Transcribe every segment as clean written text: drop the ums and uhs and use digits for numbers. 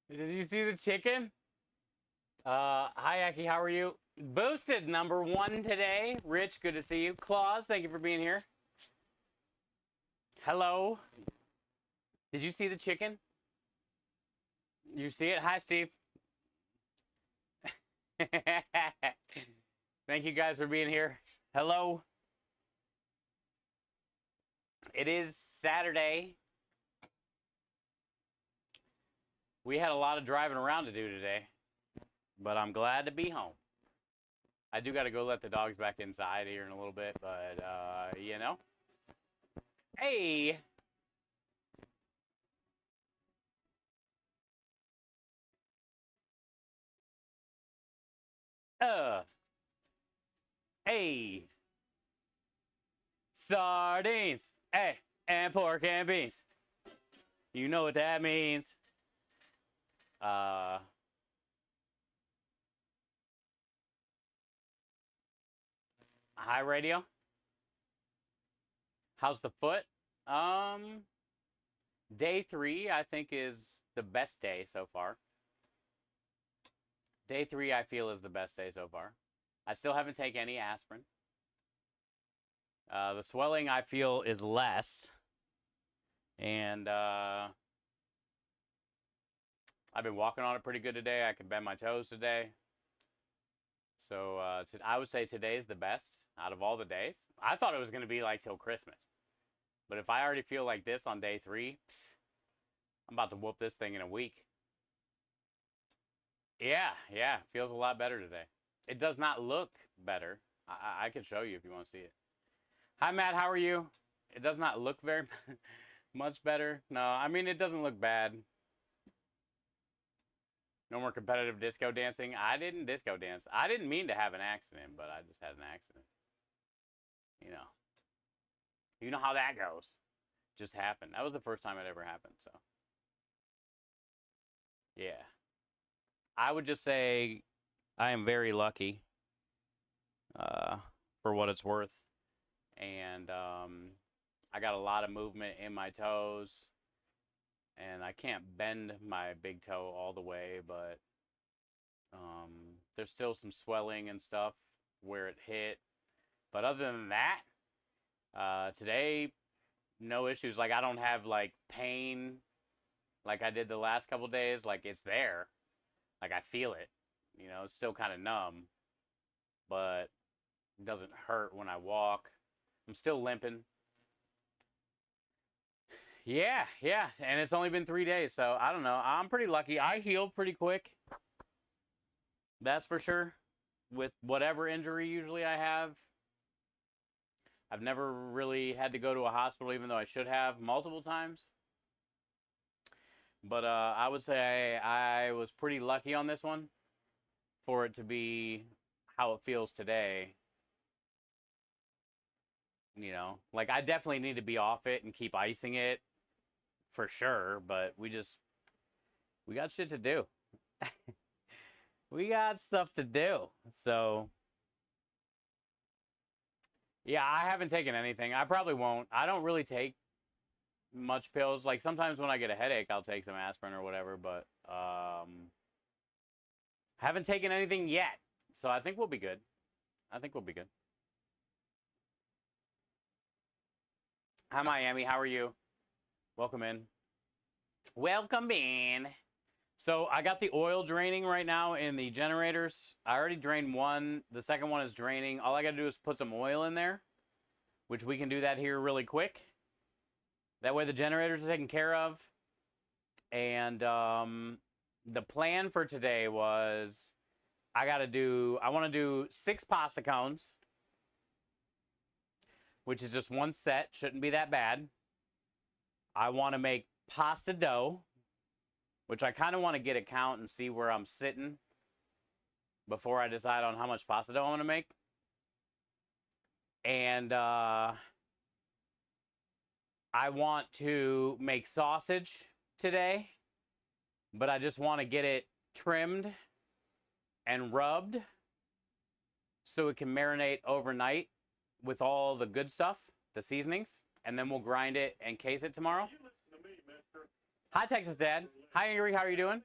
Did you see the chicken? Hi, Aki. How are you? Boosted #1 today. Rich, good to see you. Claus, thank you for being here. Hello. Did you see the chicken? You see it? Hi, Steve. Thank you guys for being here. Hello. It is Saturday. We had a lot of driving around to do today, but I'm glad to be home. I do got to go let the dogs back inside here in a little bit, but, you know. Hey! Hey! Sardines! Hey! And pork and beans. You know what that means. Hi, radio. How's the foot? Day 3, I think, is the best day so far. Day 3, I feel, is the best day so far. I still haven't taken any aspirin. The swelling, I feel, is less. And I've been walking on it pretty good today. I can bend my toes today. So I would say today is the best out of all the days. I thought it was going to be like till Christmas. But if I already feel like this on day 3, I'm about to whoop this thing in a week. Yeah, feels a lot better today. It does not look better. I can show you if you want to see it. Hi, Matt. How are you? It does not look very much better. No, I mean, it doesn't look bad. No more competitive disco dancing. I didn't disco dance. I didn't mean to have an accident, but I just had an accident. You know how that goes. Just happened. That was the first time it ever happened, so. Yeah. I would just say I am very lucky for what it's worth. And I got a lot of movement in my toes. And I can't bend my big toe all the way, but there's still some swelling and stuff where it hit. But other than that, today, no issues. Like, I don't have, like, pain like I did the last couple days. Like, it's there. Like, I feel it. You know, it's still kind of numb. But it doesn't hurt when I walk. I'm still limping. Yeah. And it's only been 3 days, so I don't know. I'm pretty lucky. I heal pretty quick. That's for sure. With whatever injury usually I have. I've never really had to go to a hospital, even though I should have multiple times. But I would say I was pretty lucky on this one for it to be how it feels today. You know, like I definitely need to be off it and keep icing it for sure. But we got shit to do. We got stuff to do. So, yeah, I haven't taken anything. I probably won't. I don't really take much pills. Like sometimes when I get a headache, I'll take some aspirin or whatever, but haven't taken anything yet. So I think we'll be good. I think we'll be good. Hi, Miami. How are you? Welcome in. Welcome in. So I got the oil draining right now in the generators. I already drained one. The second one is draining. All I got to do is put some oil in there, which we can do that here really quick. That way the generators are taken care of. And the plan for today was I want to do 6 pasta cones, which is just one set. Shouldn't be that bad. I want to make pasta dough, which I kind of want to get a count and see where I'm sitting before I decide on how much pasta dough I want to make. And I want to make sausage today, but I just want to get it trimmed and rubbed so it can marinate overnight with all the good stuff, the seasonings, and then we'll grind it and case it tomorrow. Hi, Texas Dad. Hi, Ingrid. How are you doing?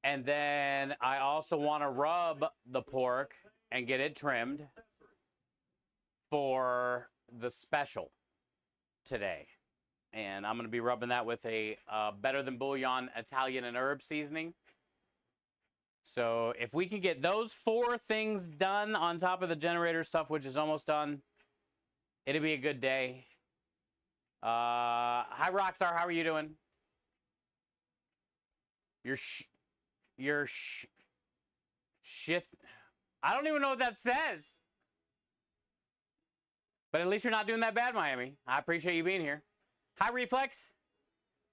And then I also want to rub the pork and get it trimmed for the special today. And I'm going to be rubbing that with a Better Than Bouillon Italian and herb seasoning. So if we can get those 4 things done on top of the generator stuff, which is almost done, it'll be a good day. Hi, Rockstar. How are you doing? Your shit. I don't even know what that says. But at least you're not doing that bad, Miami. I appreciate you being here. Hi, Reflex.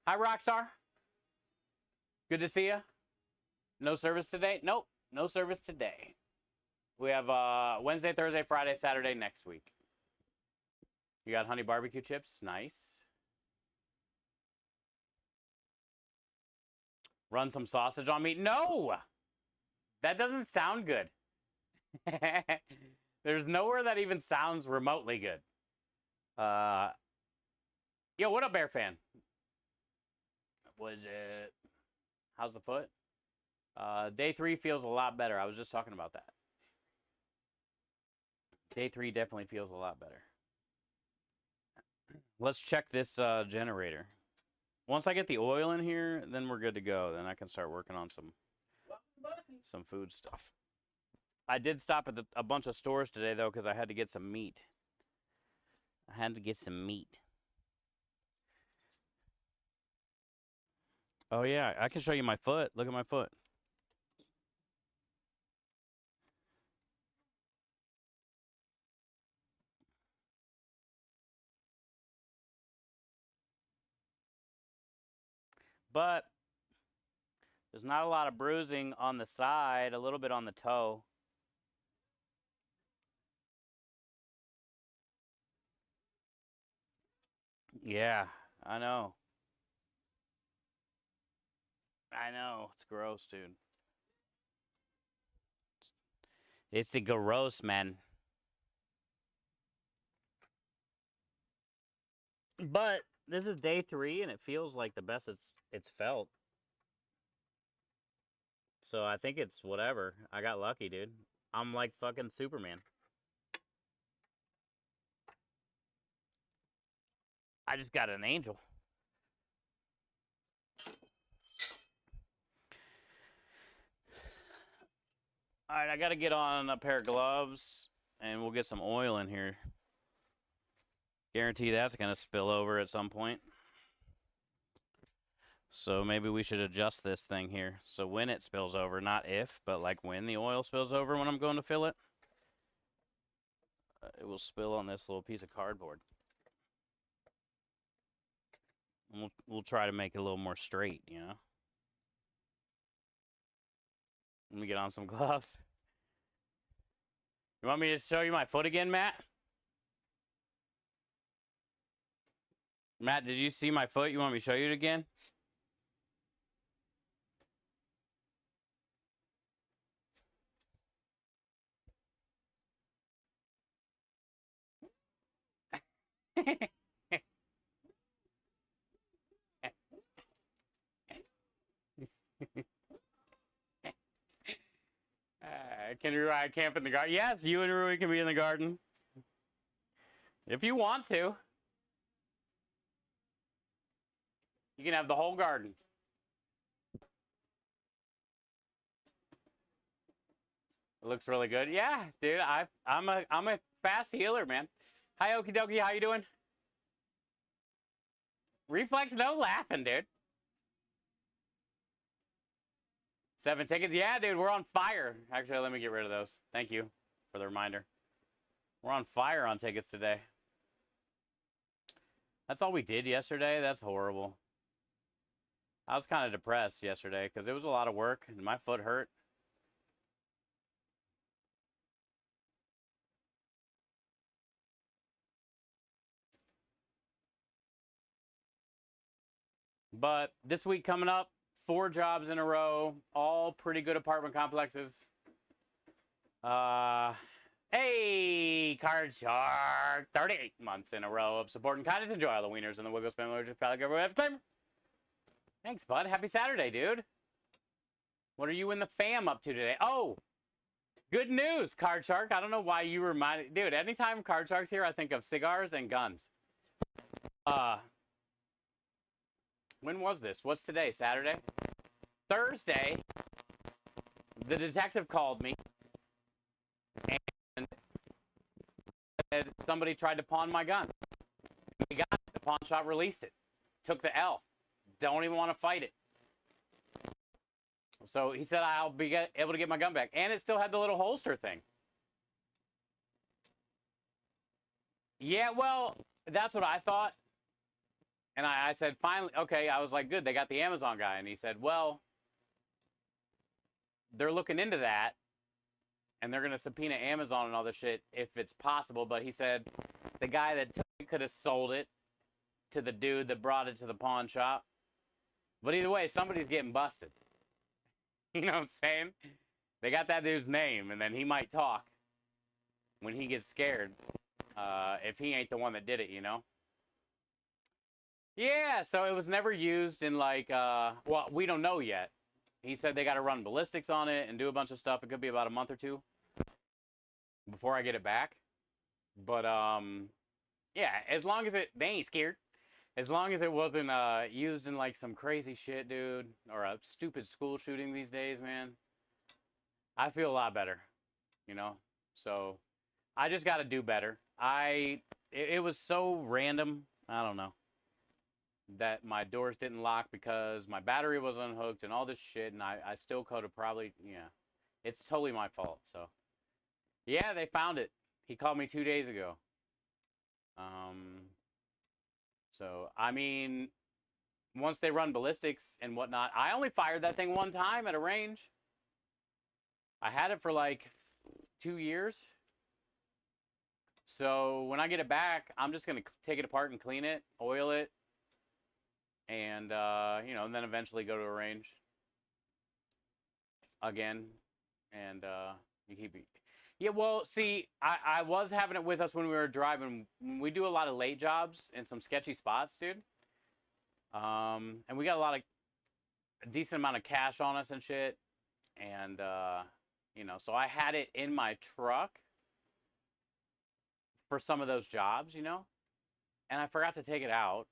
Hi, Rockstar. Good to see you. No service today? Nope, no service today. We have Wednesday, Thursday, Friday, Saturday next week. You got honey barbecue chips. Nice. Run some sausage on me. No! That doesn't sound good. There's nowhere that even sounds remotely good. Yo, what up, Bear fan? Was it? How's the foot? Day 3 feels a lot better. I was just talking about that. Day 3 definitely feels a lot better. Let's check this generator. Once I get the oil in here, then we're good to go. Then I can start working on some food stuff. I did stop at a bunch of stores today, though, because I had to get some meat. I had to get some meat. Oh, yeah, I can show you my foot. Look at my foot. But there's not a lot of bruising on the side, a little bit on the toe. Yeah, I know. I know. It's gross, dude. It's the gross, man. But this is day 3, and it feels like the best it's felt. So I think it's whatever. I got lucky, dude. I'm like fucking Superman. I just got an angel. All right, I got to get on a pair of gloves, and we'll get some oil in here. Guarantee that's going to spill over at some point. So maybe we should adjust this thing here. So when it spills over, not if, but like when the oil spills over when I'm going to fill it, it will spill on this little piece of cardboard. And we'll try to make it a little more straight, you know? Let me get on some gloves. You want me to show you my foot again, Matt? Matt, did you see my foot? You want me to show you it again? Can you camp in the garden? Yes, you and Rui can be in the garden. If you want to. You can have the whole garden. It looks really good. Yeah, dude, I'm a fast healer, man. Hi, Okie dokie, how you doing? Reflex, no laughing, dude. 7 tickets. Yeah, dude, we're on fire. Actually, let me get rid of those. Thank you for the reminder. We're on fire on tickets today. That's all we did yesterday? That's horrible. I was kind of depressed yesterday because it was a lot of work and my foot hurt. But this week coming up, 4 jobs in a row, all pretty good apartment complexes. Uh, hey, Card Shark. 38 months in a row of support and kindness. Enjoy all the wieners and the Wiggle Spam Allergic Palate Giveaway every time. Thanks, bud. Happy Saturday, dude. What are you and the fam up to today? Oh, good news, Card Shark. I don't know why you reminded... Dude, anytime Card Shark's here, I think of cigars and guns. When was this? What's today? Saturday? Thursday, the detective called me and said somebody tried to pawn my gun. We got it. The pawn shop released it. Took the L. Don't even want to fight it. So he said I'll be able to get my gun back. And it still had the little holster thing. Yeah, well, that's what I thought. And I said, finally, okay. I was like, good, they got the Amazon guy. And he said, well, they're looking into that. And they're going to subpoena Amazon and all this shit if it's possible. But he said the guy that took it could have sold it to the dude that brought it to the pawn shop. But either way, somebody's getting busted. You know what I'm saying? They got that dude's name, and then he might talk when he gets scared. If he ain't the one that did it, you know? Yeah, so it was never used in, like, well, we don't know yet. He said they got to run ballistics on it and do a bunch of stuff. It could be about a month or two before I get it back. But, yeah, as long as they ain't scared. As long as it wasn't used in, like, some crazy shit, dude, or a stupid school shooting these days, man, I feel a lot better, you know? So, I just got to do better. It was so random, I don't know, that my doors didn't lock because my battery was unhooked and all this shit, and I still could have probably, yeah. It's totally my fault, so. Yeah, they found it. He called me 2 days ago. So, I mean, once they run ballistics and whatnot, I only fired that thing one time at a range. I had it for like 2 years. So when I get it back, I'm just going to take it apart and clean it, oil it, and, you know, and then eventually go to a range again. And you keep it. Yeah, well, see, I was having it with us when we were driving. We do a lot of late jobs in some sketchy spots, dude. And we got a decent amount of cash on us and shit. And, you know, so I had it in my truck for some of those jobs, you know. And I forgot to take it out.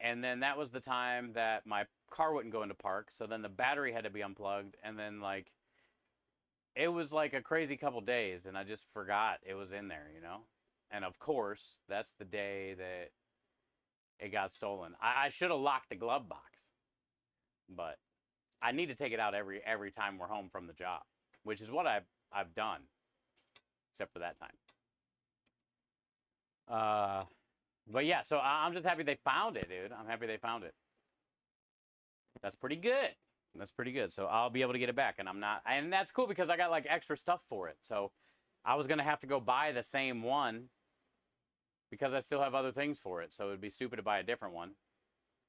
And then that was the time that my car wouldn't go into park. So then the battery had to be unplugged. And then, like, it was like a crazy couple days, and I just forgot it was in there, you know? And of course, that's the day that it got stolen. I should have locked the glove box, but I need to take it out every time we're home from the job, which is what I've done, except for that time. But yeah, so I'm just happy they found it, dude. I'm happy they found it. That's pretty good. That's pretty good. So I'll be able to get it back, and and that's cool because I got like extra stuff for it. So I was going to have to go buy the same one because I still have other things for it. So it'd be stupid to buy a different one.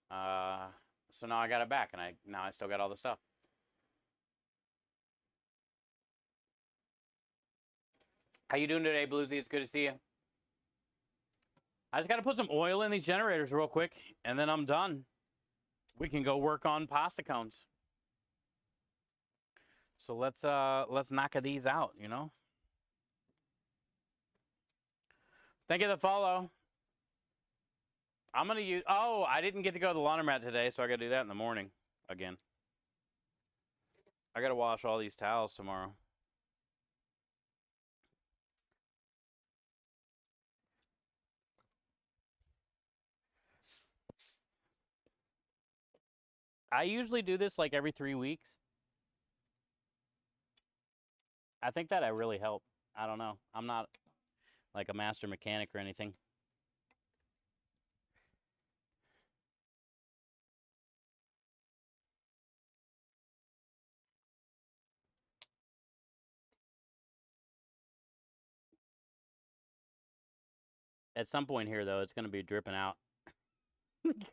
So now I got it back, and now I still got all the stuff. How you doing today, Bluesy? It's good to see you. I just got to put some oil in these generators real quick, and then I'm done. We can go work on pasta cones. So let's knock these out, you know? Thank you for the follow. I'm going to use... Oh, I didn't get to go to the laundromat today, so I got to do that in the morning again. I got to wash all these towels tomorrow. I usually do this like every 3 weeks. I think that I really help. I don't know. I'm not like a master mechanic or anything. At some point here, though, it's going to be dripping out.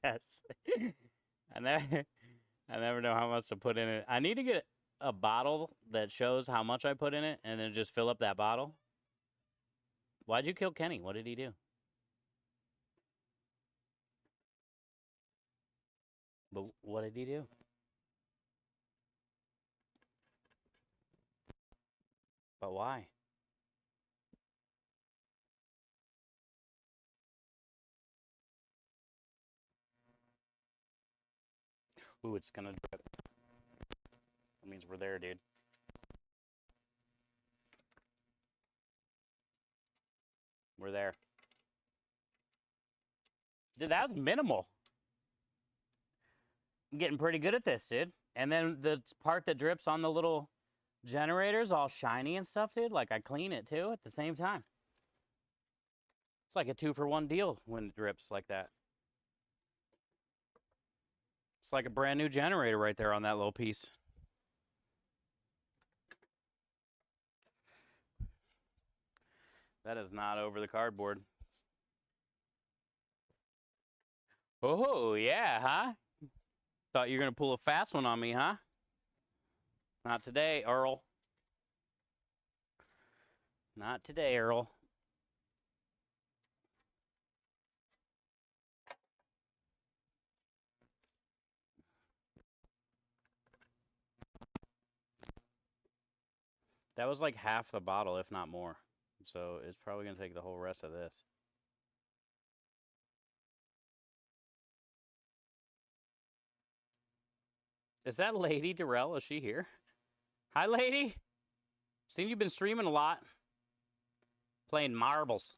Yes. I never know how much to put in it. I need to get a bottle that shows how much I put in it and then just fill up that bottle? Why'd you kill Kenny? What did he do? But what did he do? But why? Ooh, it's gonna drip. That means we're there, dude. We're there. Dude, that was minimal. I'm getting pretty good at this, dude. And then the part that drips on the little generator's all shiny and stuff, dude. Like, I clean it, too, at the same time. It's like a 2-for-1 deal when it drips like that. It's like a brand new generator right there on that little piece. That is not over the cardboard. Oh, yeah, huh? Thought you were going to pull a fast one on me, huh? Not today, Earl. Not today, Earl. That was like half the bottle, if not more. So it's probably going to take the whole rest of this. Is that Lady Darrell? Is she here? Hi, lady. Seen you've been streaming a lot. Playing marbles.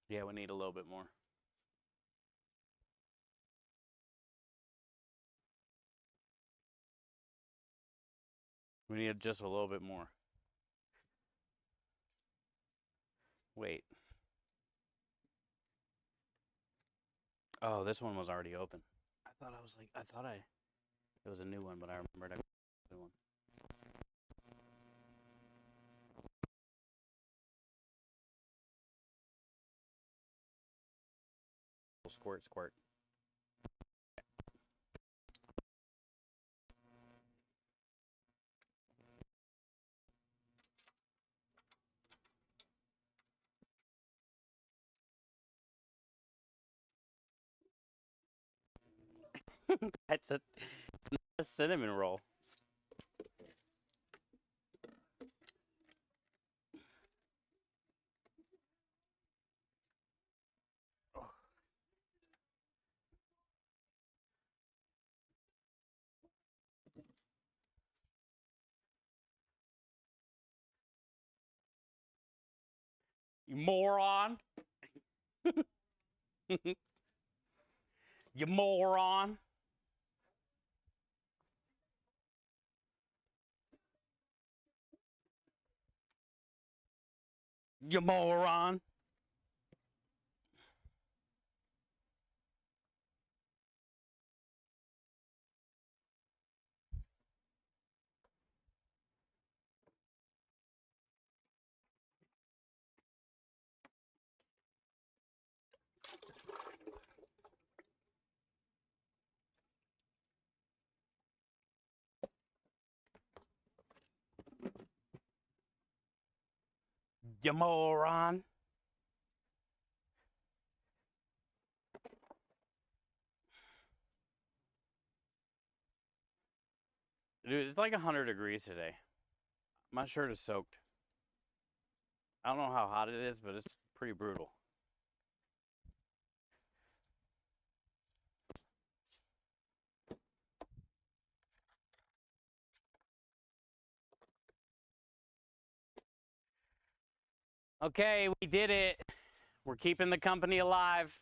Yeah, we need a little bit more. We need just a little bit more. Wait. Oh, this one was already open. I thought it was a new one, but I remembered a new one. Squirt, squirt. it's not a cinnamon roll. You moron. You moron. You moron. You moron. Dude, it's like 100 degrees today. My shirt is soaked. I don't know how hot it is, but it's pretty brutal. Okay, we did it. We're keeping the company alive.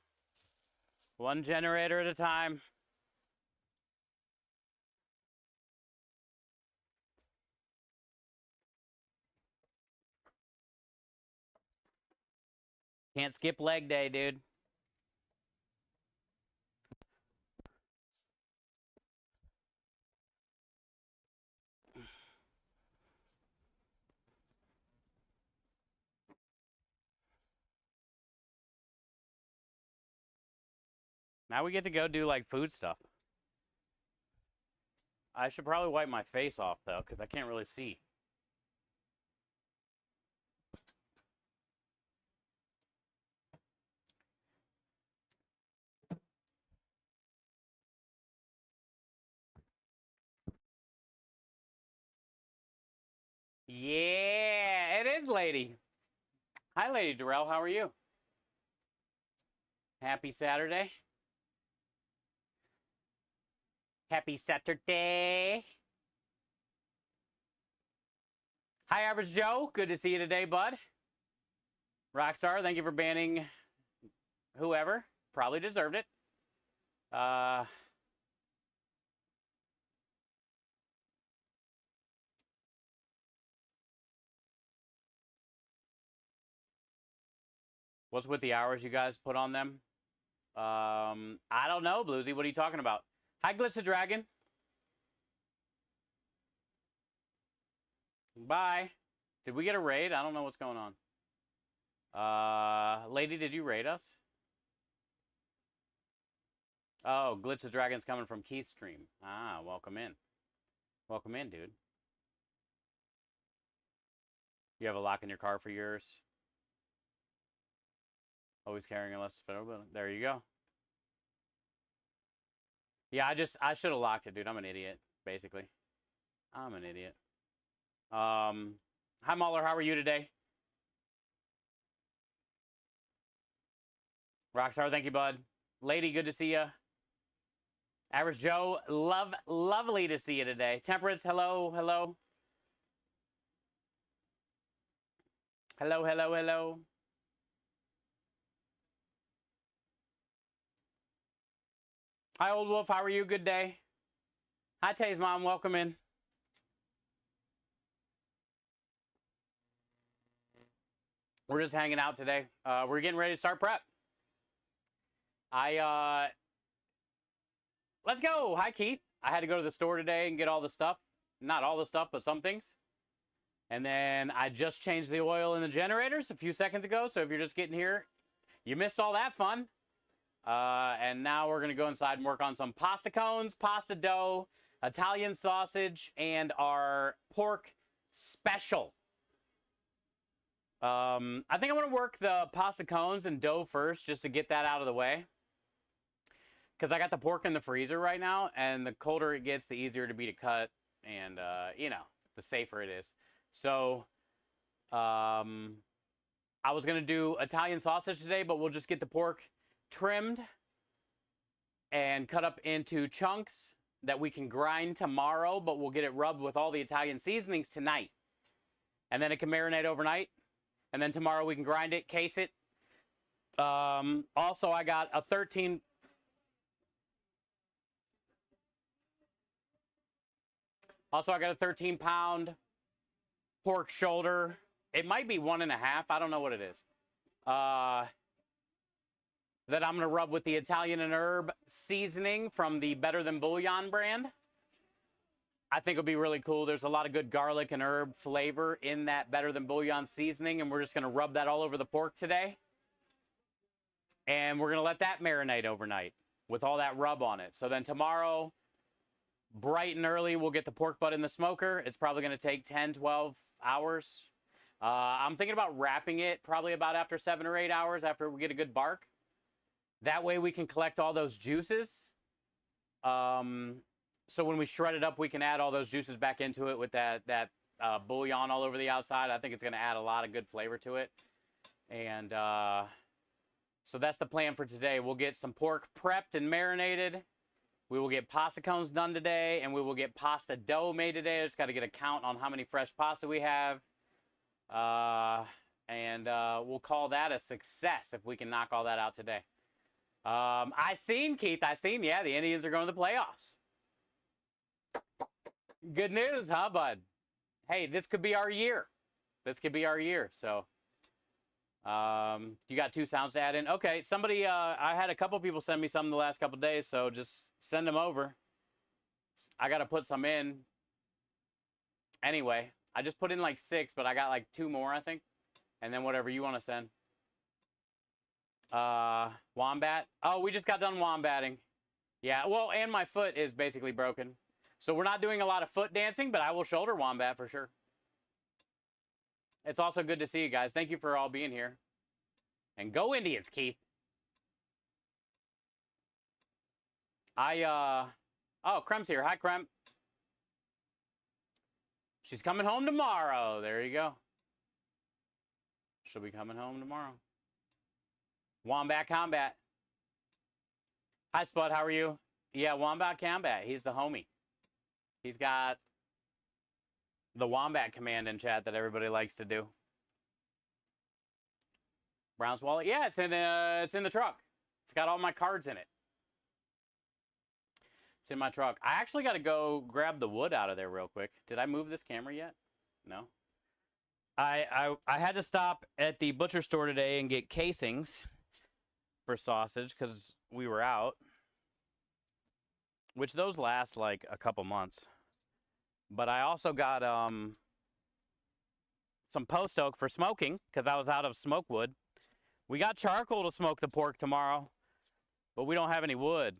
One generator at a time. Can't skip leg day, dude. Now we get to go do like food stuff. I should probably wipe my face off though, because I can't really see. Yeah, it is Lady. Hi, Lady Darrell. How are you? Happy Saturday. Happy Saturday. Hi, Average Joe. Good to see you today, bud. Rockstar, thank you for banning whoever. Probably deserved it. What's with the hours you guys put on them? I don't know, Bluesy. What are you talking about? Hi, Glitz Dragon. Bye. Did we get a raid? I don't know what's going on. Lady, did you raid us? Oh, Glitz Dragon's coming from Keith's stream. Ah, welcome in. Welcome in, dude. You have a lock in your car for yours? Always carrying a less federal bill. There you go. Yeah, I should have locked it, dude. I'm an idiot, basically. I'm an idiot. Hi, Mahler. How are you today? Rockstar, thank you, bud. Lady, good to see you. Average Joe, lovely to see you today. Temperance, hello, hello. Hello, hello, hello. Hi, Old Wolf. How are you? Good day. Hi, Tay's mom. Welcome in. We're just hanging out today. We're getting ready to start prep. Let's go. Hi, Keith. I had to go to the store today and get all the stuff. Not all the stuff, but some things. And then I just changed the oil in the generators a few seconds ago. So if you're just getting here, you missed all that fun. And now we're going to go inside and work on some pasta cones, pasta dough, Italian sausage, and our pork special. I think I'm going to work the pasta cones and dough first just to get that out of the way. Because I got the pork in the freezer right now, and the colder it gets, the easier to be to cut, and, you know, the safer it is. So, I was going to do Italian sausage today, but we'll just get the pork trimmed and cut up into chunks that we can grind tomorrow, but we'll get it rubbed with all the Italian seasonings tonight. And then it can marinate overnight. And then tomorrow we can grind it, case it. Also, I got a 13... Also, I got a 13-pound pork shoulder. It might be 1.5. I don't know what it is. That I'm going to rub with the Italian and herb seasoning from the Better Than Bouillon brand. I think it'll be really cool. There's a lot of good garlic and herb flavor in that Better Than Bouillon seasoning, and we're just going to rub that all over the pork today. And we're going to let that marinate overnight with all that rub on it. So then tomorrow, bright and early, we'll get the pork butt in the smoker. It's probably going to take 10, 12 hours. I'm thinking about wrapping it probably about after 7 or 8 hours after we get a good bark. That way we can collect all those juices. So when we shred it up, we can add all those juices back into it with that bouillon all over the outside. I think it's going to add a lot of good flavor to it. And so that's the plan for today. We'll get some pork prepped and marinated. We will get pasta cones done today, and we will get pasta dough made today. I just got to get a count on how many fresh pasta we have. And we'll call that a success if we can knock all that out today. Keith, yeah, the Indians are going to the playoffs. Good news, huh, bud? Hey, this could be our year. This could be our year. So, you got 2 sounds to add in? Okay, somebody, I had a couple people send me some the last couple days, so just send them over. I got to put some in. Anyway, I just put in like 6, but I got like 2 more, I think. And then whatever you want to send. Wombat. Oh, we just got done wombatting. Yeah, well, and my foot is basically broken. So we're not doing a lot of foot dancing, but I will shoulder wombat for sure. It's also good to see you guys. Thank you for all being here. And go Indians, Keith. Oh, Krem's here. Hi, Krem. She's coming home tomorrow. There you go. She'll be coming home tomorrow. Wombat Combat. Hi, Spud. How are you? Yeah, Wombat Combat. He's the homie. He's got the Wombat command in chat that everybody likes to do. Brown's wallet. Yeah, it's in the truck. It's got all my cards in it. It's in my truck. I actually got to go grab the wood out of there real quick. Did I move this camera yet? No. I had to stop at the butcher store today and get casings for sausage because we were out, which those last like a couple months. But I also got some post oak for smoking because I was out of smoke wood. We got charcoal to smoke the pork tomorrow, but we don't have any wood.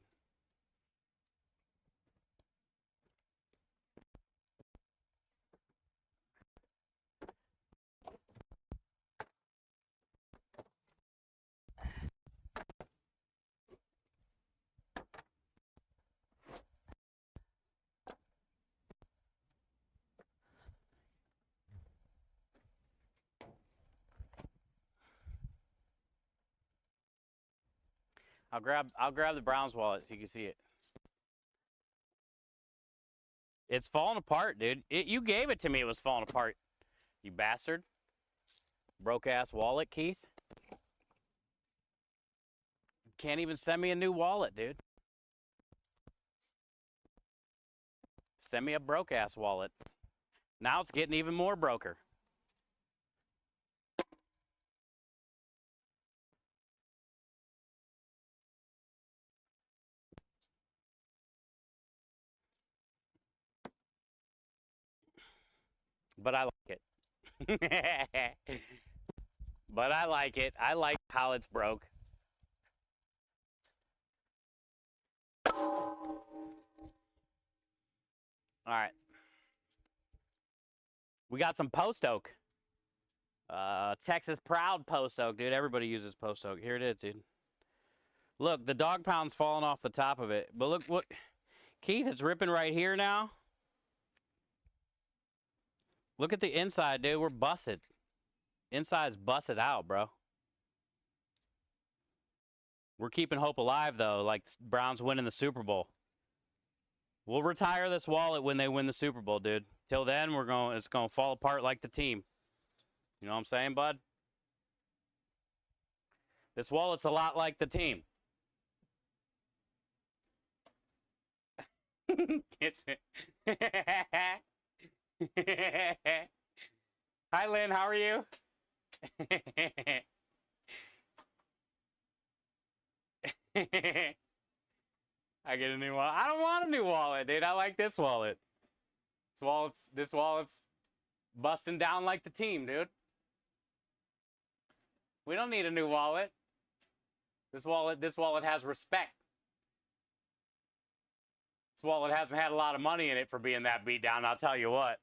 I'll grab the Browns wallet so you can see it. It's falling apart, dude. You gave it to me. It was falling apart. You bastard. Broke ass wallet, Keith. Can't even send me a new wallet, dude. Send me a broke ass wallet. Now it's getting even more broker. But I like it. But I like it. I like how it's broke. All right. We got some post oak. Texas proud post oak, dude. Everybody uses post oak. Here it is, dude. Look, the dog pound's falling off the top of it. But look what, Keith, it's ripping right here now. Look at the inside, dude. We're busted. Inside's busted out, bro. We're keeping hope alive, though, like Browns winning the Super Bowl. We'll retire this wallet when they win the Super Bowl, dude. Till then, it's going to fall apart like the team. You know what I'm saying, bud? This wallet's a lot like the team. It's Hi, Lynn. How are you? I get a new wallet. I don't want a new wallet, dude. I like this wallet. This wallet's busting down like the team, dude. We don't need a new wallet. This wallet has respect. This wallet hasn't had a lot of money in it for being that beat down, I'll tell you what.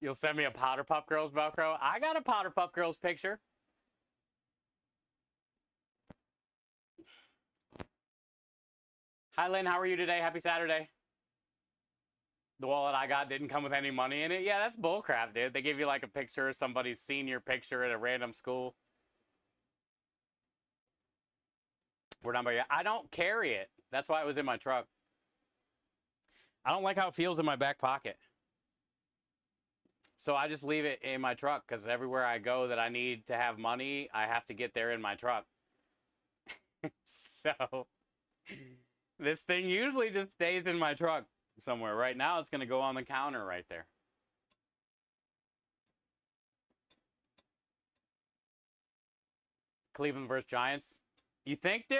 You'll send me a Powder Puff Girls Velcro? I got a Powder Puff Girls picture. Hi, Lynn. How are you today? Happy Saturday. The wallet I got didn't come with any money in it. Yeah, that's bullcrap, dude. They give you like a picture of somebody's senior picture at a random school. We're done by you. I don't carry it. That's why it was in my truck. I don't like how it feels in my back pocket. So I just leave it in my truck because everywhere I go that I need to have money, I have to get there in my truck. So this thing usually just stays in my truck somewhere. Right now, it's going to go on the counter right there. Cleveland versus Giants. You think, dude?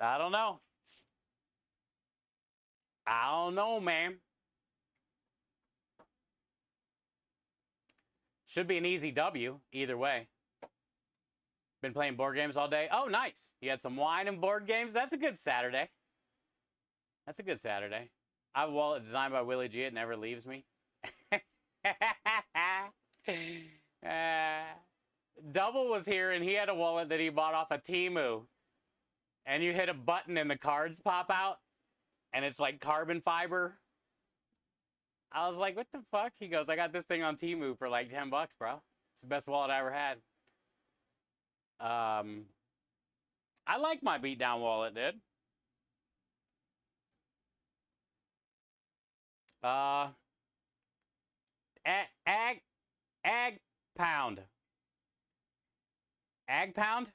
I don't know. I don't know, man. Should be an easy W either way. Been playing board games all day. Oh, nice. You had some wine and board games. That's a good Saturday. That's a good Saturday. I have a wallet designed by Willie G. It never leaves me. Double was here and he had a wallet that he bought off of Temu. And you hit a button and the cards pop out. And it's like carbon fiber. I was like, what the fuck? He goes, I got this thing on Temu for like 10 bucks, bro. It's the best wallet I ever had. I like my beatdown wallet, dude. Ag pound. Ag pound?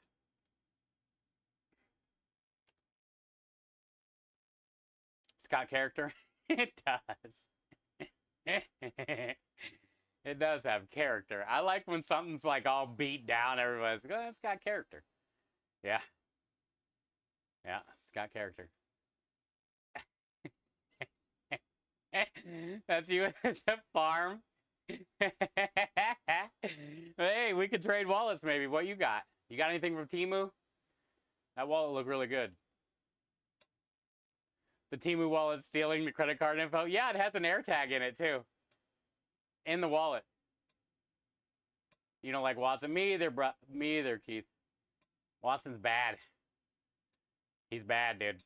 It's got character. It does. It does have character. I like when something's like all beat down. Everybody's like, oh, that's got character. Yeah. Yeah, it's got character. That's you at the farm. Hey, we could trade wallets maybe. What you got? You got anything from Temu? That wallet looked really good. The Temu wallet stealing the credit card info. Yeah, it has an AirTag in it too. In the wallet. You don't like Watson? Me either, bro. Me either, Keith. Watson's bad. He's bad, dude.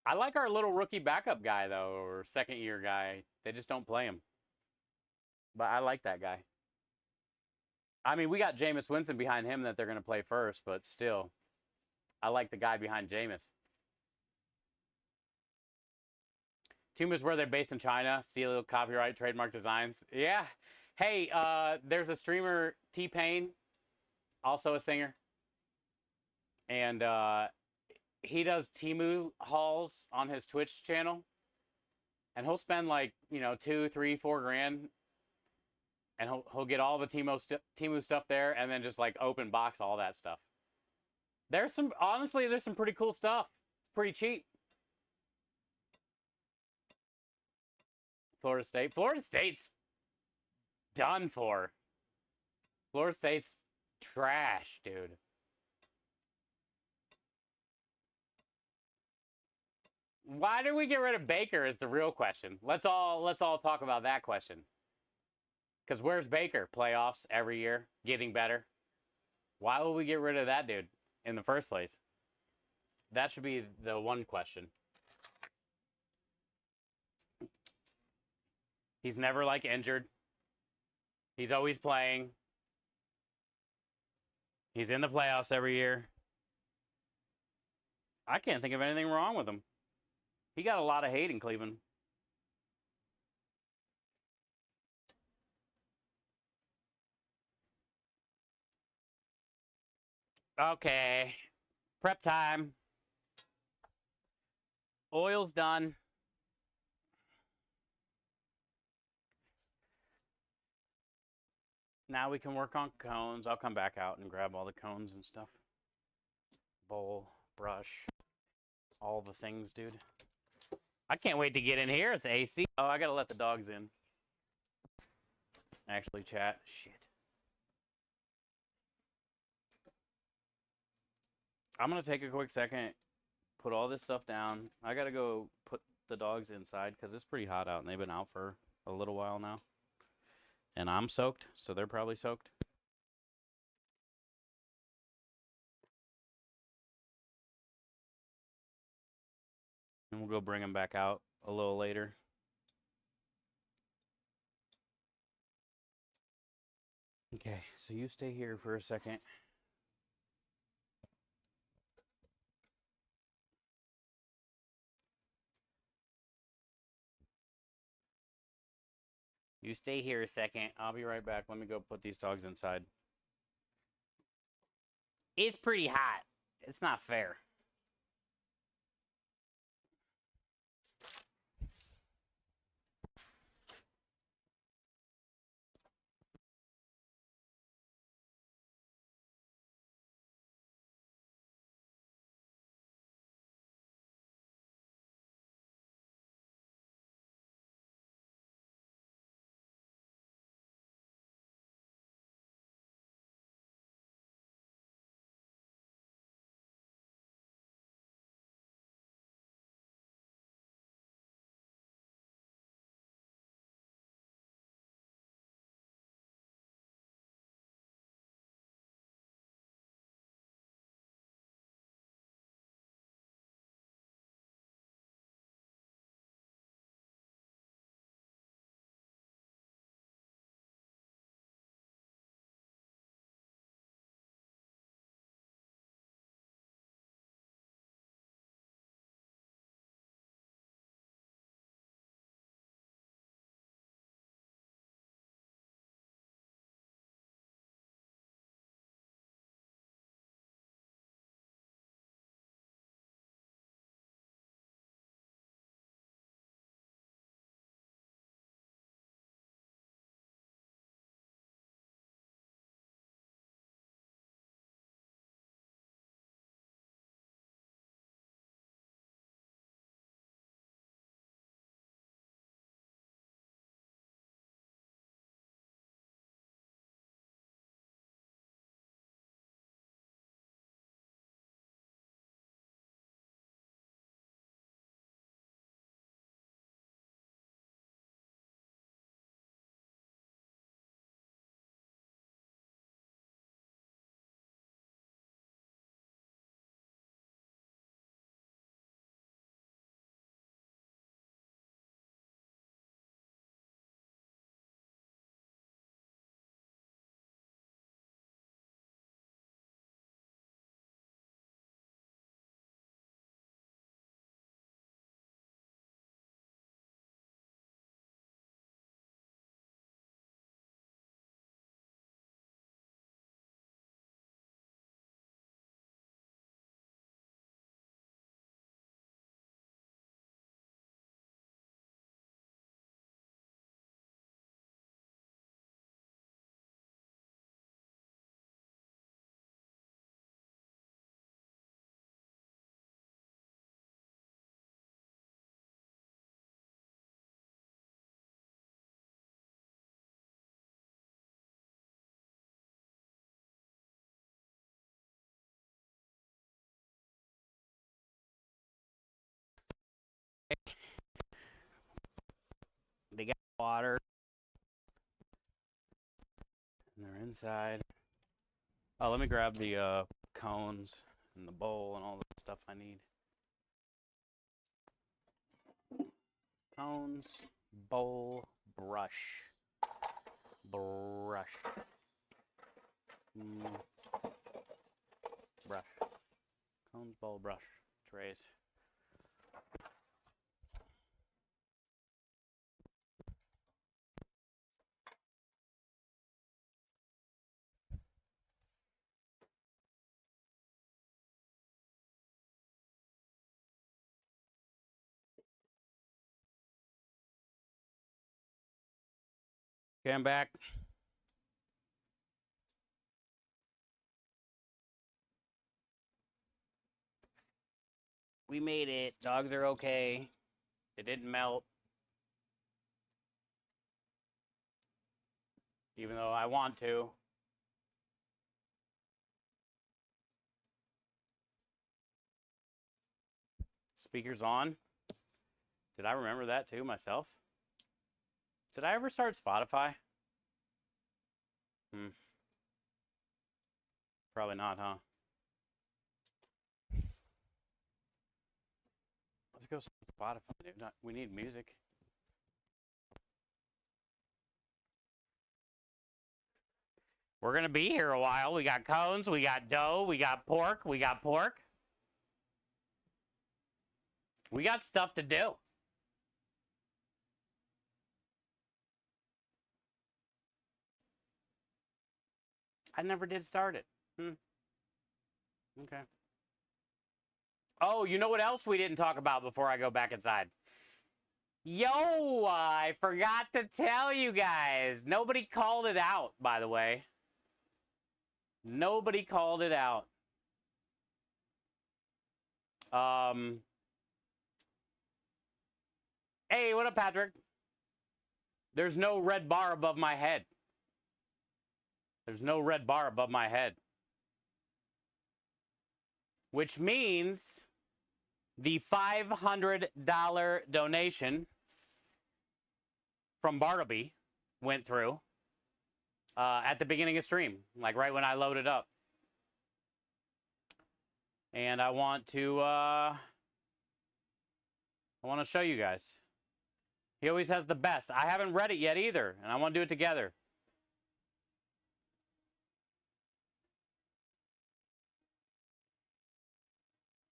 I like our little rookie backup guy, though, or second year guy. They just don't play him. But I like that guy. I mean, we got Jameis Winston behind him that they're going to play first, but still. I like the guy behind Jameis. Temu is where they're based in China. Steal copyright, trademark designs. Yeah. Hey, there's a streamer, T-Pain, also a singer. And he does Temu hauls on his Twitch channel. And he'll spend like, you know, $2, $3, $4 grand. And he'll get all the Temu stuff there and then just like open box all that stuff. There's some, honestly, there's some pretty cool stuff. It's pretty cheap. Florida State. Florida State's done for. Florida State's trash, dude. Why did we get rid of Baker is the real question. Let's all talk about that question. Because where's Baker? Playoffs every year, getting better. Why would we get rid of that dude in the first place? That should be the one question. He's never like injured. He's always playing. He's in the playoffs every year. I can't think of anything wrong with him. He got a lot of hate in Cleveland. Okay. Prep time. Oil's done. Now we can work on cones. I'll come back out and grab all the cones and stuff. Bowl, brush, all the things, dude. I can't wait to get in here. It's AC. Oh, I gotta let the dogs in. Actually, chat. Shit. I'm gonna take a quick second, put all this stuff down. I gotta go put the dogs inside because it's pretty hot out and they've been out for a little while now. And I'm soaked, so they're probably soaked. And we'll go bring them back out a little later. Okay, so you stay here for a second. You stay here a second. I'll be right back. Let me go put these dogs inside. It's pretty hot. It's not fair. water. And they're inside. Oh, let me grab the cones and the bowl and all the stuff I need. Cones, bowl, brush. Brush. Brush. Cones, bowl, brush. Trays. Okay, I'm back. We made it. Dogs are okay. They didn't melt. Even though I want to. Speakers on. Did I remember that too myself? Did I ever start Spotify? Probably not, huh? Let's go Spotify, dude. We need music. We're going to be here a while. We got cones, we got dough, we got pork, we got pork. We got stuff to do. I never did start it. Okay. Oh, you know what else we didn't talk about before I go back inside? Yo, I forgot to tell you guys. Nobody called it out, by the way. Nobody called it out. Hey, what up, Patrick? There's no red bar above my head. There's no red bar above my head. Which means the $500 donation from Bartleby went through at the beginning of stream, like right when I loaded up. And I want to show you guys. He always has the best. I haven't read it yet either, and I want to do it together.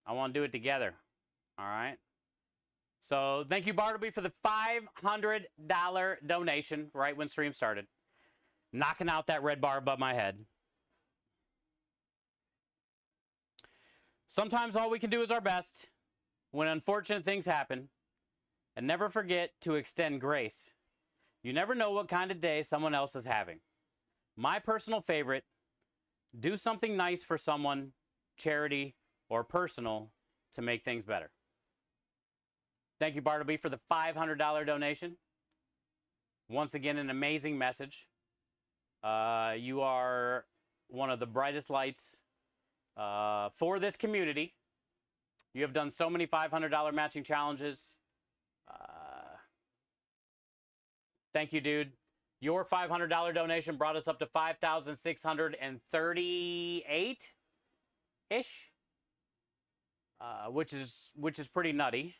I want to do it together. All right. So thank you, Bartleby, for the $500 donation right when stream started. Knocking out that red bar above my head. Sometimes all we can do is our best when unfortunate things happen. And never forget to extend grace. You never know what kind of day someone else is having. My personal favorite, do something nice for someone, charity, or personal, to make things better. Thank you, Bartleby, for the $500 donation. Once again, an amazing message. You are one of the brightest lights for this community. You have done so many $500 matching challenges. Thank you, dude. Your $500 donation brought us up to 5,638-ish. Which is pretty nutty.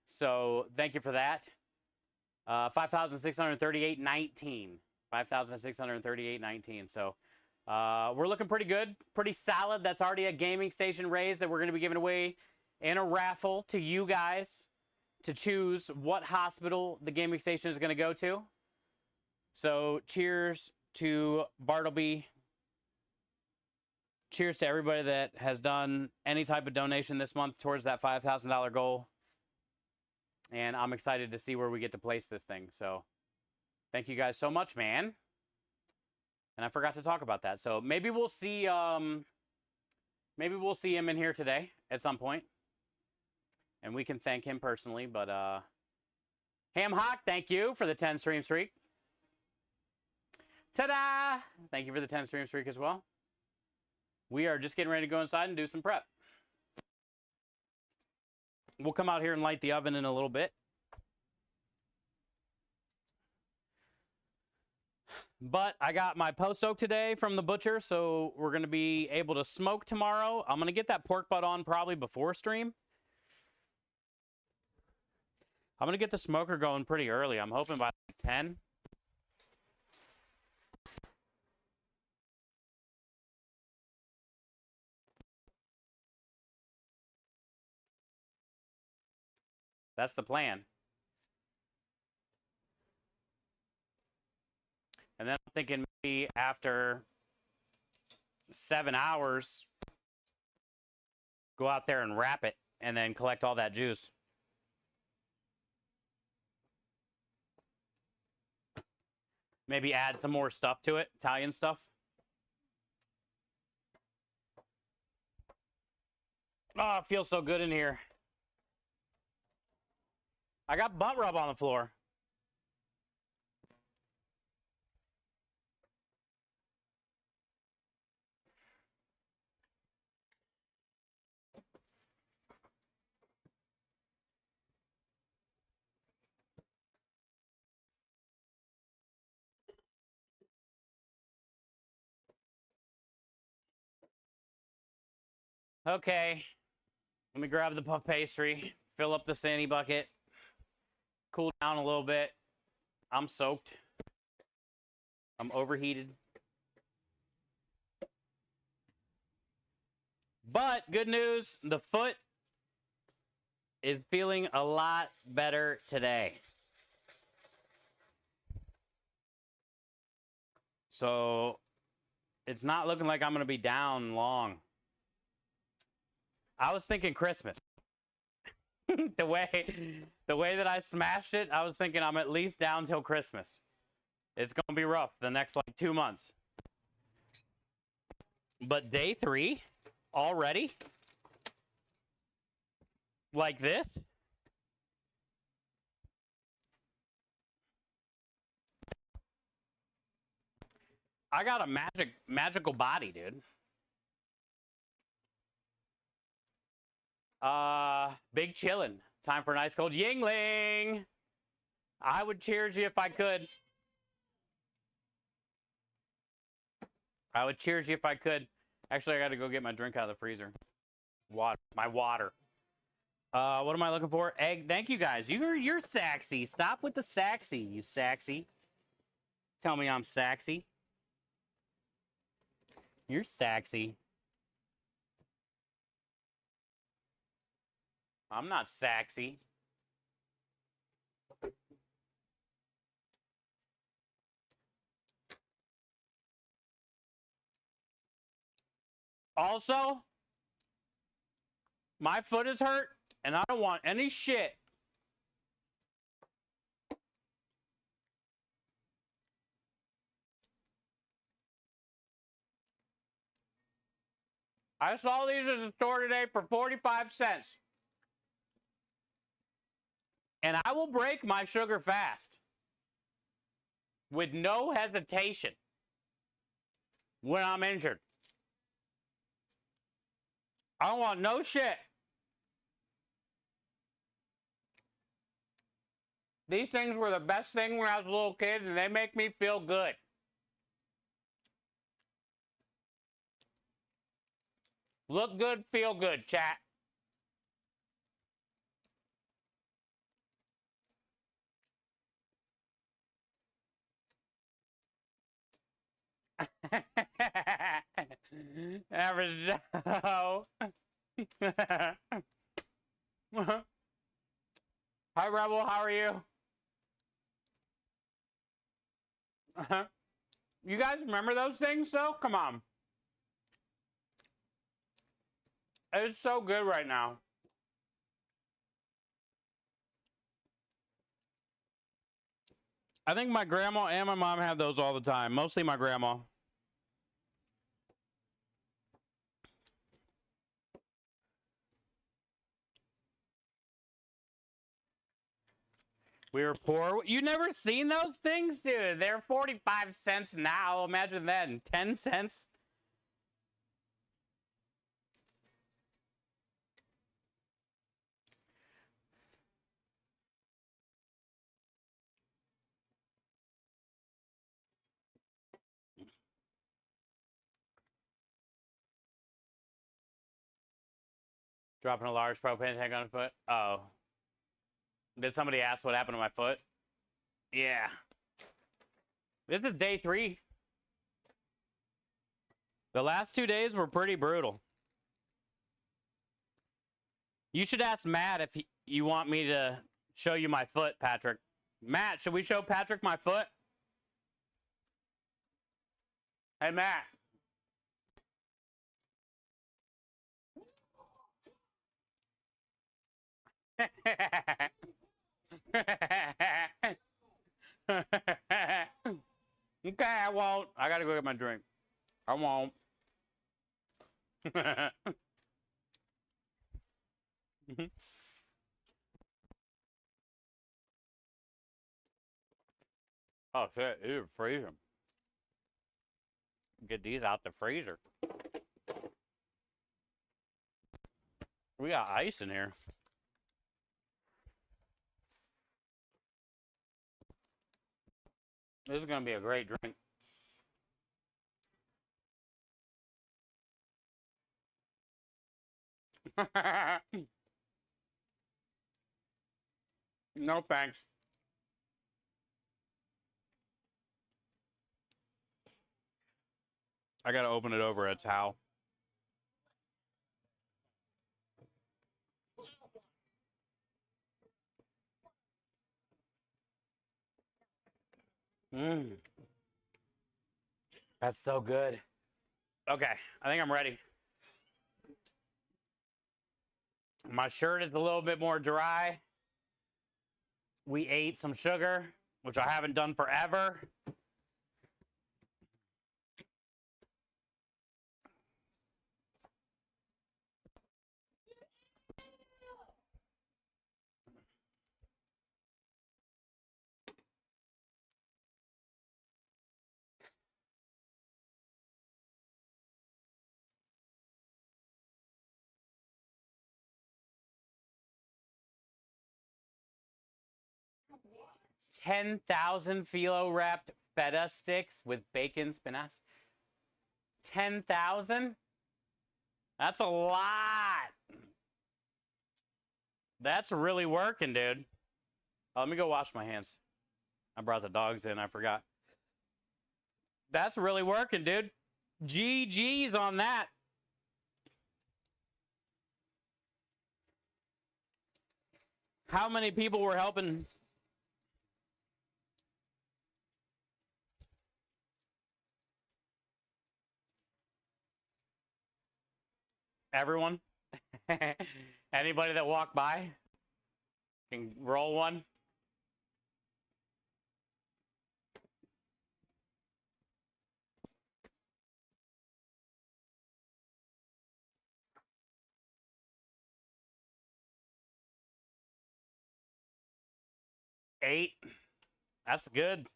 So thank you for that. 5,638.19. 5,638.19. So we're looking pretty good, pretty solid. That's already a gaming station raise that we're going to be giving away in a raffle to you guys to choose what hospital the gaming station is going to go to. So cheers to Bartleby. Cheers to everybody that has done any type of donation this month towards that $5,000 goal. And I'm excited to see where we get to place this thing. So thank you guys so much, man. And I forgot to talk about that. So maybe we'll see him in here today at some point. And we can thank him personally. But Ham Hawk, thank you for the 10 stream streak. Ta-da! Thank you for the 10 stream streak as well. We are just getting ready to go inside and do some prep. We'll come out here and light the oven in a little bit. But I got my post oak today from the butcher, so we're going to be able to smoke tomorrow. I'm going to get that pork butt on probably before stream. I'm going to get the smoker going pretty early. I'm hoping by 10. That's the plan. And then I'm thinking maybe after 7 hours, go out there and wrap it and then collect all that juice. Maybe add some more stuff to it, Italian stuff. Oh, it feels so good in here. I got butt rub on the floor. Okay, let me grab the puff pastry, fill up the Sandy bucket, cool down a little bit. I'm soaked. I'm overheated. But good news, the foot is feeling a lot better today. So it's not looking like I'm going to be down long. I was thinking Christmas. the way that I smashed it, I was thinking I'm at least down till Christmas. It's going to be rough the next like 2 months. But day 3 already? Like this? I got a magical body, dude. Big chillin'. Time for an ice cold Yingling. I would cheers you if I could. I would cheers you if I could. Actually, I got to go get my drink out of the freezer. Water. My water. What am I looking for? Egg. Thank you guys. You're saxy. Stop with the saxy, you saxy. Tell me I'm saxy. You're saxy. I'm not saxy. Also, my foot is hurt, and I don't want any shit. I saw these at the store today for 45 cents. And I will break my sugar fast with no hesitation when I'm injured. I don't want no shit. These things were the best thing when I was a little kid, and they make me feel good. Look good, feel good, chat. Never know. Hi, Rebel. How are you? You guys remember those things, though? Come on. It's so good right now. I think my grandma and my mom have those all the time. Mostly my grandma. We were poor. You never seen those things, dude? They're 45 cents now. Imagine then. 10 cents. Dropping a large propane tank on a foot. Oh. Did somebody ask what happened to my foot? Yeah. This is day 3. The last 2 days were pretty brutal. You should ask Matt if you want me to show you my foot, Patrick. Matt, should we show Patrick my foot? Hey, Matt. Okay, I won't. I gotta go get my drink. I won't. Oh shit, these are freezing. Get these out the freezer. We got ice in here. This is gonna be a great drink. No thanks. I gotta open it over a towel. Mmm. That's so good. Okay, I think I'm ready. My shirt is a little bit more dry. We ate some sugar, which I haven't done forever. $10,000 phyllo wrapped feta sticks with bacon spinach. 10,000? That's a lot. That's really working, dude. Oh, let me go wash my hands. I brought the dogs in. I forgot. That's really working, dude. GG's on that. How many people were helping? Everyone? Anybody that walked by can roll one. Eight. That's good.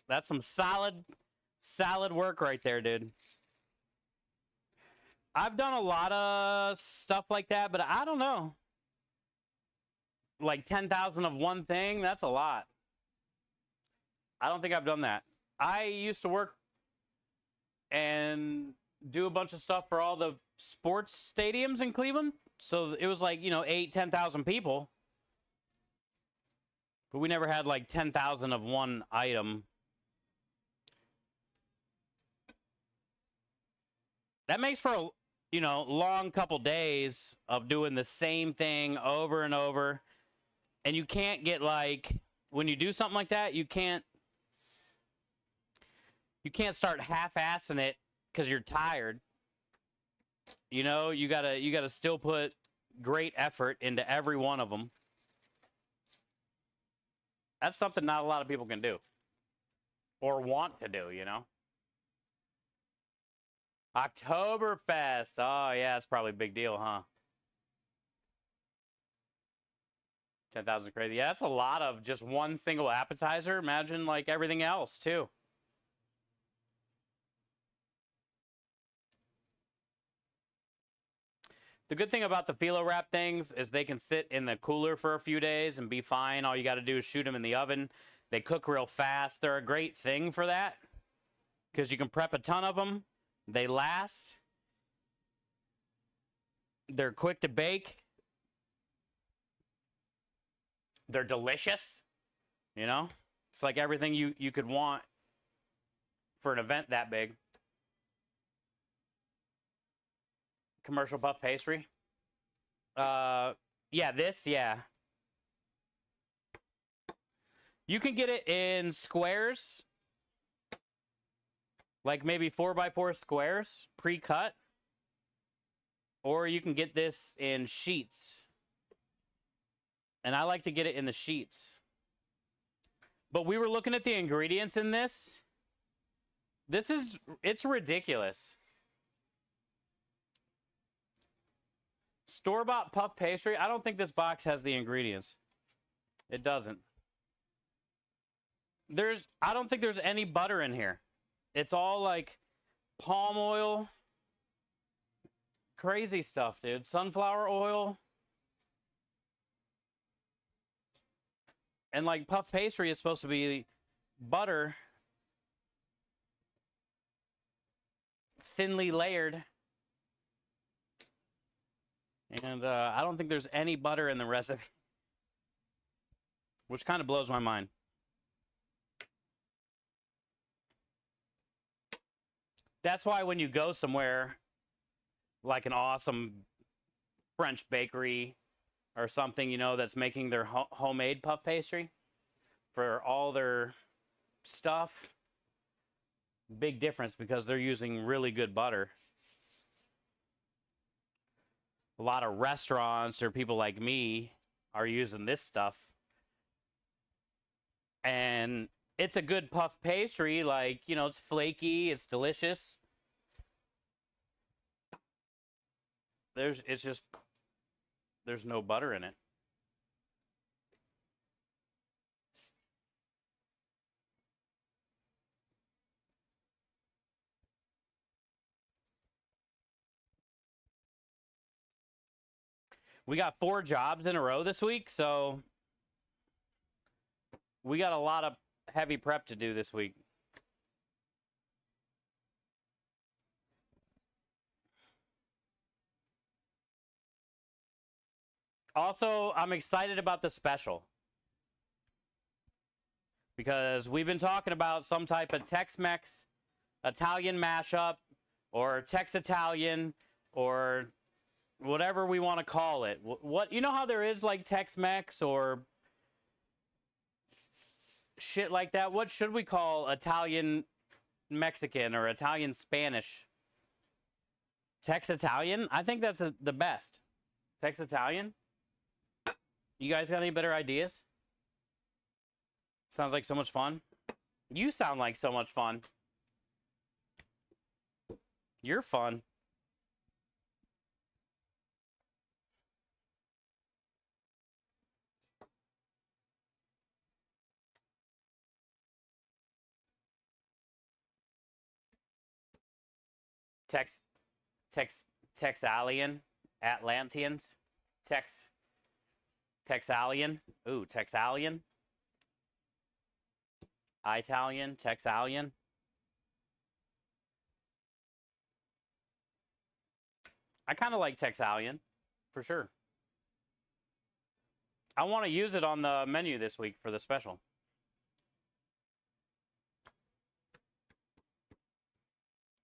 That's some solid work right there, dude. I've done a lot of stuff like that, but I don't know. Like 10,000 of one thing, that's a lot. I don't think I've done that. I used to work and do a bunch of stuff for all the sports stadiums in Cleveland. So it was like, 10,000 people. But we never had like 10,000 of one item. That makes for a, long couple days of doing the same thing over and over. And you can't get like, when you do something like that, you can't start half-assing it because you're tired. You gotta still put great effort into every one of them. That's something not a lot of people can do or want to do, Oktoberfest. Oh, yeah, it's probably a big deal, huh? 10,000 crazy. Yeah, that's a lot of just one single appetizer. Imagine, like, everything else, too. The good thing about the phyllo wrap things is they can sit in the cooler for a few days and be fine. All you got to do is shoot them in the oven. They cook real fast. They're a great thing for that because you can prep a ton of them. They last. They're quick to bake. They're delicious. You know? It's like everything you could want for an event that big. Commercial puff pastry. Yeah, this, yeah. You can get it in squares. Like maybe 4x4 squares, pre-cut. Or you can get this in sheets. And I like to get it in the sheets. But we were looking at the ingredients in this. It's ridiculous. Store-bought puff pastry. I don't think this box has the ingredients. It doesn't. I don't think there's any butter in here. It's all like palm oil. Crazy stuff, dude. Sunflower oil. And like puff pastry is supposed to be butter. Thinly layered. And I don't think there's any butter in the recipe. Which kind of blows my mind. That's why when you go somewhere like an awesome French bakery or something, you know, that's making their homemade puff pastry for all their stuff, big difference because they're using really good butter. A lot of restaurants or people like me are using this stuff. And it's a good puff pastry, like, you know, it's flaky, it's delicious. There's no butter in it. We got 4 jobs in a row this week, so we got a lot of heavy prep to do this week. Also, I'm excited about the special because we've been talking about some type of Tex-Mex Italian mashup or Tex-Italian or whatever we want to call it. What, you know how there is like Tex-Mex or shit like that? What should we call Italian Mexican or Italian Spanish? Tex-Italian? I think that's the best. Tex-Italian? You guys got any better ideas? Sounds like so much fun. You sound like so much fun. You're fun. Texalian, Atlanteans, Texalian, ooh, Texalian, Italian, Texalian. I kind of like Texalian, for sure. I want to use it on the menu this week for the special.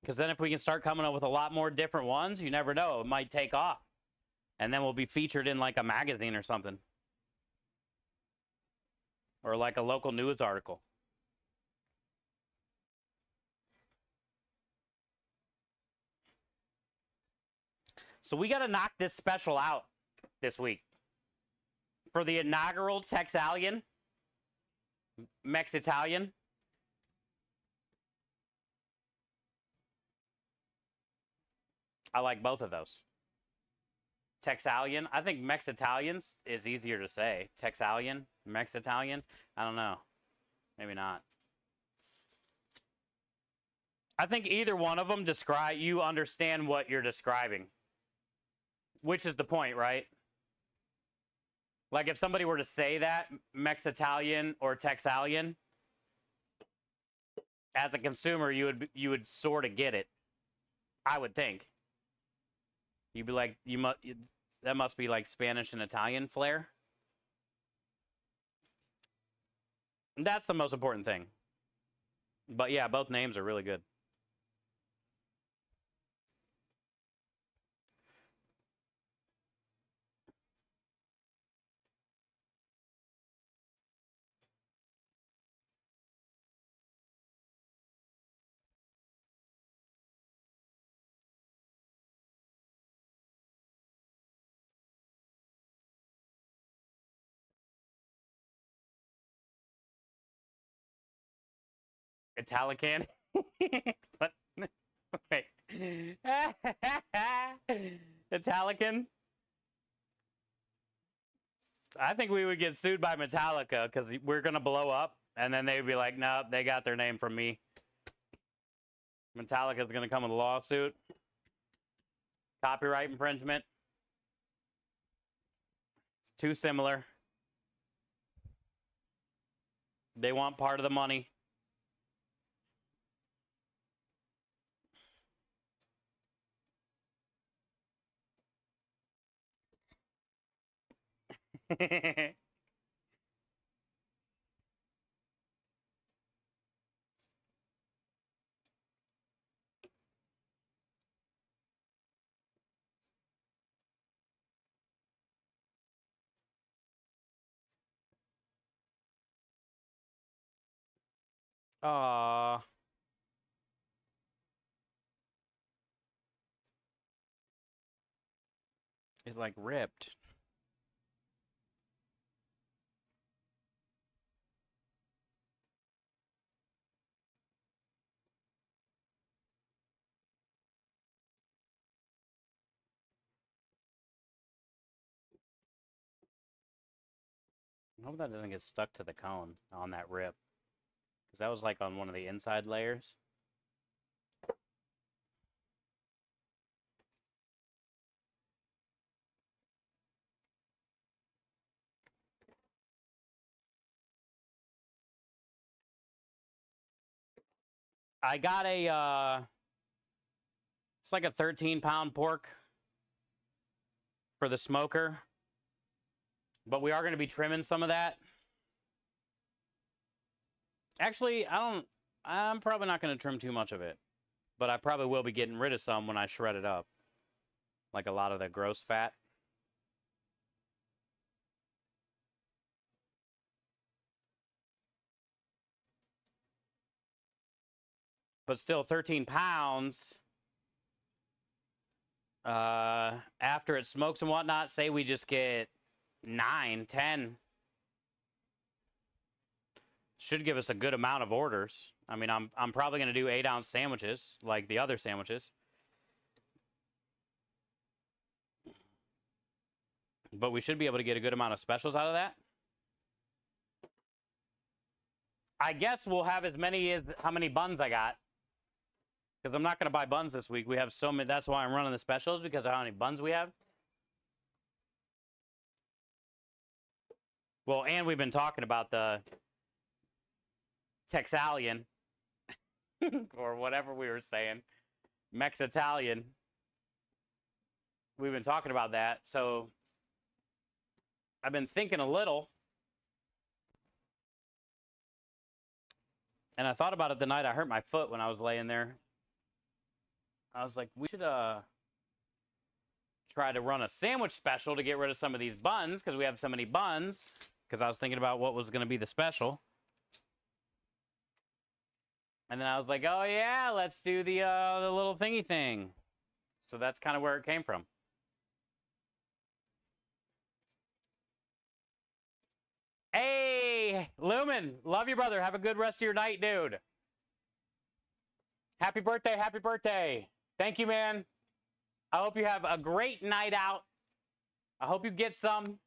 Because then if we can start coming up with a lot more different ones, you never know. It might take off. And then we'll be featured in like a magazine or something. Or like a local news article. So we got to knock this special out this week. For the inaugural Texalian, Mexitalian. I like both of those. Texalian. I think Mexitalians is easier to say. Texalian, Mexitalian. I don't know. Maybe not. I think either one of them describe, you understand what you're describing. Which is the point, right? Like if somebody were to say that, Mexitalian or Texalian, as a consumer, you would sort of get it. I would think. You'd be like, that must be like Spanish and Italian flair. That's the most important thing. But yeah, both names are really good. Italican? What? Wait. Italican? I think we would get sued by Metallica because we're going to blow up. And then they'd be like, no, they got their name from me. Metallica's going to come with a lawsuit. Copyright infringement. It's too similar. They want part of the money. Aww. It like ripped. I hope that doesn't get stuck to the cone on that rip. Because that was like on one of the inside layers. I got a, it's like a 13-pound pork for the smoker. But we are going to be trimming some of that. Actually, I'm probably not going to trim too much of it. But I probably will be getting rid of some when I shred it up. Like a lot of the gross fat. But still, 13 pounds. After it smokes and whatnot, say we just get 9, 10. Should give us a good amount of orders. I mean, I'm probably going to do 8-ounce sandwiches like the other sandwiches. But we should be able to get a good amount of specials out of that. I guess we'll have as many as how many buns I got. Because I'm not going to buy buns this week. We have so many. That's why I'm running the specials, because of how many buns we have. Well, and we've been talking about the Texalian. Or whatever we were saying. Mex-Italian. We've been talking about that. So I've been thinking a little. And I thought about it the night I hurt my foot when I was laying there. I was like, we should try to run a sandwich special to get rid of some of these buns, because we have so many buns. Because I was thinking about what was going to be the special. And then I was like, oh yeah, let's do the little thingy thing. So that's kind of where it came from. Hey, Lumen, love you, brother. Have a good rest of your night, dude. Happy birthday, happy birthday. Thank you, man. I hope you have a great night out. I hope you get some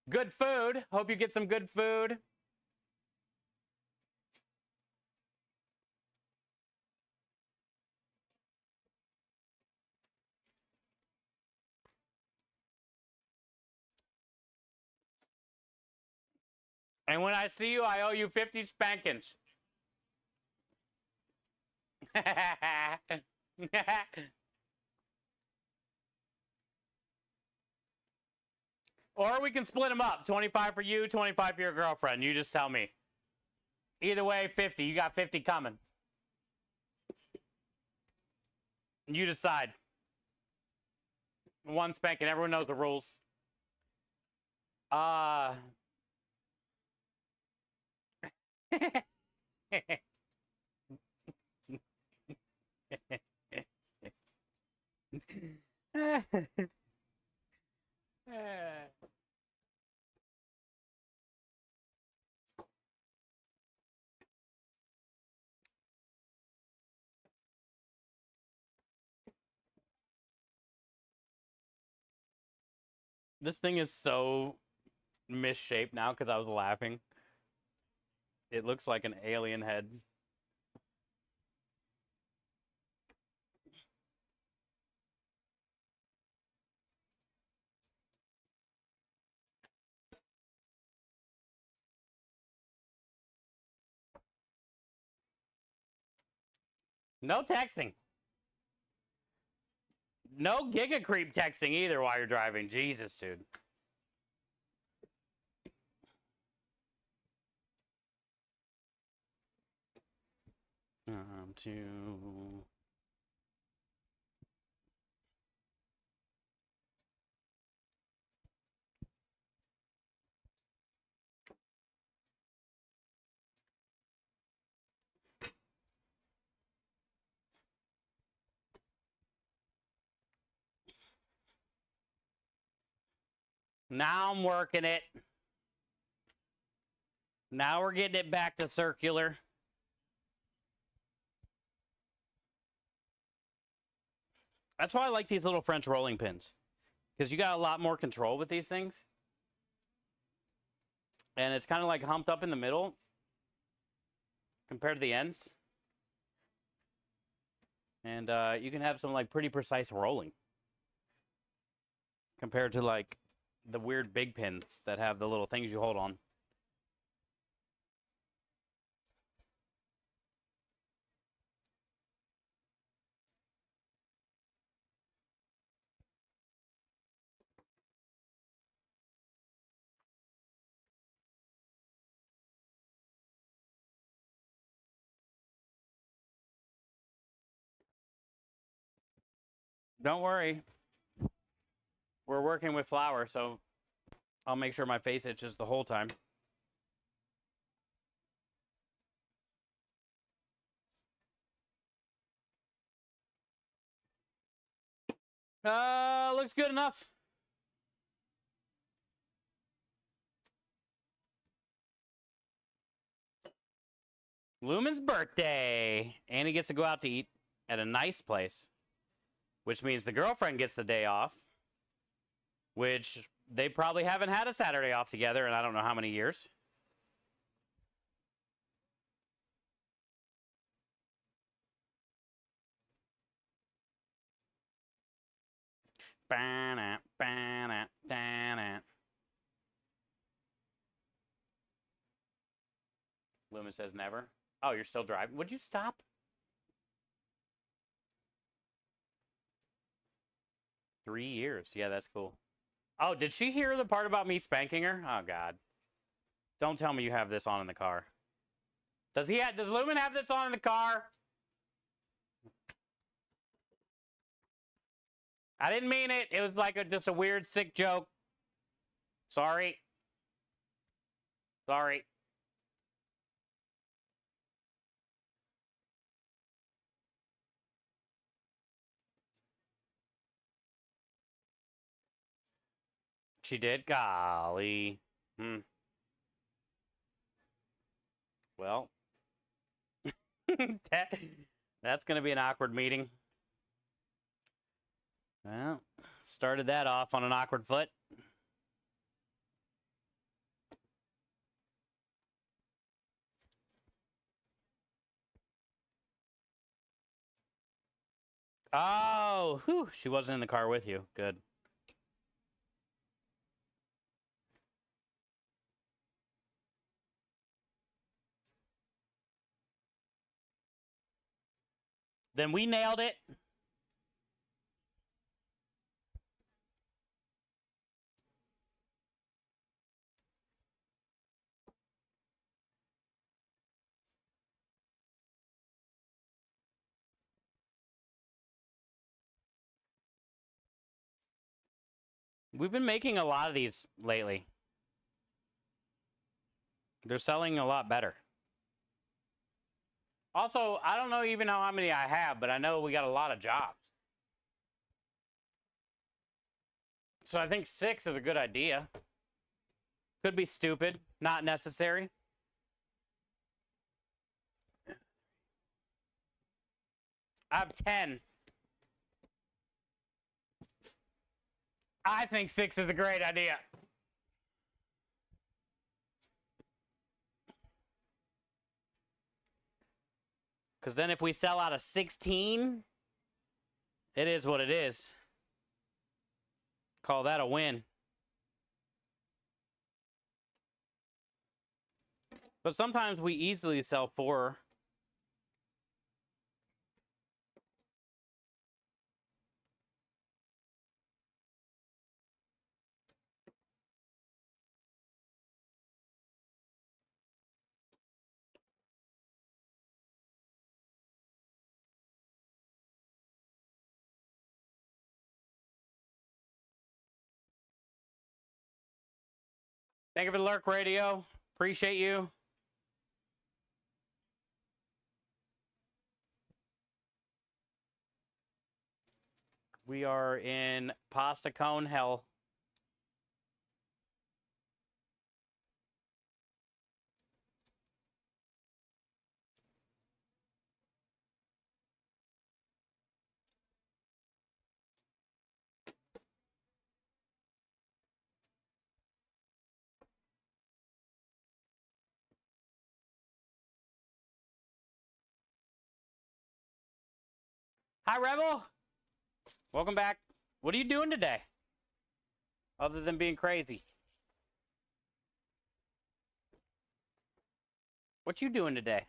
good food. Hope you get some good food. And when I see you, I owe you 50 spankings. Or we can split them up. 25 for you, 25 for your girlfriend. You just tell me. Either way, 50. You got 50 coming. You decide. One spanking. Everyone knows the rules. This thing is so misshaped now because I was laughing. It looks like an alien head. No texting. No Giga Creep texting either while you're driving. Jesus, dude. To... Now I'm working it. Now we're getting it back to circular. That's why I like these little French rolling pins. Because you got a lot more control with these things. And it's kind of like humped up in the middle compared to the ends. And you can have some like pretty precise rolling. Compared to like the weird big pins that have the little things you hold on. Don't worry. We're working with flour, so I'll make sure my face itches the whole time. Looks good enough. Lumen's birthday. And he gets to go out to eat at a nice place. Which means the girlfriend gets the day off. Which they probably haven't had a Saturday off together in I don't know how many years. Lumen says never. Oh, you're still driving? Would you stop? Three years. Yeah, that's cool. Oh, did she hear the part about me spanking her? Oh, God. Don't tell me you have this on in the car. Does Lumen have this on in the car? I didn't mean it. It was like just a weird, sick joke. Sorry. Sorry. She did? Golly. Well. That's going to be an awkward meeting. Well, started that off on an awkward foot. Oh, whew, she wasn't in the car with you. Good. Then we nailed it. We've been making a lot of these lately. They're selling a lot better. Also, I don't know even how many I have, but I know we got a lot of jobs. So I think 6 is a good idea. Could be stupid, not necessary. I have 10. I think 6 is a great idea. Because then if we sell out of 16, it is what it is. Call that a win. But sometimes we easily sell 4. Thank you for the lurk, Radio. Appreciate you. We are in pasta cone hell. Hi, Rebel. Welcome back. What are you doing today? Other than being crazy. What you doing today?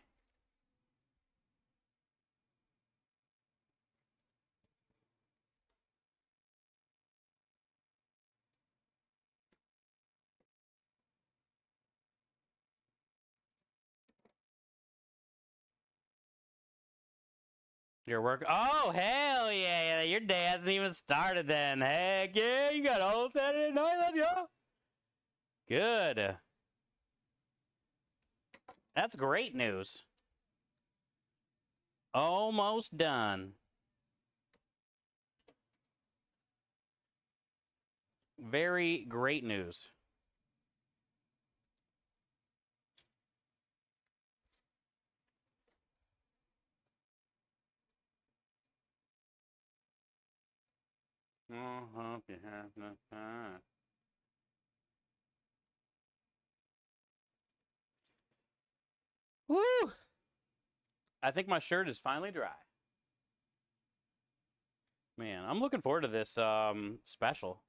Your work? Oh, hell yeah. Your day hasn't even started then. Heck yeah, you got a whole Saturday night. Let's go. Good. That's great news. Almost done. Very great news. Oh, hope you have no time. Woo! I think my shirt is finally dry. Man, I'm looking forward to this special.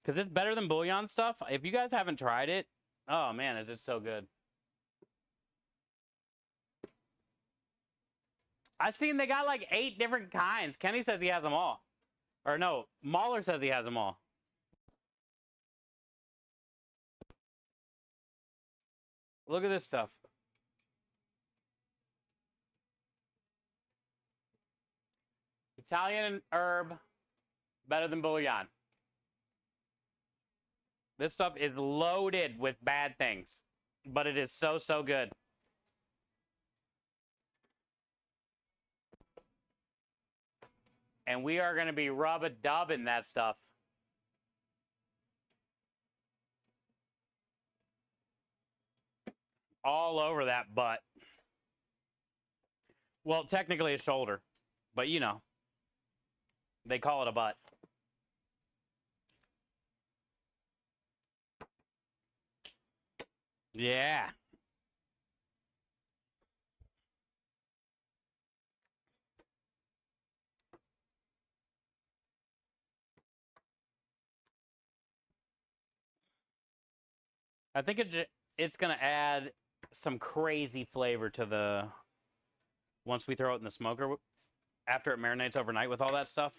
Because it's better than bouillon stuff. If you guys haven't tried it, oh man, is it so good. I've seen they got like 8 different kinds. Kenny says he has them all. Or no, Mahler says he has them all. Look at this stuff. Italian herb, better than bouillon. This stuff is loaded with bad things, but it is so, so good. And we are going to be rub-a-dubbing that stuff. All over that butt. Well, technically a shoulder, but you know, they call it a butt. Yeah. I think it's going to add some crazy flavor to the, once we throw it in the smoker, after it marinates overnight with all that stuff.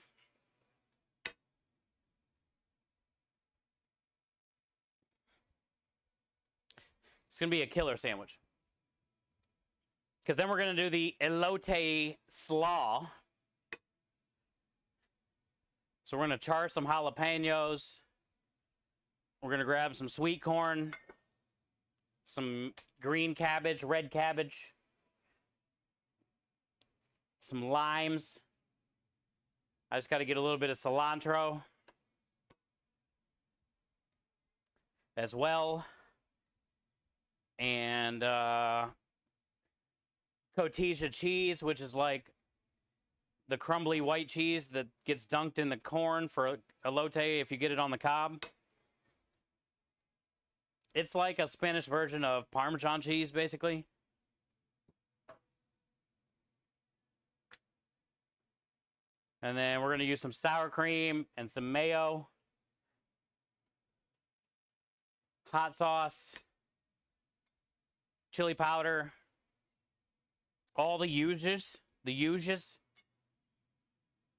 It's going to be a killer sandwich. Because then we're going to do the elote slaw. So we're going to char some jalapenos. We're going to grab some sweet corn, some green cabbage, red cabbage, some limes. I just got to get a little bit of cilantro as well. And cotija cheese, which is like the crumbly white cheese that gets dunked in the corn for elote if you get it on the cob. It's like a Spanish version of Parmesan cheese, basically. And then we're going to use some sour cream and some mayo. Hot sauce. Chili powder. All the uses. The uses.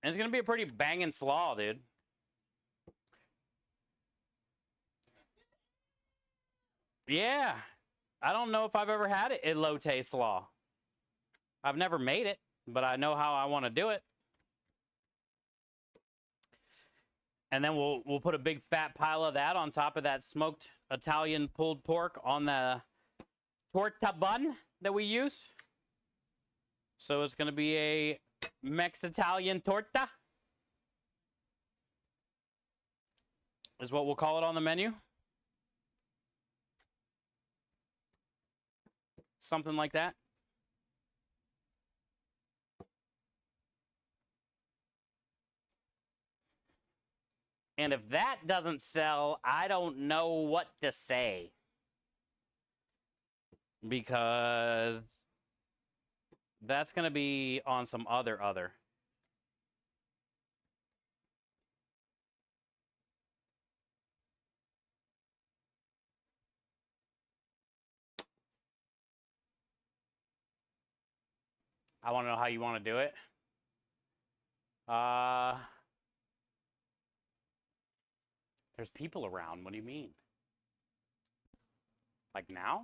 And it's going to be a pretty banging slaw, dude. Yeah. I don't know if I've ever had it elote slaw. I've never made it, but I know how I want to do it. And then we'll put a big fat pile of that on top of that smoked Italian pulled pork on the torta bun that we use. So it's going to be a Mex-Italian torta, is what we'll call it on the menu. Something like that. And if that doesn't sell, I don't know what to say. Because that's going to be on some other. I want to know how you want to do it. There's people around. What do you mean? Like now?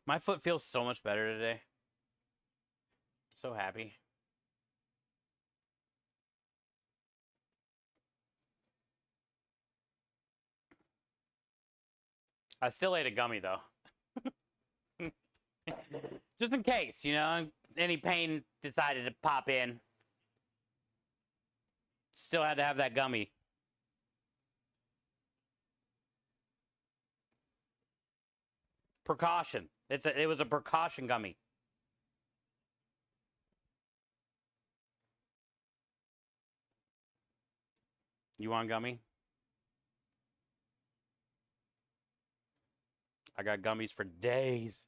My foot feels so much better today. So happy. I still ate a gummy though. Just in case, you know, any pain decided to pop in. Still had to have that gummy. Precaution. It was a precaution gummy. You want gummy? I got gummies for days.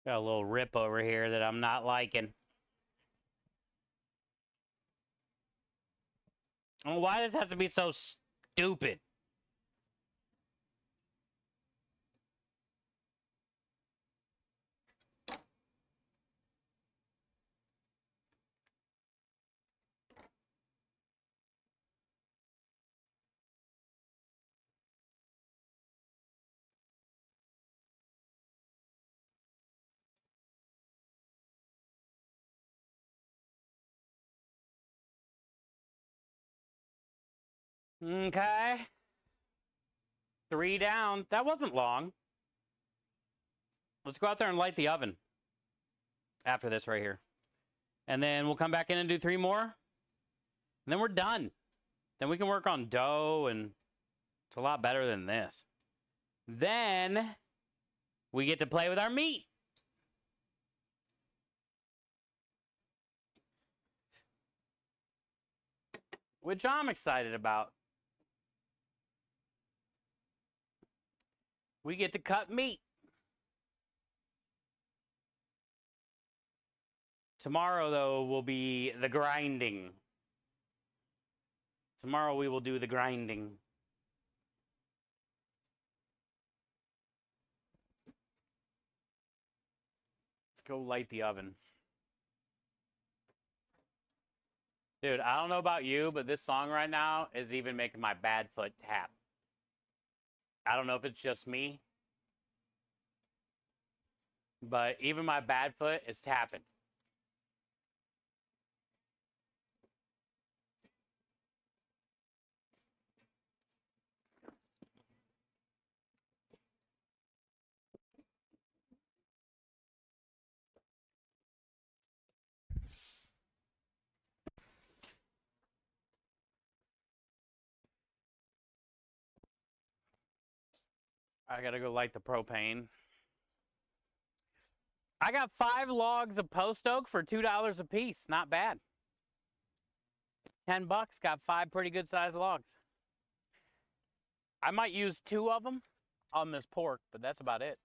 Got a little rip over here that I'm not liking. Oh, why does it have to be so stupid? Okay. 3 down. That wasn't long. Let's go out there and light the oven after this right here. And then we'll come back in and do 3 more. And then we're done. Then we can work on dough, and it's a lot better than this. Then we get to play with our meat. Which I'm excited about. We get to cut meat. Tomorrow, though, will be the grinding. Tomorrow we will do the grinding. Let's go light the oven. Dude, I don't know about you, but this song right now is even making my bad foot tap. I don't know if it's just me, but even my bad foot is tapping. I gotta go light the propane. I got 5 logs of post oak for $2 a piece. Not bad. $10, got 5 pretty good sized logs. I might use 2 of them on this pork, but that's about it.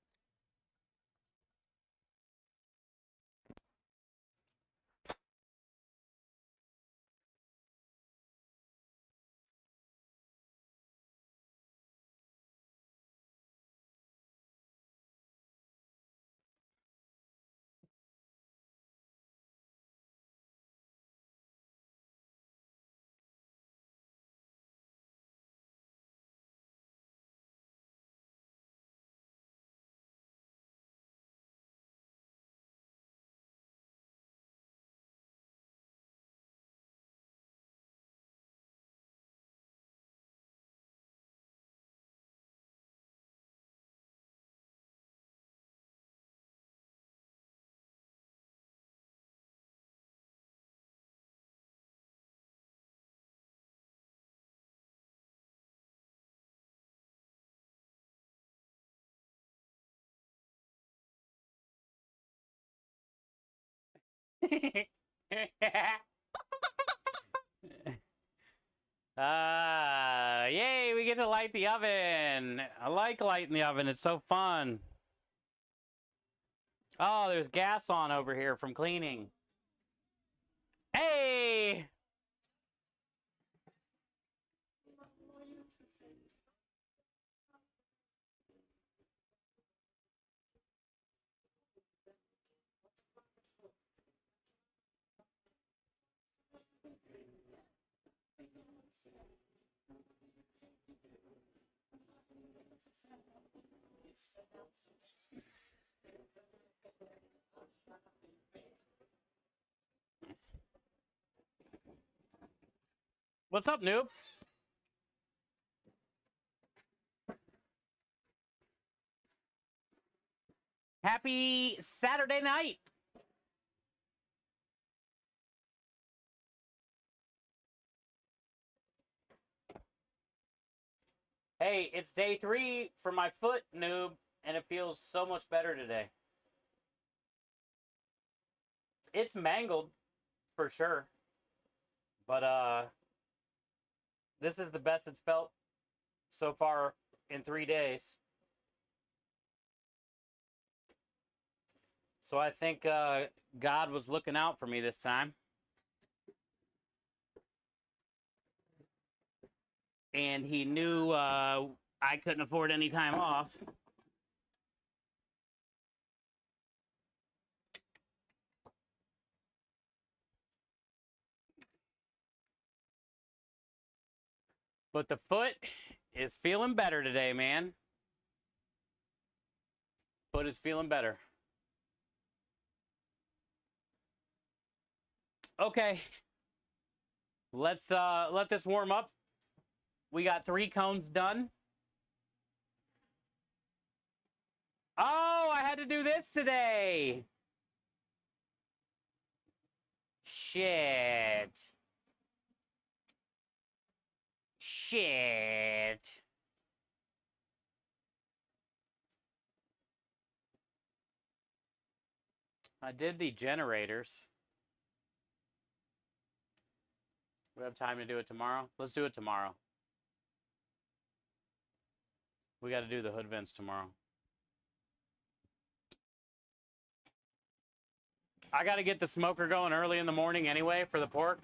Yay, we get to light the oven. I like lighting the oven. It's so fun. Oh, there's gas on over here from cleaning. Hey! What's up, noob? Happy Saturday night. Hey, it's day 3 for my foot, noob, and it feels so much better today. It's mangled, for sure. But, this is the best it's felt so far in 3 days. So I think God was looking out for me this time. And he knew I couldn't afford any time off. But the foot is feeling better today, man. Foot is feeling better. Okay. Let's let this warm up. We got 3 cones done. Oh, I had to do this today. Shit. Shit. I did the generators. We have time to do it tomorrow? Let's do it tomorrow. We got to do the hood vents tomorrow. I got to get the smoker going early in the morning anyway for the pork.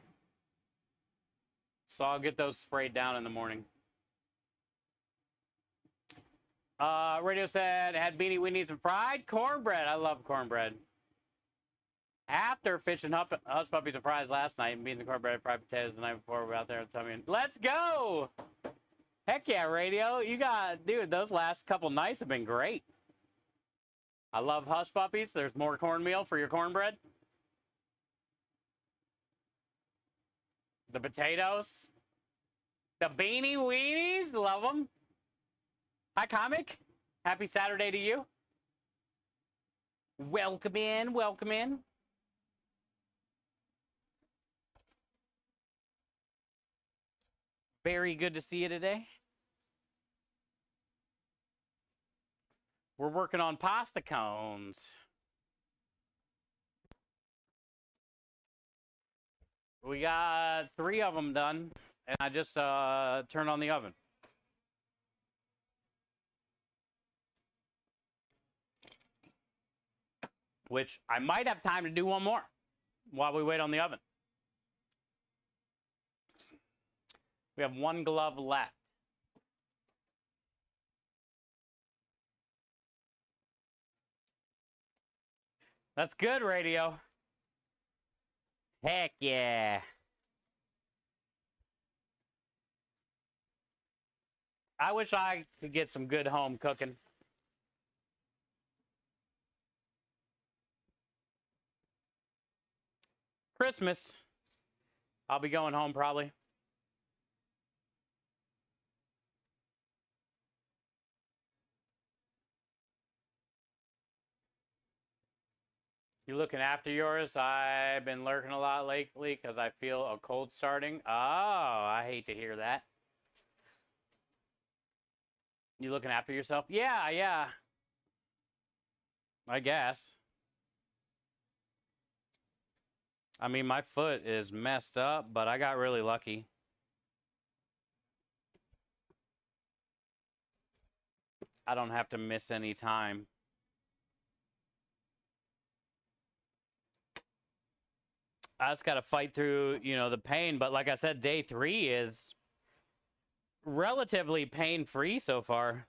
So I'll get those sprayed down in the morning. Radio said, had beanie weenies and fried cornbread. I love cornbread. After fishing hush puppies and fries last night and beans and cornbread, fried potatoes the night before, we were out there and tummy. Let's go! Heck yeah, Radio. You got, dude, those last couple nights have been great. I love hush puppies. There's more cornmeal for your cornbread. The potatoes. The beanie weenies. Love them. Hi, Comic. Happy Saturday to you. Welcome in. Welcome in. Very good to see you today. We're working on pasta cones. We got 3 of them done, and I just turned on the oven. Which I might have time to do one more while we wait on the oven. We have 1 glove left. That's good, Radio. Heck yeah. I wish I could get some good home cooking. Christmas. I'll be going home probably. You looking after yours? I've been lurking a lot lately because I feel a cold starting. Oh, I hate to hear that. You looking after yourself? Yeah. I guess. I mean, my foot is messed up, but I got really lucky. I don't have to miss any time. I just got to fight through, you know, the pain. But like I said, day 3 is relatively pain-free so far.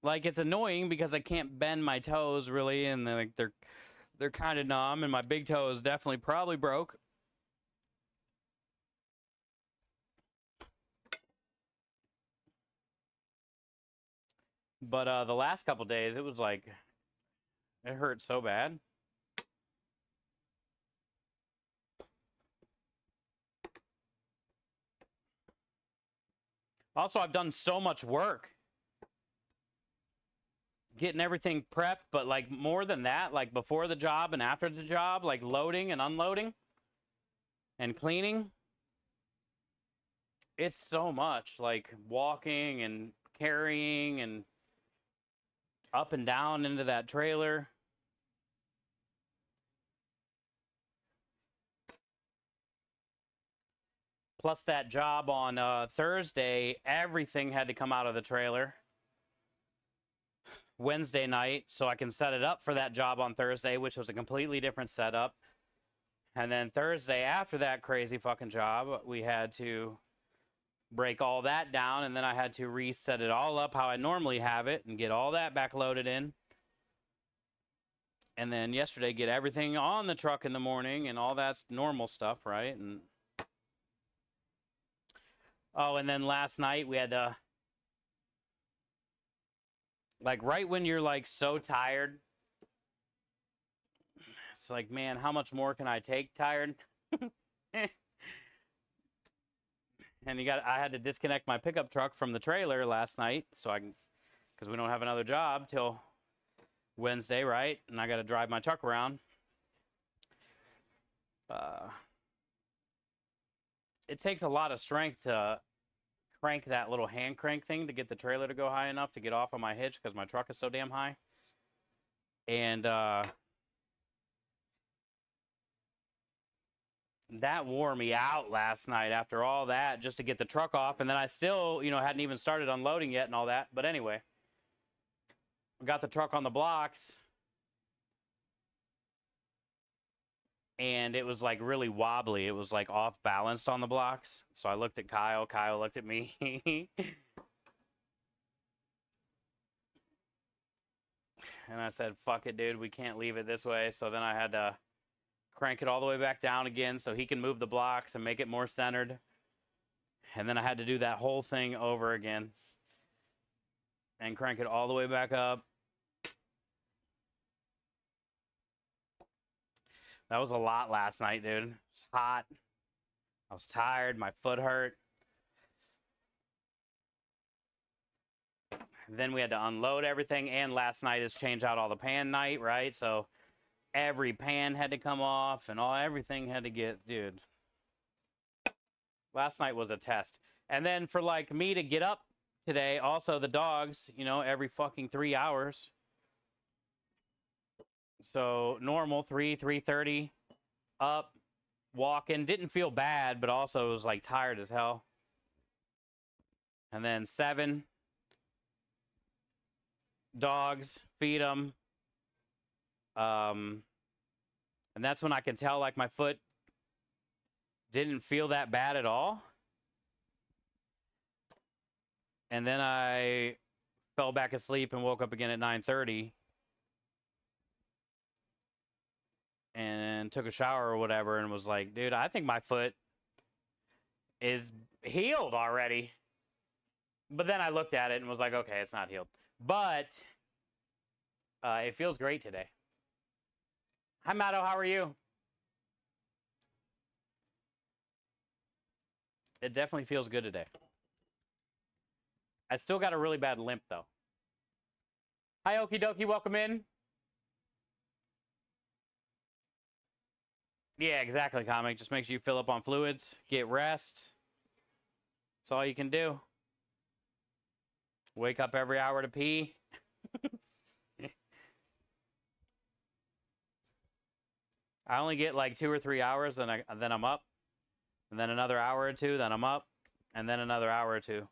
Like, it's annoying because I can't bend my toes really, and they're kind of numb, and my big toe is definitely probably broke. But the last couple days, it was like, it hurt so bad. Also, I've done so much work getting everything prepped, but like more than that, like before the job and after the job, like loading and unloading and cleaning. It's so much, like walking and carrying and up and down into that trailer. Plus that job on Thursday, everything had to come out of the trailer Wednesday night so I can set it up for that job on Thursday, which was a completely different setup. And then Thursday after that crazy fucking job, we had to break all that down, and then I had to reset it all up how I normally have it and get all that back loaded in. And then yesterday get everything on the truck in the morning, and all that's normal stuff, right? And oh, and then last night we had to, like, right when you're like so tired, it's like, man, how much more can I take tired? And I had to disconnect my pickup truck from the trailer last night so I can, because we don't have another job till Wednesday, right? And I got to drive my truck around. It takes a lot of strength to crank that little hand crank thing to get the trailer to go high enough to get off of my hitch because my truck is so damn high. And that wore me out last night after all that just to get the truck off. And then I still, hadn't even started unloading yet and all that. But anyway, I got the truck on the blocks. And it was like really wobbly. It was like off balanced on the blocks. So I looked at Kyle. Kyle looked at me. And I said, fuck it, dude. We can't leave it this way. So then I had to crank it all the way back down again so he can move the blocks and make it more centered. And then I had to do that whole thing over again and crank it all the way back up. That was a lot last night, dude. It was hot. I was tired. My foot hurt. Then we had to unload everything. And last night is change out all the pan night, right? So every pan had to come off and everything had to get, dude. Last night was a test. And then for like me to get up today, also the dogs, every fucking 3 hours. So normal 3:30 up, walking, didn't feel bad, but also was like tired as hell. And then 7 dogs, feed them. And that's when I can tell like my foot didn't feel that bad at all. And then I fell back asleep and woke up again at 9:30 and took a shower or whatever and was like, dude, I think my foot is healed already. But then I looked at it and was like, okay, it's not healed. But it feels great today. Hi, Matto. How are you? It definitely feels good today. I still got a really bad limp, though. Hi, Okie dokie. Welcome in. Yeah, exactly, Comic. Just make sure you fill up on fluids, get rest. That's all you can do. Wake up every hour to pee. I only get like 2 or 3 hours, then I'm up. And then another hour or 2, then I'm up. And then another hour or 2.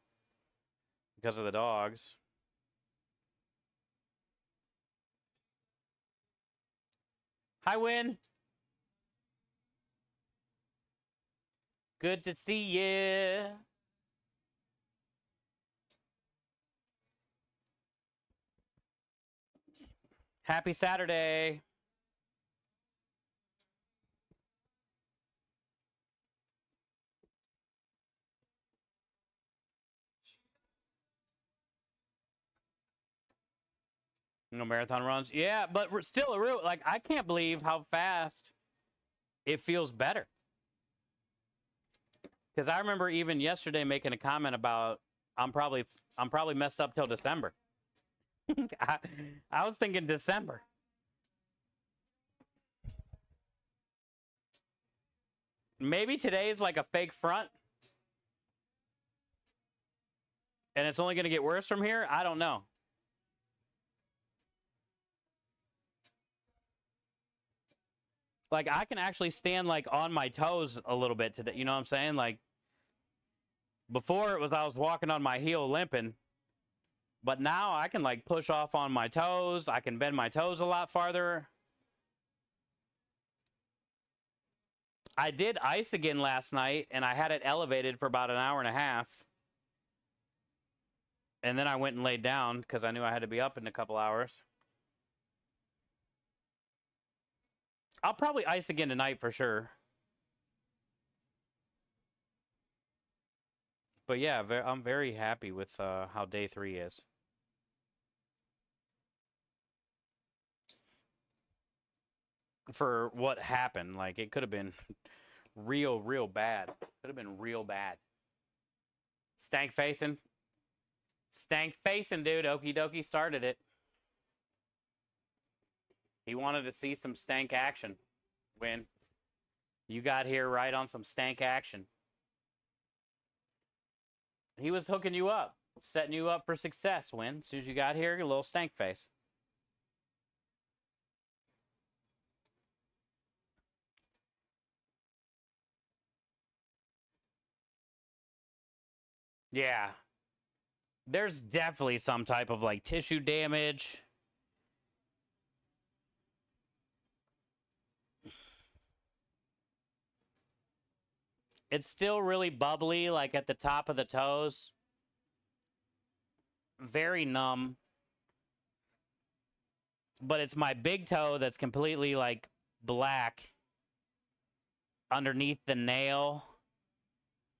Because of the dogs. Hi, Win. Good to see you. Happy Saturday. No marathon runs. Yeah, but we're still I can't believe how fast it feels better. Because I remember even yesterday making a comment about I'm probably messed up till December. I was thinking December. Maybe today's like a fake front. And it's only going to get worse from here? I don't know. Like, I can actually stand, like, on my toes a little bit today. You know what I'm saying? Like, before it was I was walking on my heel limping. But now I can, like, push off on my toes. I can bend my toes a lot farther. I did ice again last night, and I had it elevated for about an hour and a half. And then I went and laid down because I knew I had to be up in a couple hours. I'll probably ice again tonight for sure. But yeah, I'm very happy with how day 3 is. For what happened, like it could have been real bad. Could have been real bad. Stank facing. Stank facing, dude. Okie dokie started it. He wanted to see some stank action. When you got here right on some stank action. He was hooking you up, setting you up for success, Win. As soon as you got here, a little stank face. Yeah. There's definitely some type of like tissue damage. It's still really bubbly, like at the top of the toes. Very numb. But it's my big toe that's completely like black underneath the nail.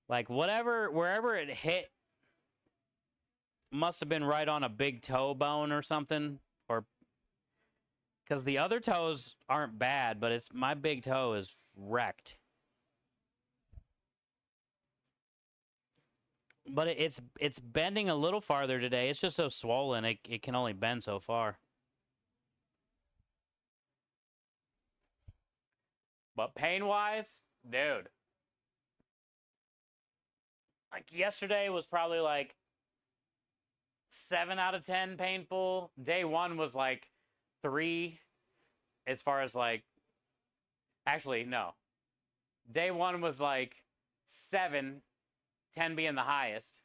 Like wherever it hit must have been right on a big toe bone or something. Or because the other toes aren't bad, but it's my big toe is wrecked. But it's bending a little farther today. It's just so swollen, it can only bend so far. But pain-wise, dude. Like yesterday was probably like 7 out of 10 painful. Day 1 was like 3 as far as like... Actually, no. Day 1 was like 7, 10 being the highest.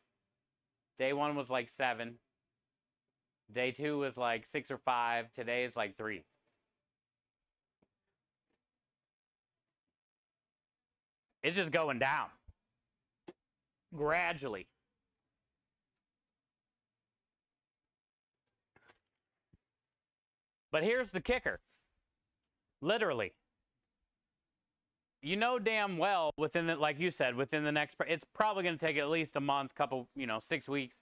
Day 1 was like 7. Day 2 was like 6 or 5. Today is like 3. It's just going down. Gradually. But here's the kicker. Literally. You know damn well within the, like you said, within the next, it's probably going to take at least a month, couple, 6 weeks.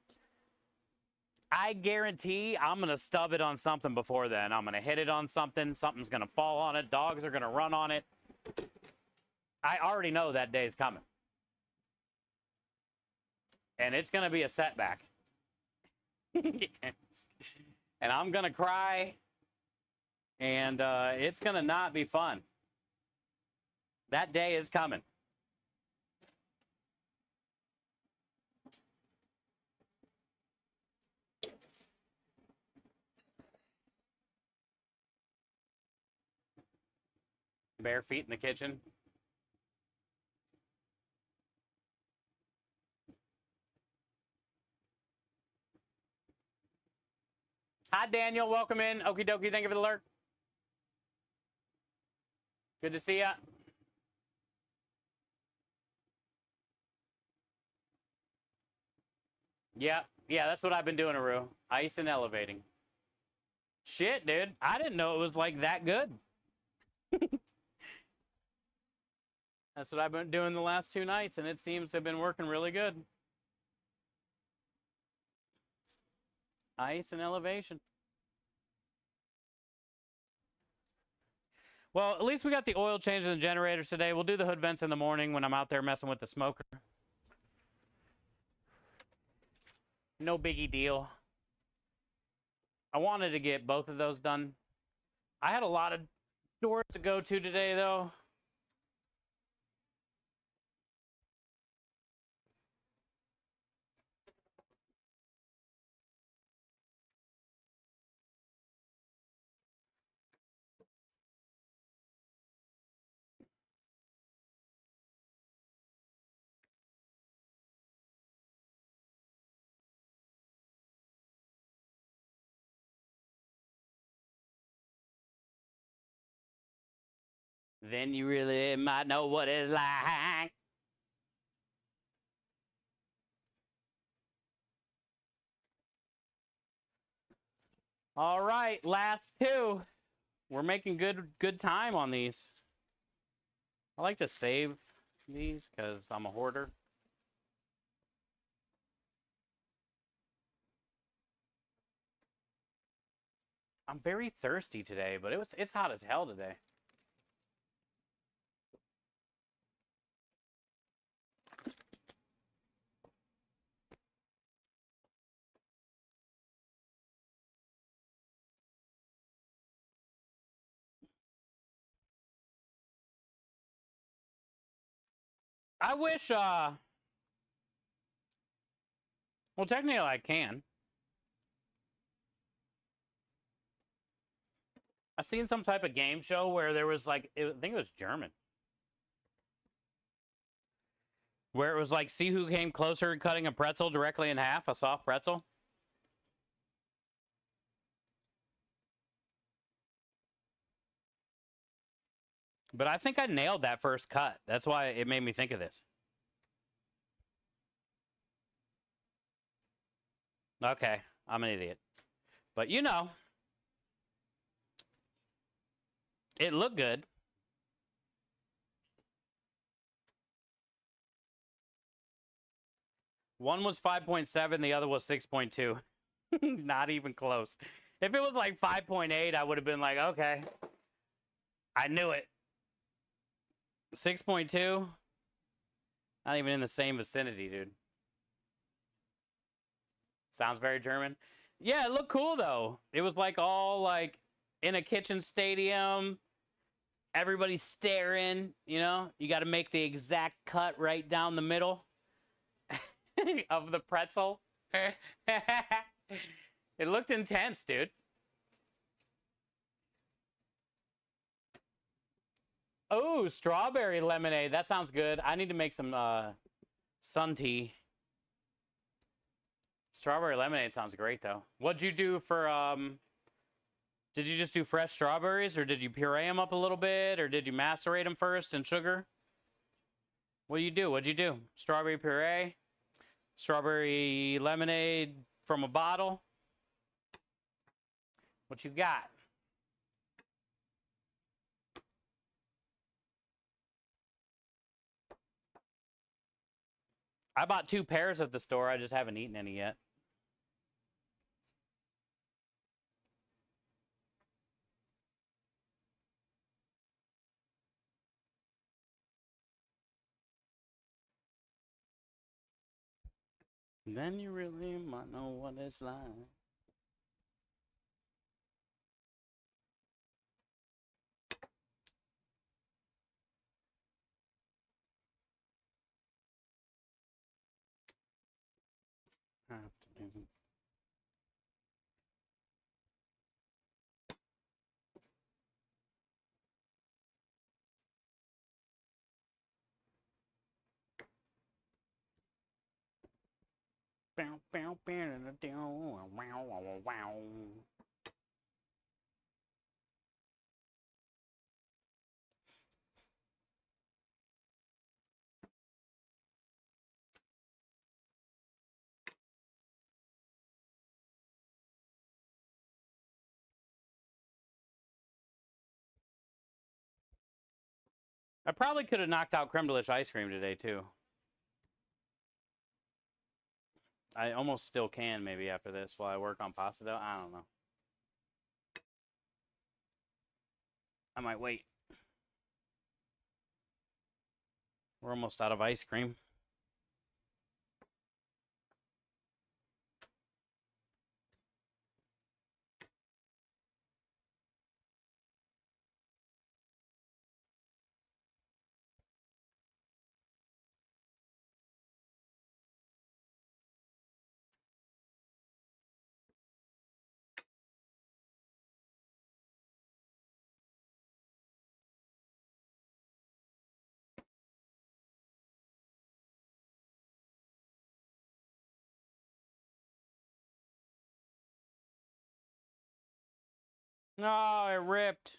I guarantee I'm going to stub it on something before then. I'm going to hit it on something. Something's going to fall on it. Dogs are going to run on it. I already know that day's coming. And it's going to be a setback. And I'm going to cry. And it's going to not be fun. That day is coming. Bare feet in the kitchen. Hi, Daniel. Welcome in. Okie dokie. Thank you for the lurk. Good to see ya. Yeah, that's what I've been doing, Aru. Ice and elevating. Shit, dude. I didn't know it was like that good. That's what I've been doing the last 2 nights, and it seems to have been working really good. Ice and elevation. Well, at least we got the oil change in the generators today. We'll do the hood vents in the morning when I'm out there messing with the smoker. No biggie deal. I wanted to get both of those done. I had a lot of doors to go to today, though. Then you really might know what it's like. All right, last 2. We're making good time on these. I like to save these because I'm a hoarder. I'm very thirsty today, but it's hot as hell today. I wish, well, technically I can. I seen some type of game show where there was like, I think it was German, where it was like, see who came closer to cutting a pretzel directly in half, a soft pretzel. But I think I nailed that first cut. That's why it made me think of this. Okay, I'm an idiot. But you know, it looked good. One was 5.7, the other was 6.2. Not even close. If it was like 5.8, I would have been like, okay. I knew it. 6.2? Not even in the same vicinity, dude. Sounds very German. Yeah, it looked cool though. It was like all like in a kitchen stadium. Everybody's staring, you know? You got to make the exact cut right down the middle of the pretzel. It looked intense, dude. Oh, strawberry lemonade. That sounds good. I need to make some sun tea. Strawberry lemonade sounds great though. What'd you do for did you just do fresh strawberries, or did you puree them up a little bit, or did you macerate them first in sugar? What do you do? What'd you do? Strawberry puree? Strawberry lemonade from a bottle? What you got? I bought 2 pears at the store. I just haven't eaten any yet. Then you really might know what it's like. I probably could have knocked out creme delish ice cream today too. I almost still can maybe after this while I work on pasta dough. I don't know. I might wait. We're almost out of ice cream. No, it ripped.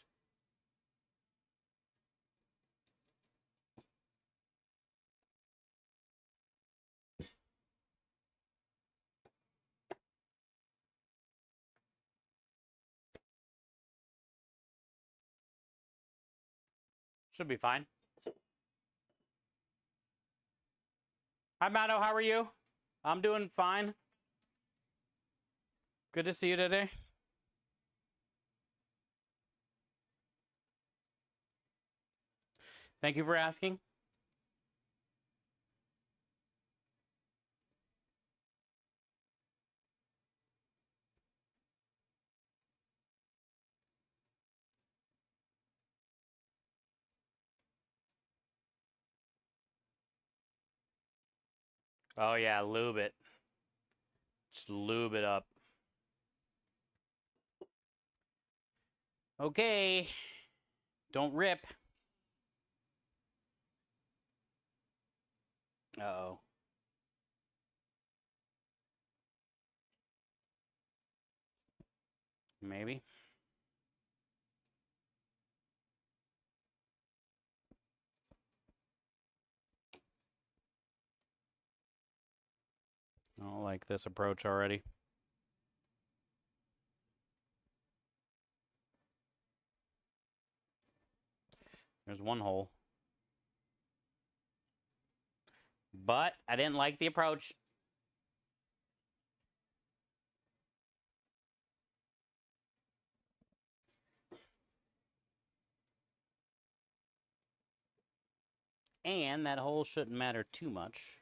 Should be fine. Hi, Matto. How are you? I'm doing fine. Good to see you today. Thank you for asking. Oh, yeah, lube it. Just lube it up. Okay. Don't rip. Uh-oh. Maybe. I don't like this approach already. There's one hole. But I didn't like the approach. And that hole shouldn't matter too much.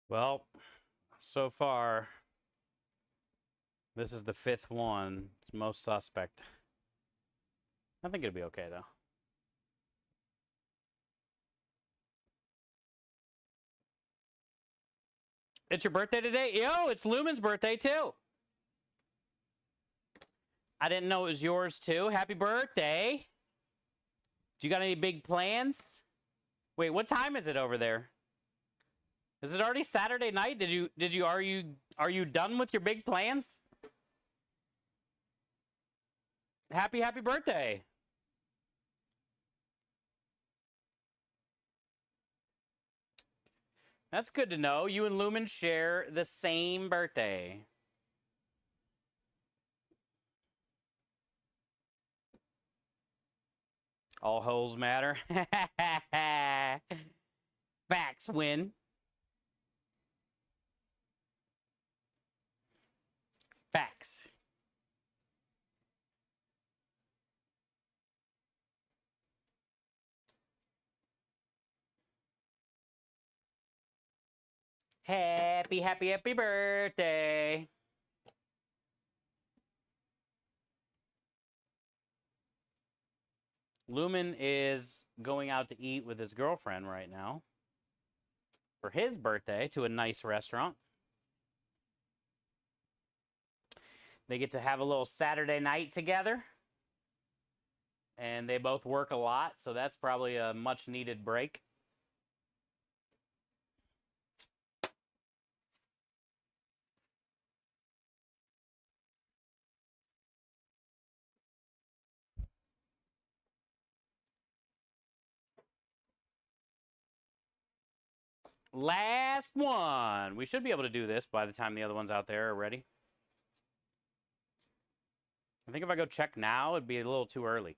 Well, so far, this is the 5th one. It's most suspect. I think it'll be okay, though. It's your birthday today? Yo, it's Lumen's birthday, too. I didn't know it was yours, too. Happy birthday. Do you got any big plans? Wait, what time is it over there? Is it already Saturday night? Are you done with your big plans? Happy birthday. That's good to know. You and Lumen share the same birthday. All holes matter. Facts win. Facts. Happy birthday. Lumen is going out to eat with his girlfriend right now for his birthday to a nice restaurant. They get to have a little Saturday night together. And they both work a lot, so that's probably a much needed break. Last one. We should be able to do this by the time the other ones out there are ready. I think if I go check now, it'd be a little too early.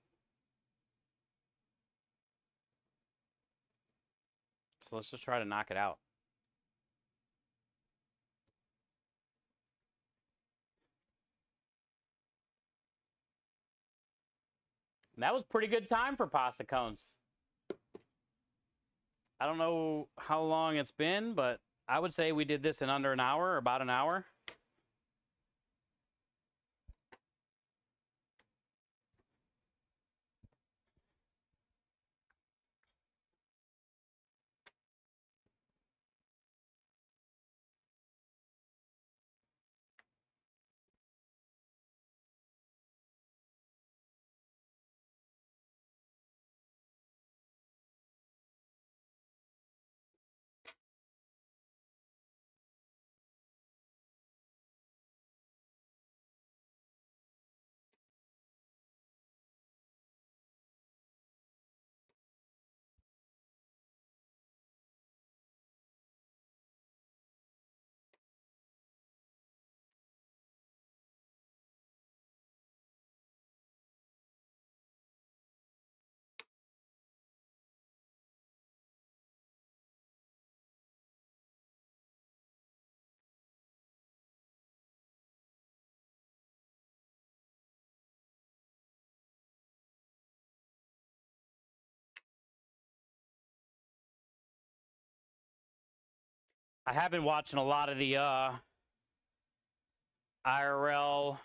So let's just try to knock it out. And that was pretty good time for pasta cones. I don't know how long it's been, but I would say we did this in under an hour, or about an hour. I have been watching a lot of the IRL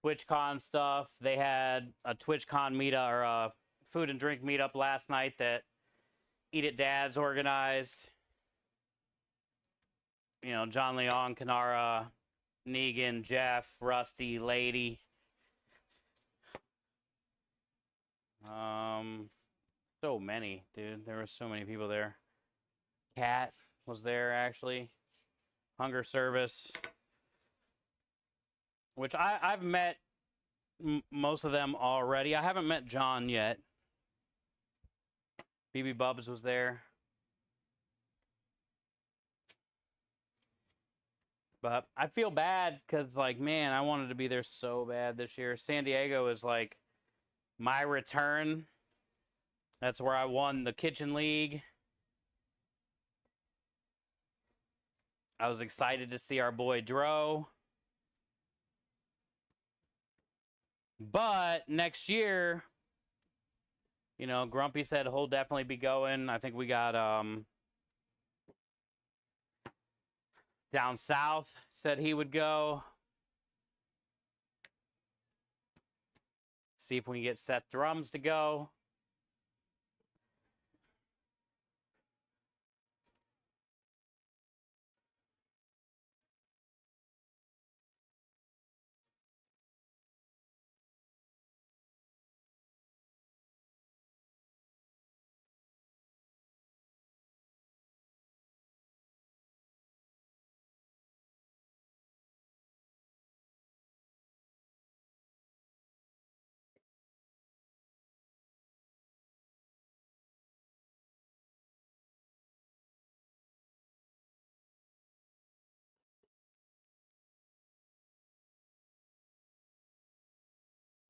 TwitchCon stuff. They had a TwitchCon meetup or a food and drink meetup last night that Eat It Dad's organized. You know, John Leon, Kanara, Negan, Jeff, Rusty, Lady. So many, dude. There were so many people there. Cat was there, actually. Hunger Service. Which I've met most of them already. I haven't met John yet. BB Bubs was there. But I feel bad because, like, man, I wanted to be there so bad this year. San Diego is, like, my return. That's where I won the Kitchen League. I was excited to see our boy Dro. But next year, you know, Grumpy said he'll definitely be going. I think we got Down South said he would go. See if we can get Seth Drums to go.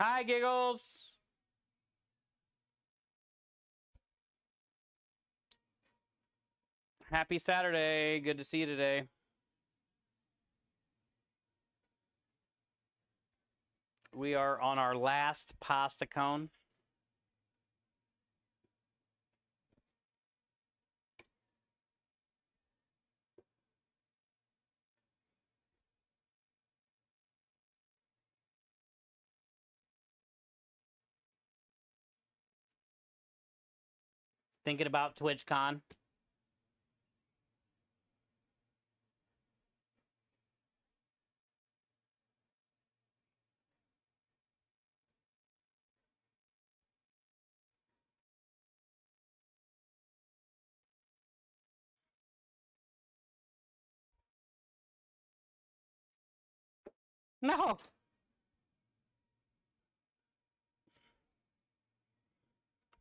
Hi, Giggles. Happy Saturday. Good to see you today. We are on our last pasta cone. Thinking about TwitchCon. No.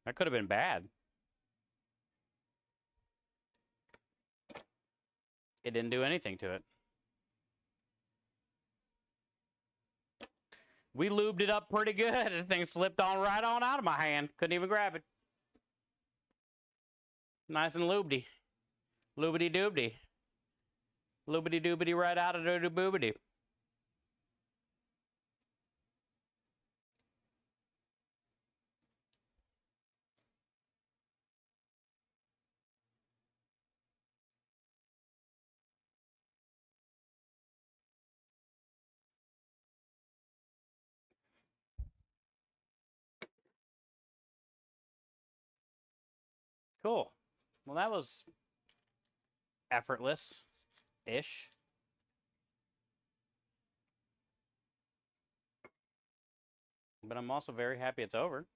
That could have been bad. It didn't do anything to it. We lubed it up pretty good. The thing slipped on right on out of my hand. Couldn't even grab it. Nice and lubedy. Lubity doobity. Lubity doobity right out of the boobity. Cool. Well, that was effortless-ish. But I'm also very happy it's over.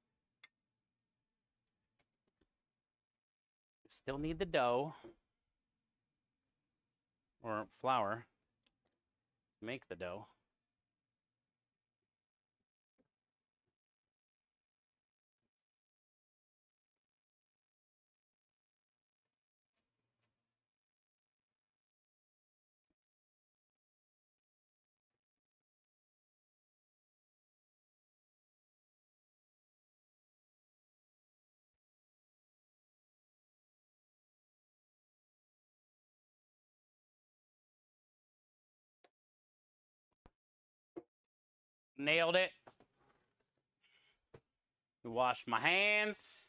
Still need the dough. Or flour. Make the dough. Nailed it. Wash my hands.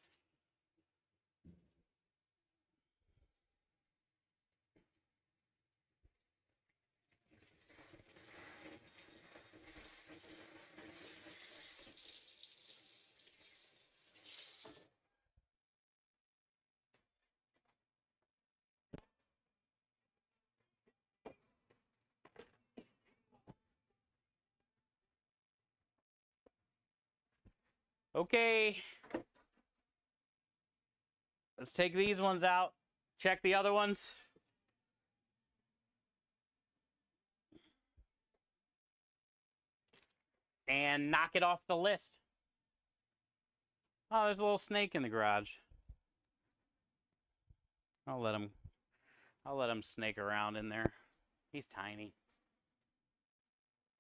Okay. Let's take these ones out. Check the other ones. And knock it off the list. Oh, there's a little snake in the garage. I'll let him snake around in there. He's tiny.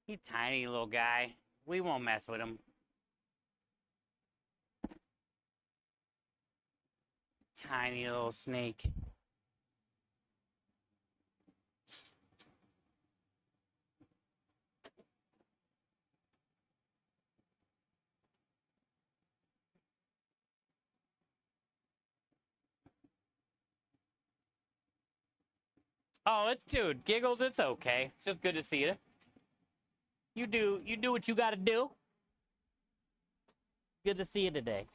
He's tiny little guy. We won't mess with him. Tiny little snake. Oh, dude, Giggles, it's okay. It's just good to see you. You do what you gotta do. Good to see you today.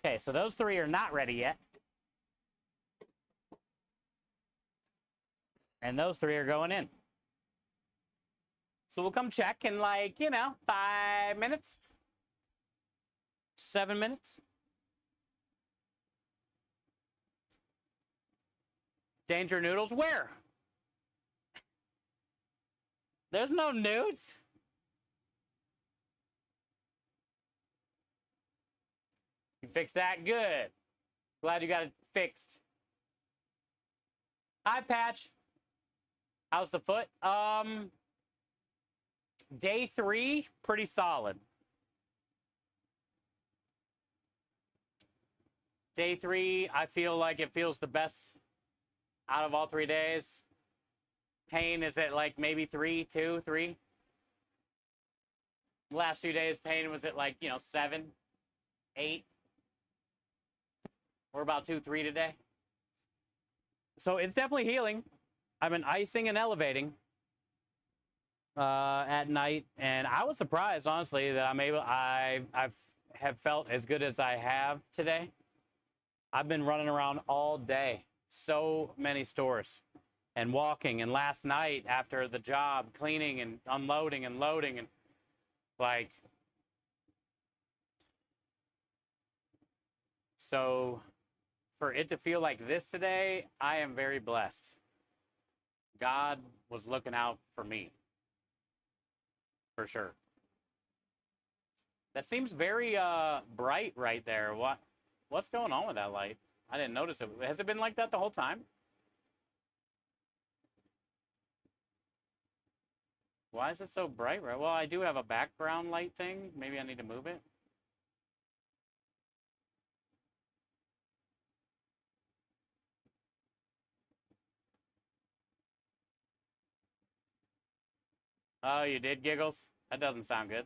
Okay, so those three are not ready yet. And those three are going in. So we'll come check in 5 minutes. 7 minutes. Danger Noodles, where? There's no nudes. You fixed that? Good. Glad you got it fixed. Hi, Patch. How's the foot? Day 3, pretty solid. Day 3, I feel like it feels the best out of all 3 days. Pain is at maybe 3, 2, 3. The last few days, pain was at 7, 8. We're about 2, 3 today. So it's definitely healing. I've been icing and elevating at night, and I was surprised, honestly, that I have felt as good as I have today. I've been running around all day, so many stores, and walking. And last night after the job, cleaning and unloading and loading, and so for it to feel like this today, I am very blessed. God was looking out for me, for sure. That seems very bright right there. What's going on with that light? I didn't notice it. Has it been like that the whole time? Why is it so bright? Right. Well, I do have a background light thing. Maybe I need to move it. Oh, you did, Giggles? That doesn't sound good.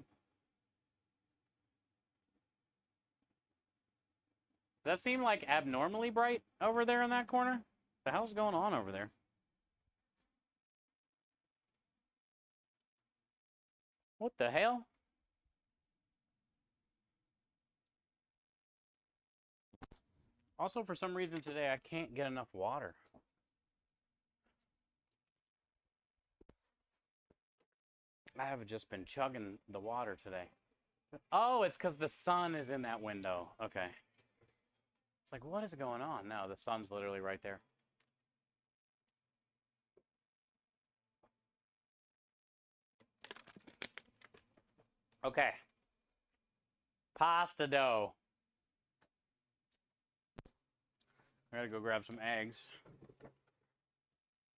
Does that seem like abnormally bright over there in that corner? What the hell's going on over there? What the hell? Also, for some reason today, I can't get enough water. I have just been chugging the water today. Oh, it's because the sun is in that window. Okay. It's like, what is going on? No, the sun's literally right there. Okay. Pasta dough. I gotta go grab some eggs.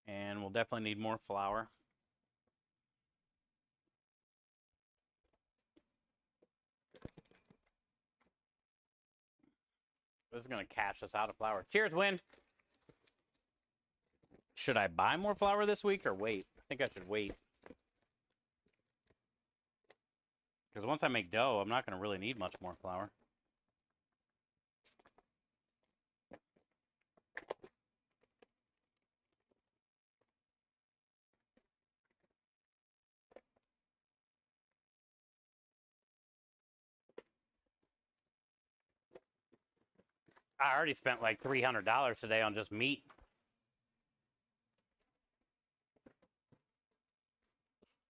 And we'll definitely need more flour. This is gonna catch us out of flour. Cheers, Win. Should I buy more flour this week or wait? I think I should wait. Because once I make dough, I'm not gonna really need much more flour. I already spent like $300 today on just meat.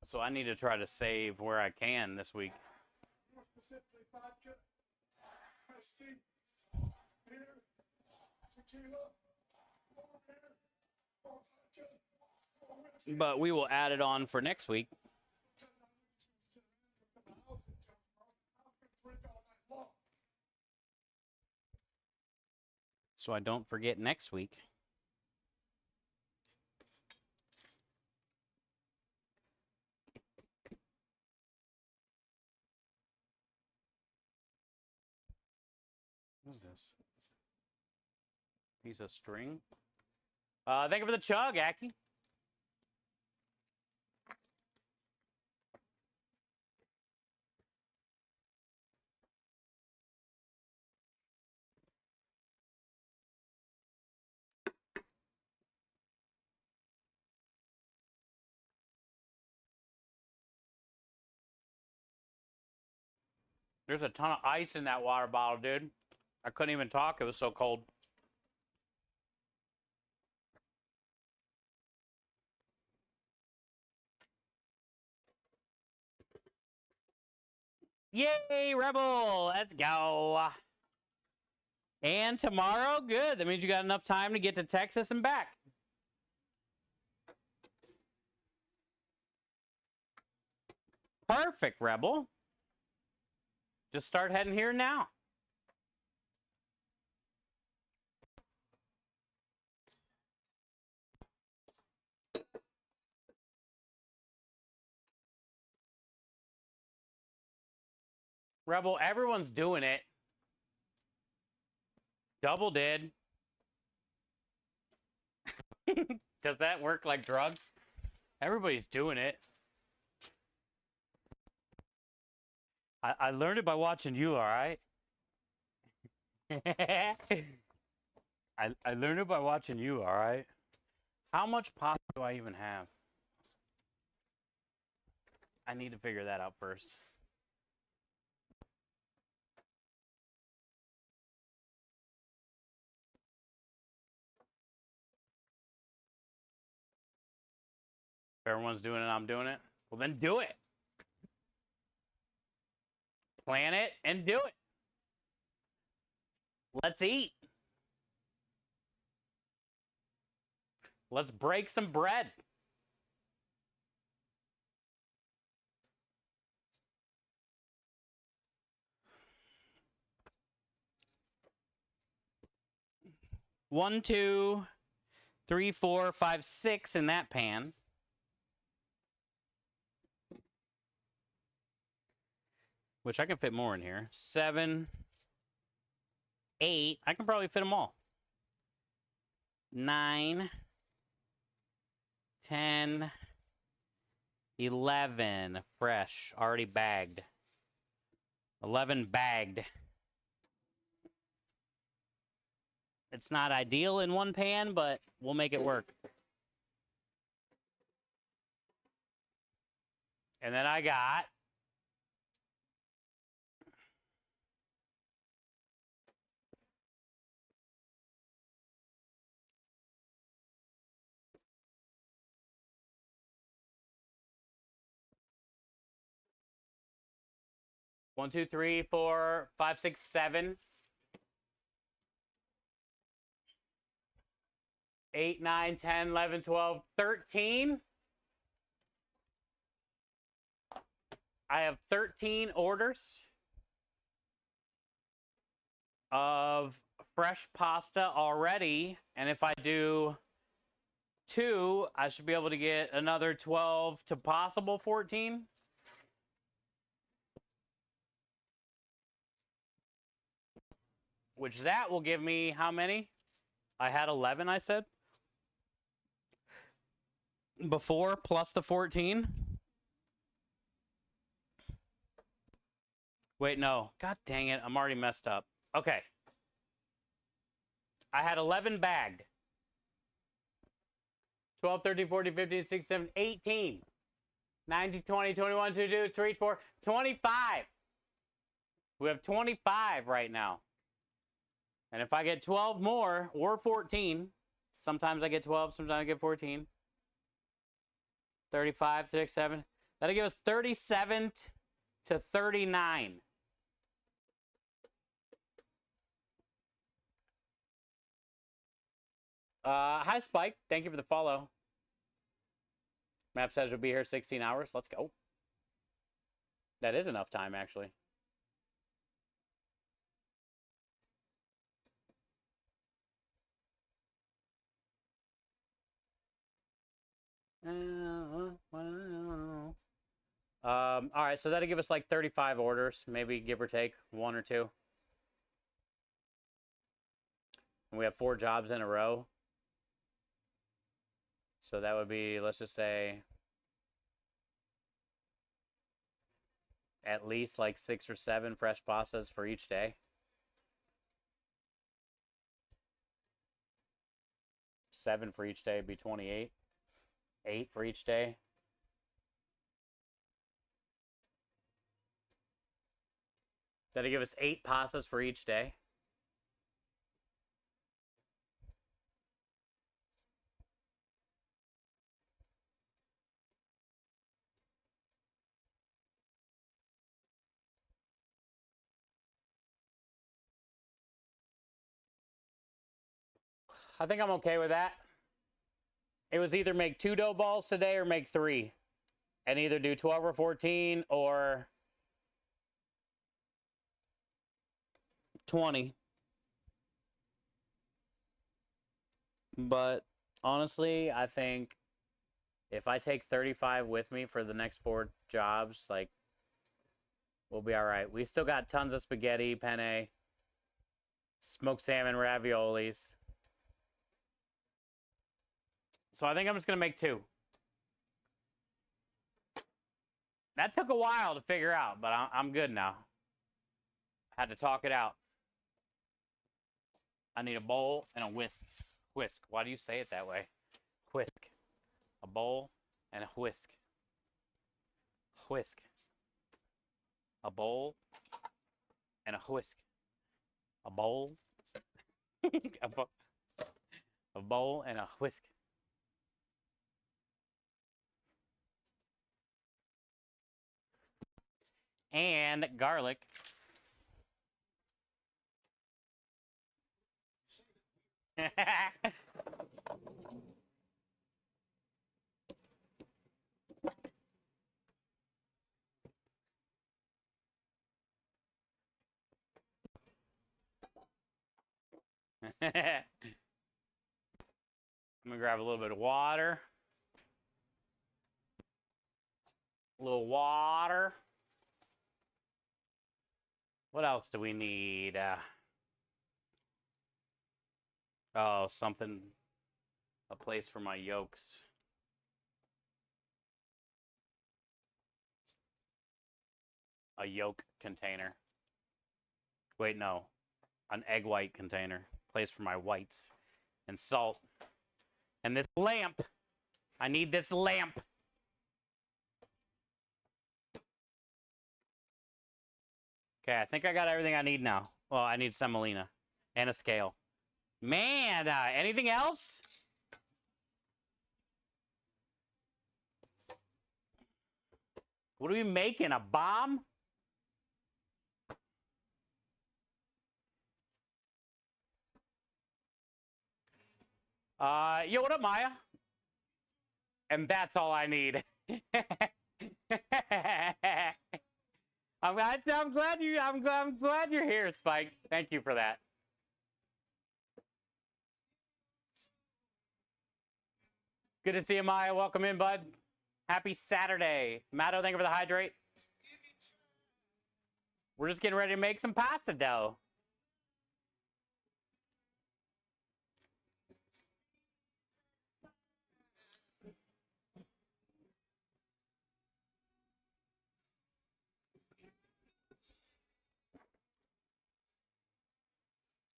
So I need to try to save where I can this week. But we will add it on for next week. So I don't forget next week. What is this? Piece of string. Thank you for the chug, Aki. There's a ton of ice in that water bottle, dude. I couldn't even talk. It was so cold. Yay, Rebel! Let's go. And tomorrow, good. That means you got enough time to get to Texas and back. Perfect, Rebel. Just start heading here now. Rebel, everyone's doing it. Double did. Does that work like drugs? Everybody's doing it. I learned it by watching you, all right? I learned it by watching you, all right? How much pasta do I even have? I need to figure that out first. If everyone's doing it, I'm doing it. Well, then do it. Plan it and do it. Let's eat. Let's break some bread. One, 2, 3, 4, 5, 6 in that pan. Which I can fit more in here. 7, 8. I can probably fit them all. 9, 10, 11. Fresh. Already bagged. 11 bagged. It's not ideal in one pan, but we'll make it work. And then I got one, 2, 3, 4, 5, 6, 7, 8, 9, 10, 11, 12, 13. I have 13 orders of fresh pasta already. And if I do 2, I should be able to get another 12 to possible 14. Which that will give me how many? I had 11, I said. Before, plus the 14. Wait, no. God dang it. I'm already messed up. Okay. I had 11 bagged. 12, 13, 14, 15, 16, 17, 18. 19, 20, 21, 22, 23, 24, 25. We have 25 right now. And if I get 12 more, or 14, sometimes I get 12, sometimes I get 14. 35, 36, 7. That'll give us 37 to 39. Hi, Spike. Thank you for the follow. Map says we'll be here 16 hours. Let's go. That is enough time, actually. All right, so that'll give us like 35 orders, maybe give or take one or two. And we have 4 jobs in a row. So that would be, let's just say, at least like 6 or 7 fresh pastas for each day. 7 for each day would be 28. 8 for each day. That'll give us 8 pastas for each day. I think I'm okay with that. It was either make 2 dough balls today or make 3. And either do 12 or 14 or 20. But honestly, I think if I take 35 with me for the next 4 jobs, like, we'll be all right. We still got tons of spaghetti, penne, smoked salmon, raviolis. So I think I'm just going to make 2. That took a while to figure out, but I'm good now. I had to talk it out. I need a bowl and a whisk. Whisk. Why do you say it that way? Whisk. A bowl and a whisk. Whisk. A bowl and a whisk. A bowl. A bowl and a whisk. And garlic. I'm gonna grab a little bit of water. A little water. What else do we need? Oh, something. A place for my yolks. A yolk container. Wait, no. An egg white container. Place for my whites. And salt. And this lamp. I need this lamp. Okay, I think I got everything I need now. Well, I need semolina. And a scale. Man, anything else? What are we making? A bomb? Yo, what up, Maya? And that's all I need. I'm glad you're here, Spike. Thank you for that. Good to see you, Maya. Welcome in, bud. Happy Saturday. Matto, thank you for the hydrate. We're just getting ready to make some pasta dough.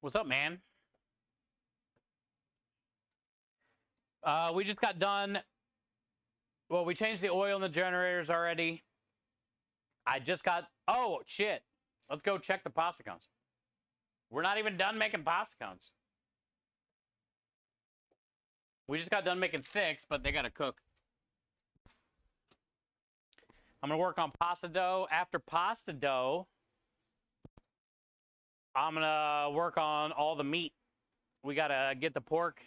What's up, man? We just got done. Well, we changed the oil in the generators already. I just got... Oh, shit. Let's go check the pasta cones. We're not even done making pasta cones. We just got done making 6, but they got to cook. I'm going to work on pasta dough. After pasta dough, I'm going to work on all the meat. We got to get the pork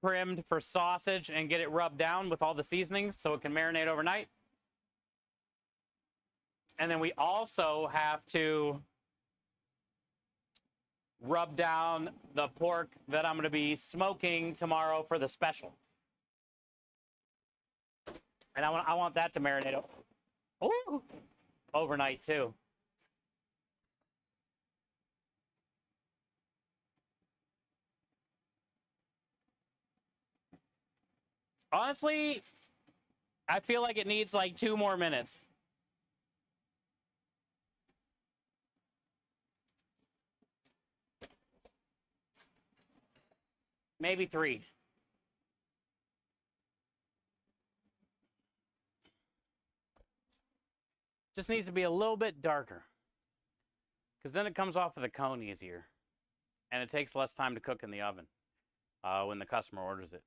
trimmed for sausage and get it rubbed down with all the seasonings so it can marinate overnight. And then we also have to rub down the pork that I'm going to be smoking tomorrow for the special. And I want that to marinate overnight too. Honestly, I feel like it needs like 2 more minutes. Maybe 3. Just needs to be a little bit darker. Because then it comes off of the cone easier. And it takes less time to cook in the oven when the customer orders it.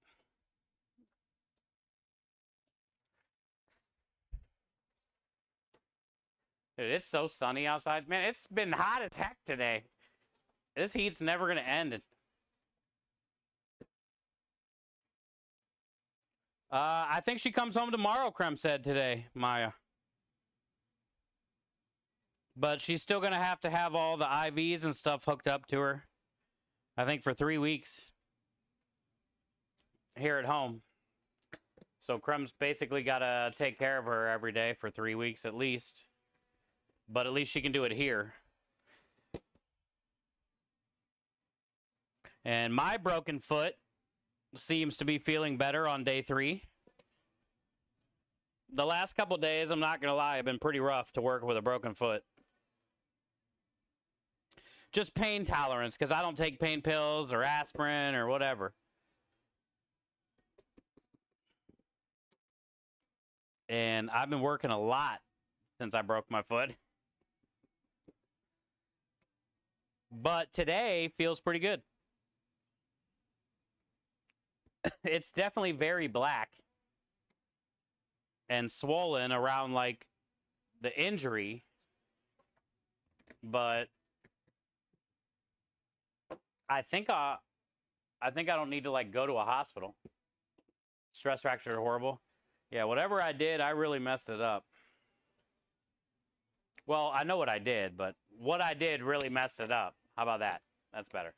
Dude, it's so sunny outside. Man, it's been hot as heck today. This heat's never going to end. I think she comes home tomorrow, Krem said today, Maya. But she's still going to have all the IVs and stuff hooked up to her. I think for 3 weeks. Here at home. So Krem's basically got to take care of her every day for 3 weeks at least. But at least she can do it here. And my broken foot seems to be feeling better on day 3. The last couple days, I'm not going to lie, have been pretty rough to work with a broken foot. Just pain tolerance, because I don't take pain pills or aspirin or whatever. And I've been working a lot since I broke my foot. But today feels pretty good. It's definitely very black and swollen around like the injury, but I think I don't need to like go to a hospital. Stress fracture are horrible. Yeah, whatever I did, I really messed it up. Well, I know what I did, but what I did really messed it up. How about that? That's better.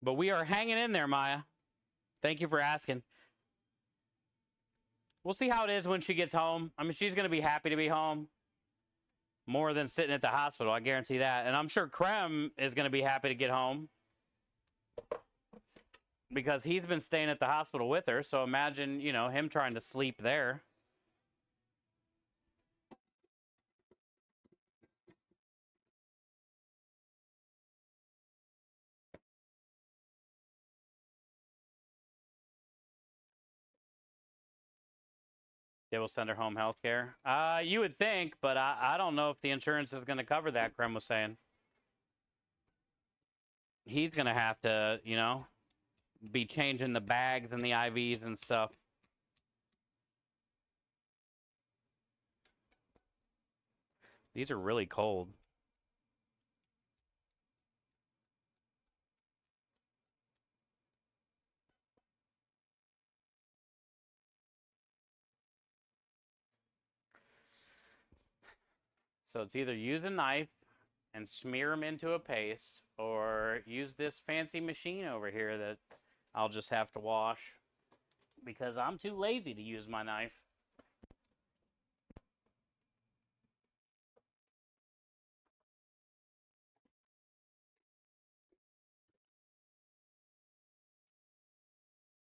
But we are hanging in there, Maya. Thank you for asking. We'll see how it is when she gets home. I mean, she's going to be happy to be home more than sitting at the hospital. I guarantee that. And I'm sure Krem is going to be happy to get home because he's been staying at the hospital with her. So imagine, you know, him trying to sleep there. They will send her home health care. You would think, but I don't know if the insurance is going to cover that, Krem was saying. He's going to have to, you know, be changing the bags and the IVs and stuff. These are really cold. So it's either use a knife and smear them into a paste, or use this fancy machine over here that I'll just have to wash because I'm too lazy to use my knife.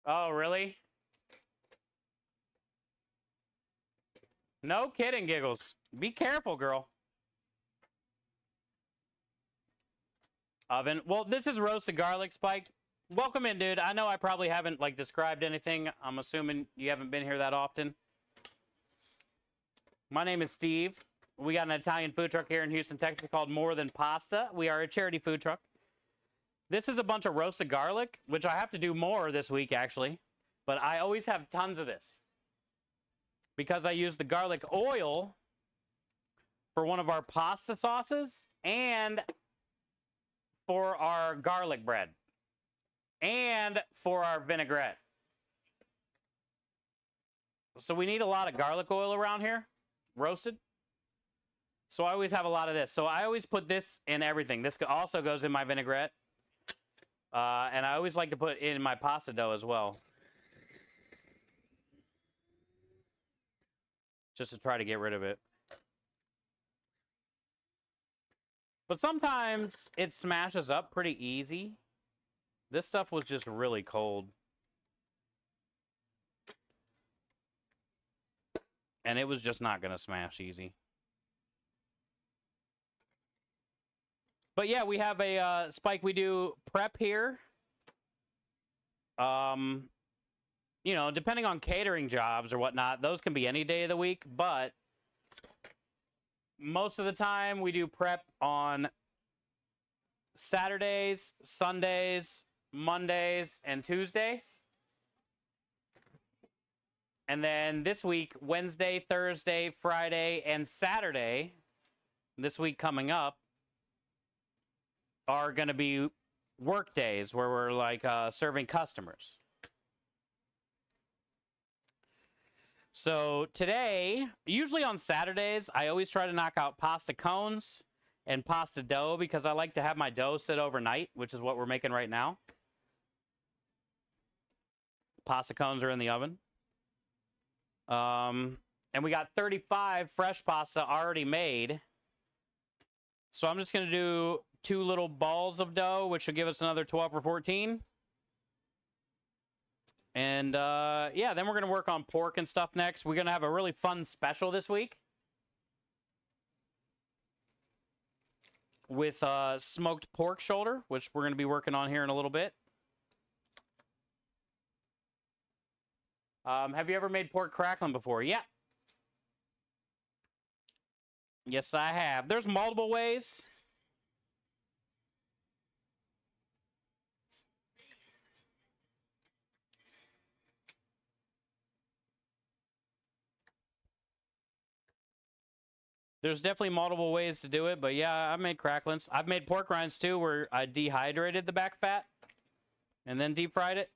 Oh, really? No kidding, Giggles. Be careful, girl. Oven. Well, this is roasted garlic, Spike. Welcome in, dude. I know I probably haven't like described anything. I'm assuming you haven't been here that often. My name is Steve. We got an Italian food truck here in Houston, Texas called More Than Pasta. We are a charity food truck. This is a bunch of roasted garlic, which I have to do more this week actually, but I always have tons of this because I use the garlic oil for one of our pasta sauces and for our garlic bread and for our vinaigrette. So we need a lot of garlic oil around here, roasted. So I always have a lot of this. So I always put this in everything. This also goes in my vinaigrette. And I always like to put it in my pasta dough as well. Just to try to get rid of it. But sometimes it smashes up pretty easy. This stuff was just really cold. And it was just not going to smash easy. But yeah, we have a Spike. We do prep here. You know, depending on catering jobs or whatnot, those can be any day of the week. But most of the time, we do prep on Saturdays, Sundays, Mondays, and Tuesdays. And then this week, Wednesday, Thursday, Friday, and Saturday, this week coming up, are going to be work days where we're like serving customers. So today, usually on Saturdays, I always try to knock out pasta cones and pasta dough because I like to have my dough sit overnight, which is what we're making right now. Pasta cones are in the oven. And we got 35 fresh pasta already made. So I'm just going to do 2 little balls of dough, which will give us another 12 or 14. And yeah, then we're going to work on pork and stuff next. We're going to have a really fun special this week with smoked pork shoulder, which we're going to be working on here in a little bit. Have you ever made pork crackling before? Yeah. Yes, I have. There's multiple ways. There's definitely multiple ways to do it, but yeah, I've made cracklings. I've made pork rinds too, where I dehydrated the back fat and then deep fried it.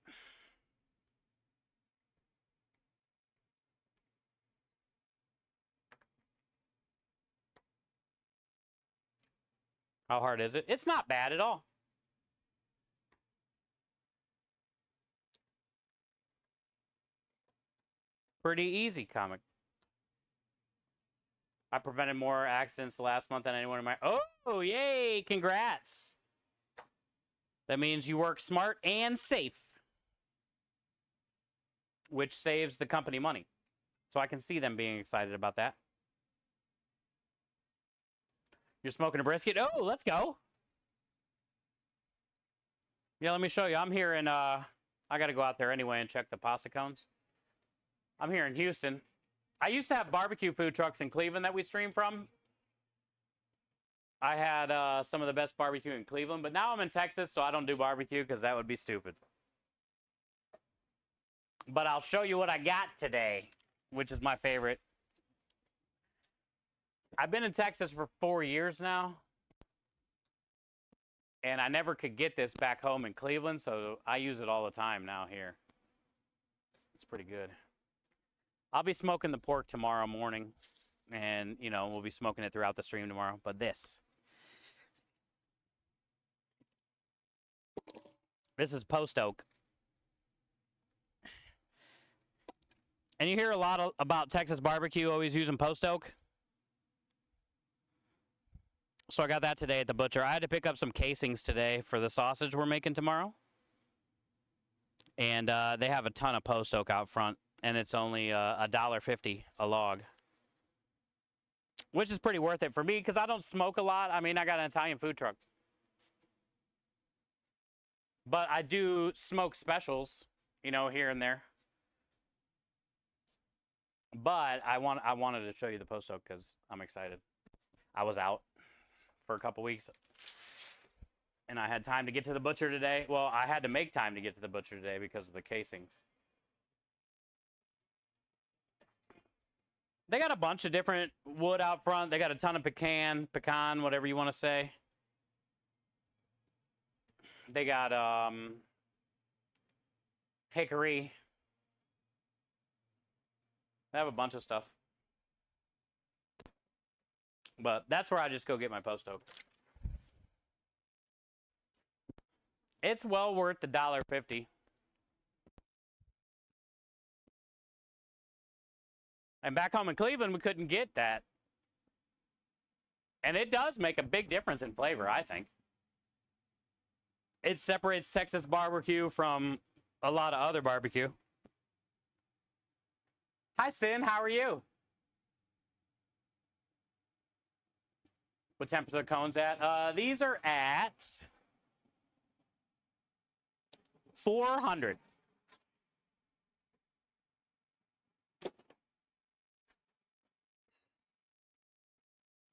How hard is it? It's not bad at all. Pretty easy, comic. I prevented more accidents last month than anyone in my... Oh, yay! Congrats! That means you work smart and safe, which saves the company money. So I can see them being excited about that. You're smoking a brisket? Oh, let's go. Yeah, let me show you. I'm here in... I got to go out there anyway and check the pasta cones. I'm here in Houston. I used to have barbecue food trucks in Cleveland that we stream from. I had some of the best barbecue in Cleveland, but now I'm in Texas, so I don't do barbecue because that would be stupid. But I'll show you what I got today, which is my favorite. I've been in Texas for 4 years now, and I never could get this back home in Cleveland, so I use it all the time now here. It's pretty good. I'll be smoking the pork tomorrow morning, and, you know, we'll be smoking it throughout the stream tomorrow. But this is post oak. And you hear a lot about Texas barbecue always using post oak. So I got that today at the butcher. I had to pick up some casings today for the sausage we're making tomorrow. And they have a ton of post oak out front. And it's only $1.50 a log, which is pretty worth it for me because I don't smoke a lot. I mean, I got an Italian food truck. But I do smoke specials, you know, here and there. But I wanted to show you the post oak because I'm excited. I was out for a couple weeks, and I had time to get to the butcher today. Well, I had to make time to get to the butcher today because of the casings. They got a bunch of different wood out front. They got a ton of pecan, whatever you want to say. They got hickory. They have a bunch of stuff. But that's where I just go get my post oak. It's well worth the $1.50. And back home in Cleveland, we couldn't get that. And it does make a big difference in flavor, I think. It separates Texas barbecue from a lot of other barbecue. Hi, Sin. How are you? What temperature are cones at? These are at 400.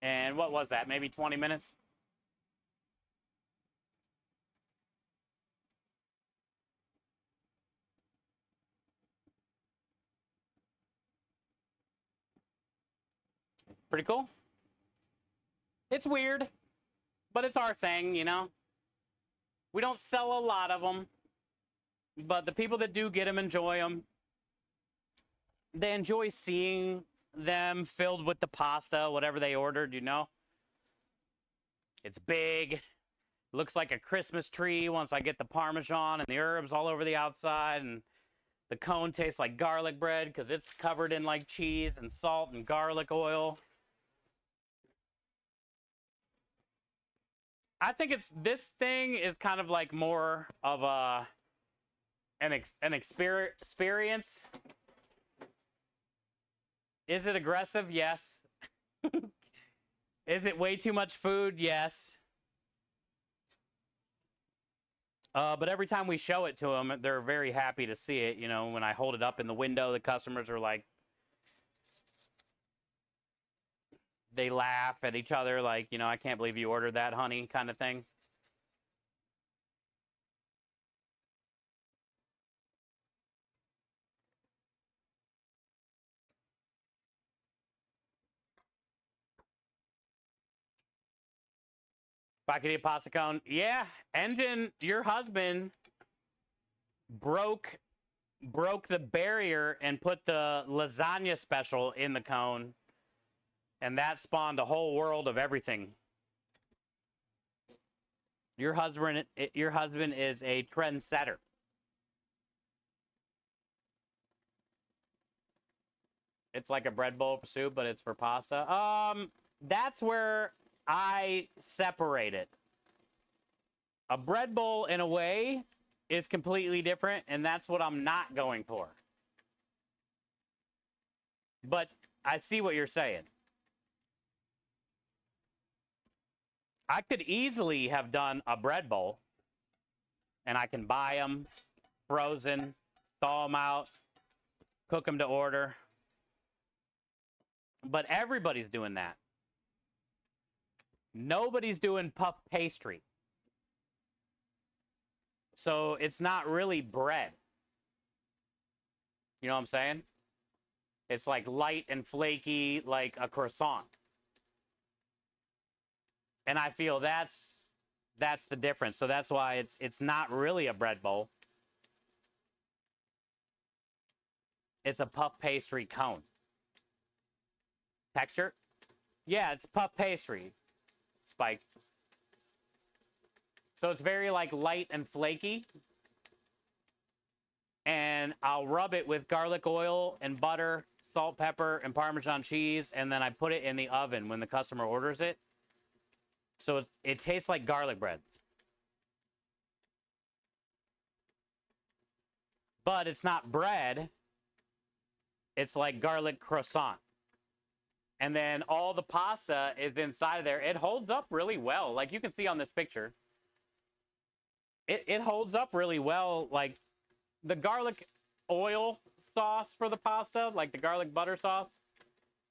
And what was that? Maybe 20 minutes? Pretty cool. It's weird, but it's our thing, you know? We don't sell a lot of them, but the people that do get them enjoy them. They enjoy seeing them filled with the pasta, whatever they ordered, you know? It's big. Looks like a Christmas tree once I get the Parmesan and the herbs all over the outside, and the cone tastes like garlic bread because it's covered in like cheese and salt and garlic oil. I think this thing is kind of like more of an experience. Is it aggressive? Yes. Is it way too much food? Yes. But every time we show it to them, they're very happy to see it. You know, when I hold it up in the window, the customers are like, they laugh at each other like, you know, I can't believe you ordered that, honey, kind of thing. If I could eat pasta cone. Yeah, Engine, your husband broke the barrier and put the lasagna special in the cone. And that spawned a whole world of everything. Your husband is a trendsetter. It's like a bread bowl soup, but it's for pasta. That's where I separate it. A bread bowl, in a way, is completely different, and that's what I'm not going for. But I see what you're saying. I could easily have done a bread bowl, and I can buy them frozen, thaw them out, cook them to order. But everybody's doing that. Nobody's doing puff pastry. So it's not really bread. You know what I'm saying? It's like light and flaky, like a croissant. And I feel that's the difference. So that's why it's not really a bread bowl. It's a puff pastry cone. Texture? Yeah, it's puff pastry, Spike. So it's very like light and flaky. And I'll rub it with garlic oil and butter, salt, pepper, and Parmesan cheese, and then I put it in the oven when the customer orders it. So it tastes like garlic bread. But it's not bread. It's like garlic croissant. And then all the pasta is inside of there. It holds up really well. Like you can see on this picture. it holds up really well. Like the garlic oil sauce for the pasta, like the garlic butter sauce,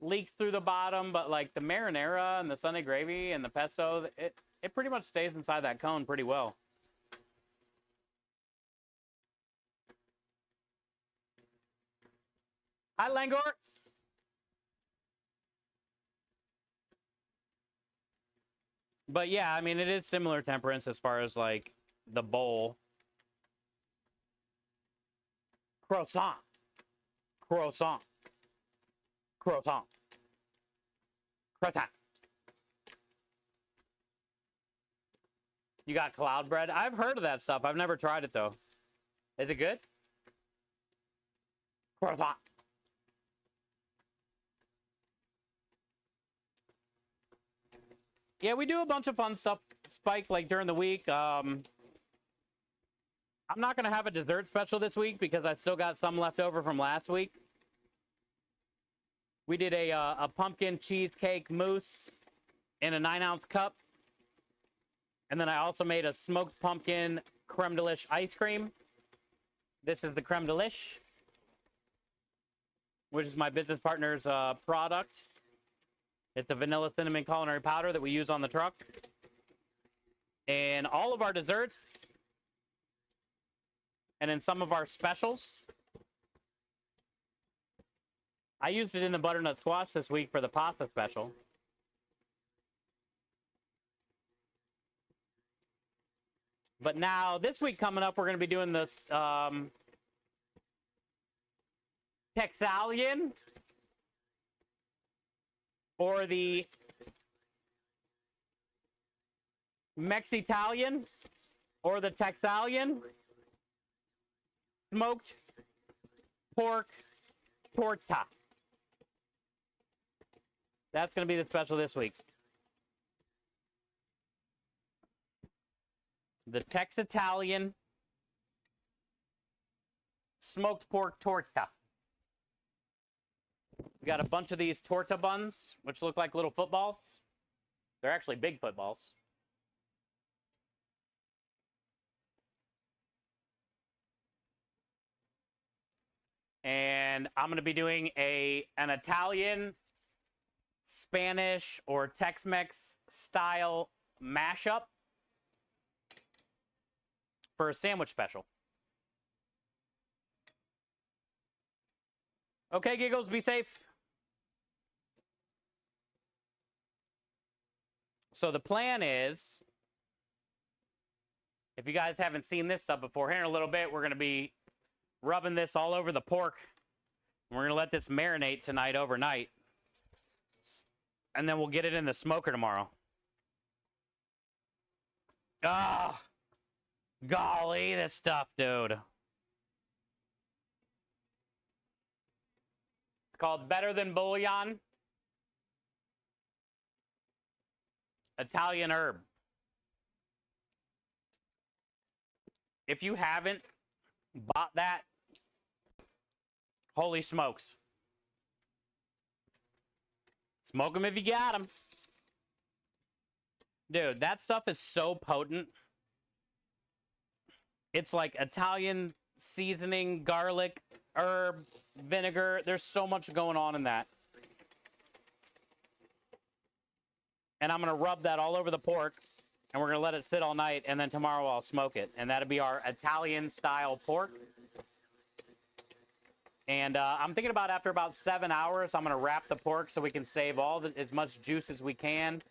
leaks through the bottom, but like the marinara and the Sunday gravy and the pesto, it pretty much stays inside that cone pretty well. Hi, Langor. But yeah, I mean, it is similar temperance as far as like the bowl. Croissant. Croissant. Croissant. Croissant. You got cloud bread? I've heard of that stuff. I've never tried it though. Is it good? Croissant. Yeah, we do a bunch of fun stuff, Spike, like during the week. I'm not going to have a dessert special this week because I still got some left over from last week. We did a pumpkin cheesecake mousse in a 9-ounce cup. And then I also made a smoked pumpkin creme delish ice cream. This is the creme delish, which is my business partner's product. It's a vanilla cinnamon culinary powder that we use on the truck. And all of our desserts, and in some of our specials. I used it in the butternut squash this week for the pasta special. But now, this week coming up, we're going to be doing this Texalian, or the Mexitalian, or the Texalian smoked pork torta. That's going to be the special this week. The Texitalian smoked pork torta. We got a bunch of these torta buns, which look like little footballs. They're actually big footballs. And I'm going to be doing an Italian, Spanish, or Tex-Mex style mashup for a sandwich special. Okay, Giggles, be safe. So the plan is, if you guys haven't seen this stuff before, here in a little bit, we're going to be rubbing this all over the pork. We're going to let this marinate tonight overnight. And then we'll get it in the smoker tomorrow. Ah, golly, this stuff, dude. It's called Better Than Bouillon. Italian herb. If you haven't bought that, holy smokes. Smoke them if you got them. Dude, that stuff is so potent. It's like Italian seasoning, garlic, herb, vinegar. There's so much going on in that. And I'm going to rub that all over the pork. And we're going to let it sit all night. And then tomorrow I'll smoke it. And that'll be our Italian-style pork. And I'm thinking about after about 7 hours, I'm going to wrap the pork so we can save as much juice as we can.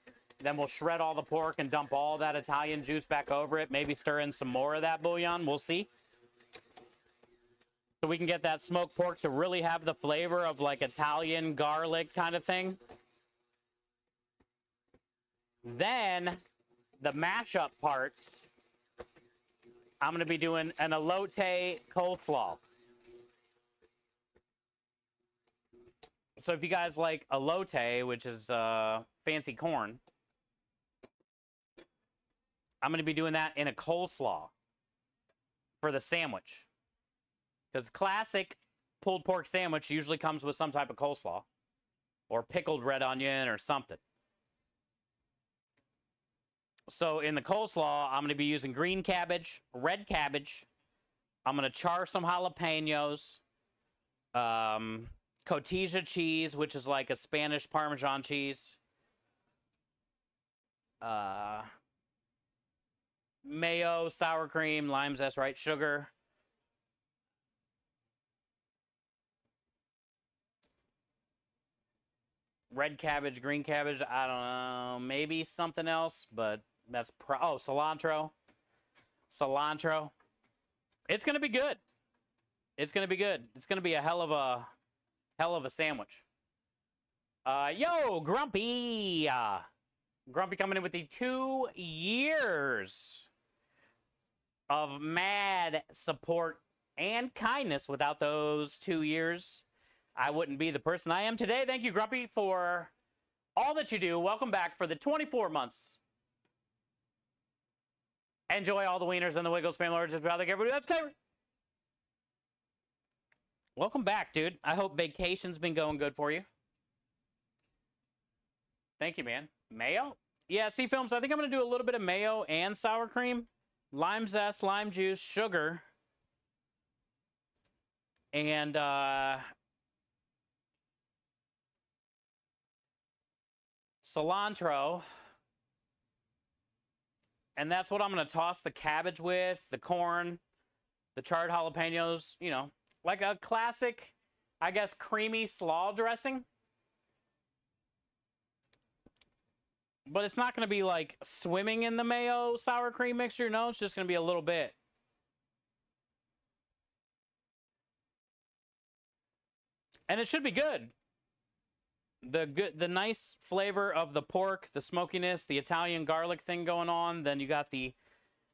Then we'll shred all the pork and dump all that Italian juice back over it. Maybe stir in some more of that bouillon. We'll see. So we can get that smoked pork to really have the flavor of like Italian garlic kind of thing. Then the mashup part, I'm going to be doing an elote coleslaw. So if you guys like elote, which is fancy corn, I'm going to be doing that in a coleslaw for the sandwich. Because classic pulled pork sandwich usually comes with some type of coleslaw or pickled red onion or something. So in the coleslaw, I'm going to be using green cabbage, red cabbage. I'm going to char some jalapenos, cotija cheese, which is like a Spanish Parmesan cheese, mayo, sour cream, lime zest, right? Sugar. Red cabbage, green cabbage, I don't know, maybe something else, but that's cilantro. Cilantro. It's going to be good. It's going to be good. It's going to be a hell of a sandwich. Yo, Grumpy. Grumpy coming in with the 2 years of mad support and kindness. Without those 2 years, I wouldn't be the person I am today. Thank you, Grumpy, for all that you do. Welcome back for the 24 months. Enjoy all the wieners and the Wiggle Spam Lords. Everybody, that's Taylor. Welcome back, dude. I hope vacation's been going good for you. Thank you, man. Mayo? Yeah, see, Films, I think I'm going to do a little bit of mayo and sour cream. Lime zest, lime juice, sugar. And, cilantro. And that's what I'm going to toss the cabbage with, the corn, the charred jalapenos, you know, like a classic, I guess, creamy slaw dressing. But it's not going to be like swimming in the mayo sour cream mixture. No, it's just going to be a little bit. And it should be good. The nice flavor of the pork, the smokiness, the Italian garlic thing going on. Then you got the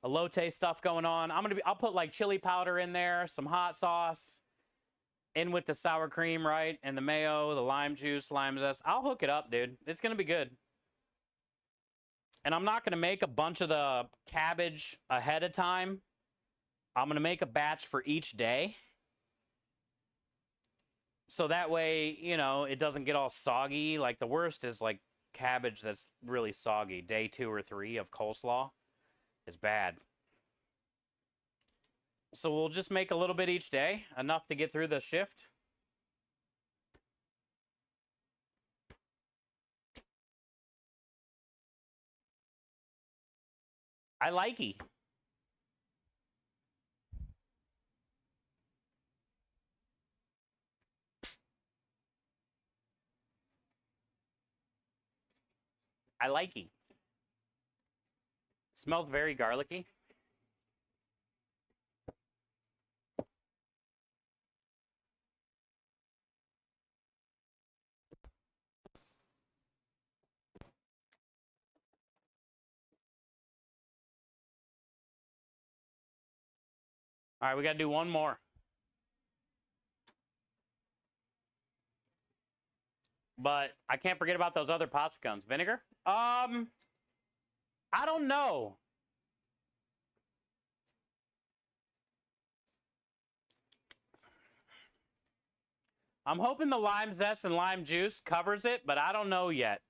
elote stuff going on. I'll put like chili powder in there, some hot sauce, in with the sour cream, right? And the mayo, the lime juice, lime zest. I'll hook it up, dude. It's gonna be good. And I'm not gonna make a bunch of the cabbage ahead of time. I'm gonna make a batch for each day. So that way, you know, it doesn't get all soggy. Like the worst is like cabbage that's really soggy. Day 2 or 3 of coleslaw is bad. So we'll just make a little bit each day, enough to get through the shift. I likey. I likey. Smells very garlicky. All right, we got to do one more. But I can't forget about those other popsicums. Vinegar? I don't know. I'm hoping the lime zest and lime juice covers it, but I don't know yet.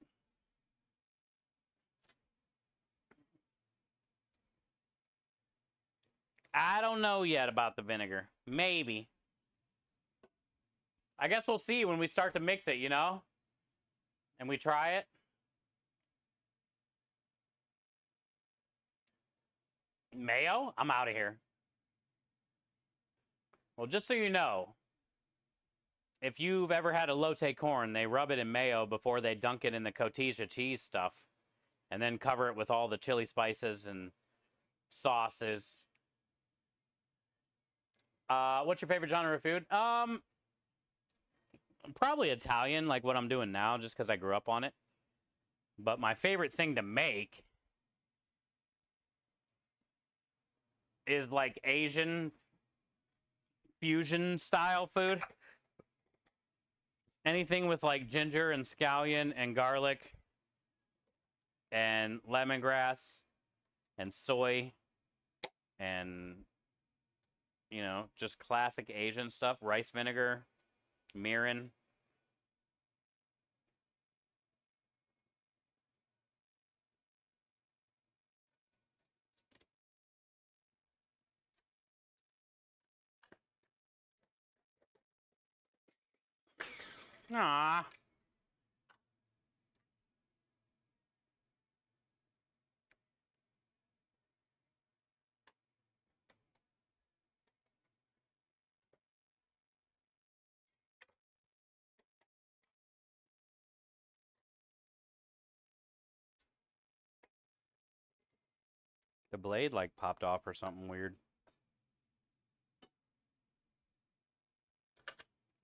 I don't know yet about the vinegar. Maybe. I guess we'll see when we start to mix it, you know? And we try it. Mayo? I'm out of here. Well, just so you know, if you've ever had elote corn, they rub it in mayo before they dunk it in the cotija cheese stuff. And then cover it with all the chili spices and sauces. What's your favorite genre of food? Probably Italian, like what I'm doing now, just because I grew up on it. But my favorite thing to make is like Asian fusion style food. Anything with like ginger and scallion and garlic and lemongrass and soy and, you know, just classic Asian stuff. Rice vinegar, mirin. Ah. The blade like popped off or something weird.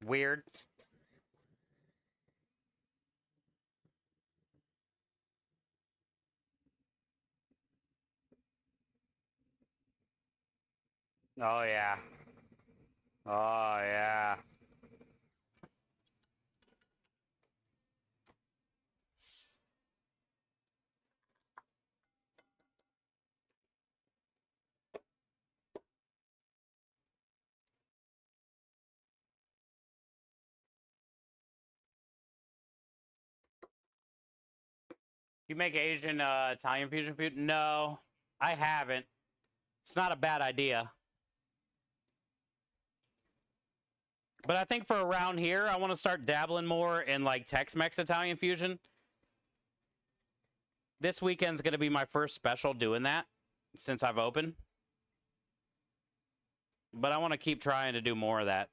Weird. Oh yeah. Oh yeah. You make Asian Italian fusion food? No, I haven't. It's not a bad idea. But I think for around here, I want to start dabbling more in like Tex-Mex Italian fusion. This weekend's going to be my first special doing that since I've opened. But I want to keep trying to do more of that.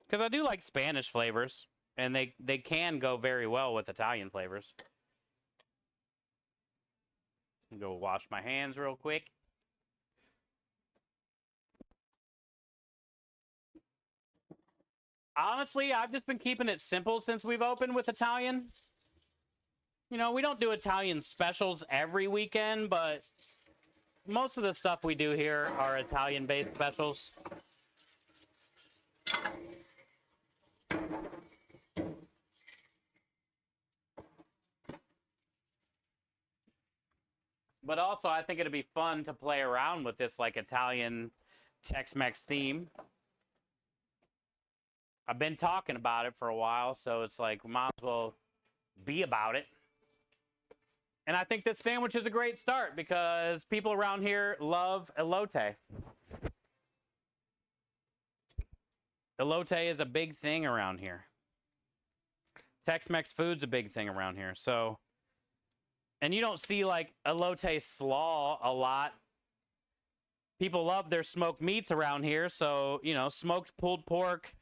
Because I do like Spanish flavors, and they can go very well with Italian flavors. Go wash my hands real quick. Honestly, I've just been keeping it simple since we've opened with Italian. You know, we don't do Italian specials every weekend, but most of the stuff we do here are Italian-based specials. But also, I think it'd be fun to play around with this like Italian Tex-Mex theme. I've been talking about it for a while, so it's like, we might as well be about it. And I think this sandwich is a great start because people around here love elote. Elote is a big thing around here. Tex-Mex food's a big thing around here. So, and you don't see like elote slaw a lot. People love their smoked meats around here. So, you know, smoked pulled pork,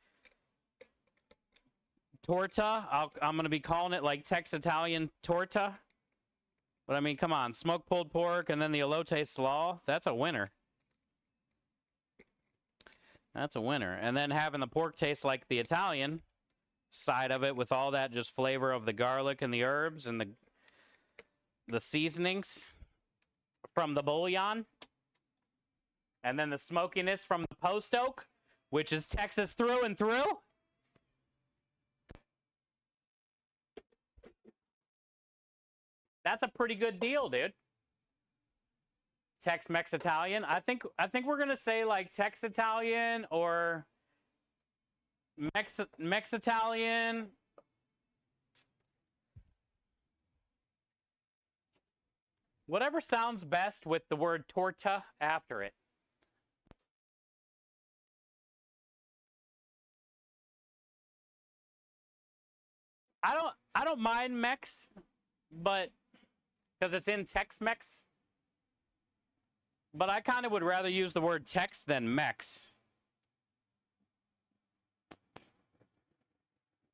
torta. I'm going to be calling it like Tex-Italian torta. But I mean, come on, smoked pulled pork and then the elote slaw, that's a winner. That's a winner. And then having the pork taste like the Italian side of it with all that just flavor of the garlic and the herbs and the seasonings from the bouillon. And then the smokiness from the post oak, which is Texas through and through. That's a pretty good deal, dude. Tex-Mex Italian. I think we're gonna say like Tex Italian or Mex Italian. Whatever sounds best with the word torta after it. I don't mind Mex, but because it's in Tex-Mex. But I kind of would rather use the word Tex than Mex.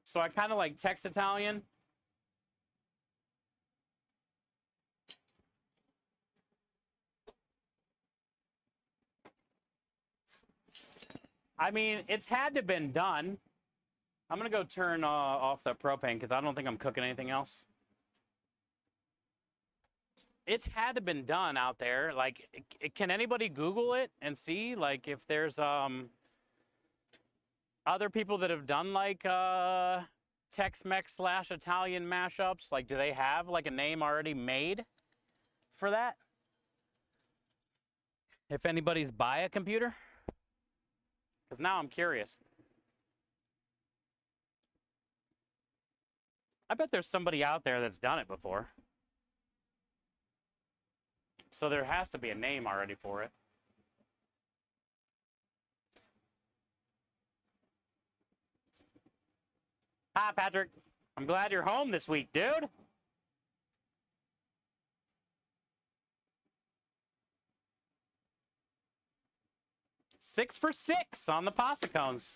So I kind of like Tex Italian. I mean, it's had to been done. I'm going to go turn off the propane because I don't think I'm cooking anything else. It's had to been done out there. Like, can anybody Google it and see, like, if there's other people that have done, like, Tex-Mex / Italian mashups? Like, do they have, like, a name already made for that? If anybody's buy a computer? Because now I'm curious. I bet there's somebody out there that's done it before. So there has to be a name already for it. Hi, Patrick. I'm glad you're home this week, dude. Six for 6 on the pasta cones.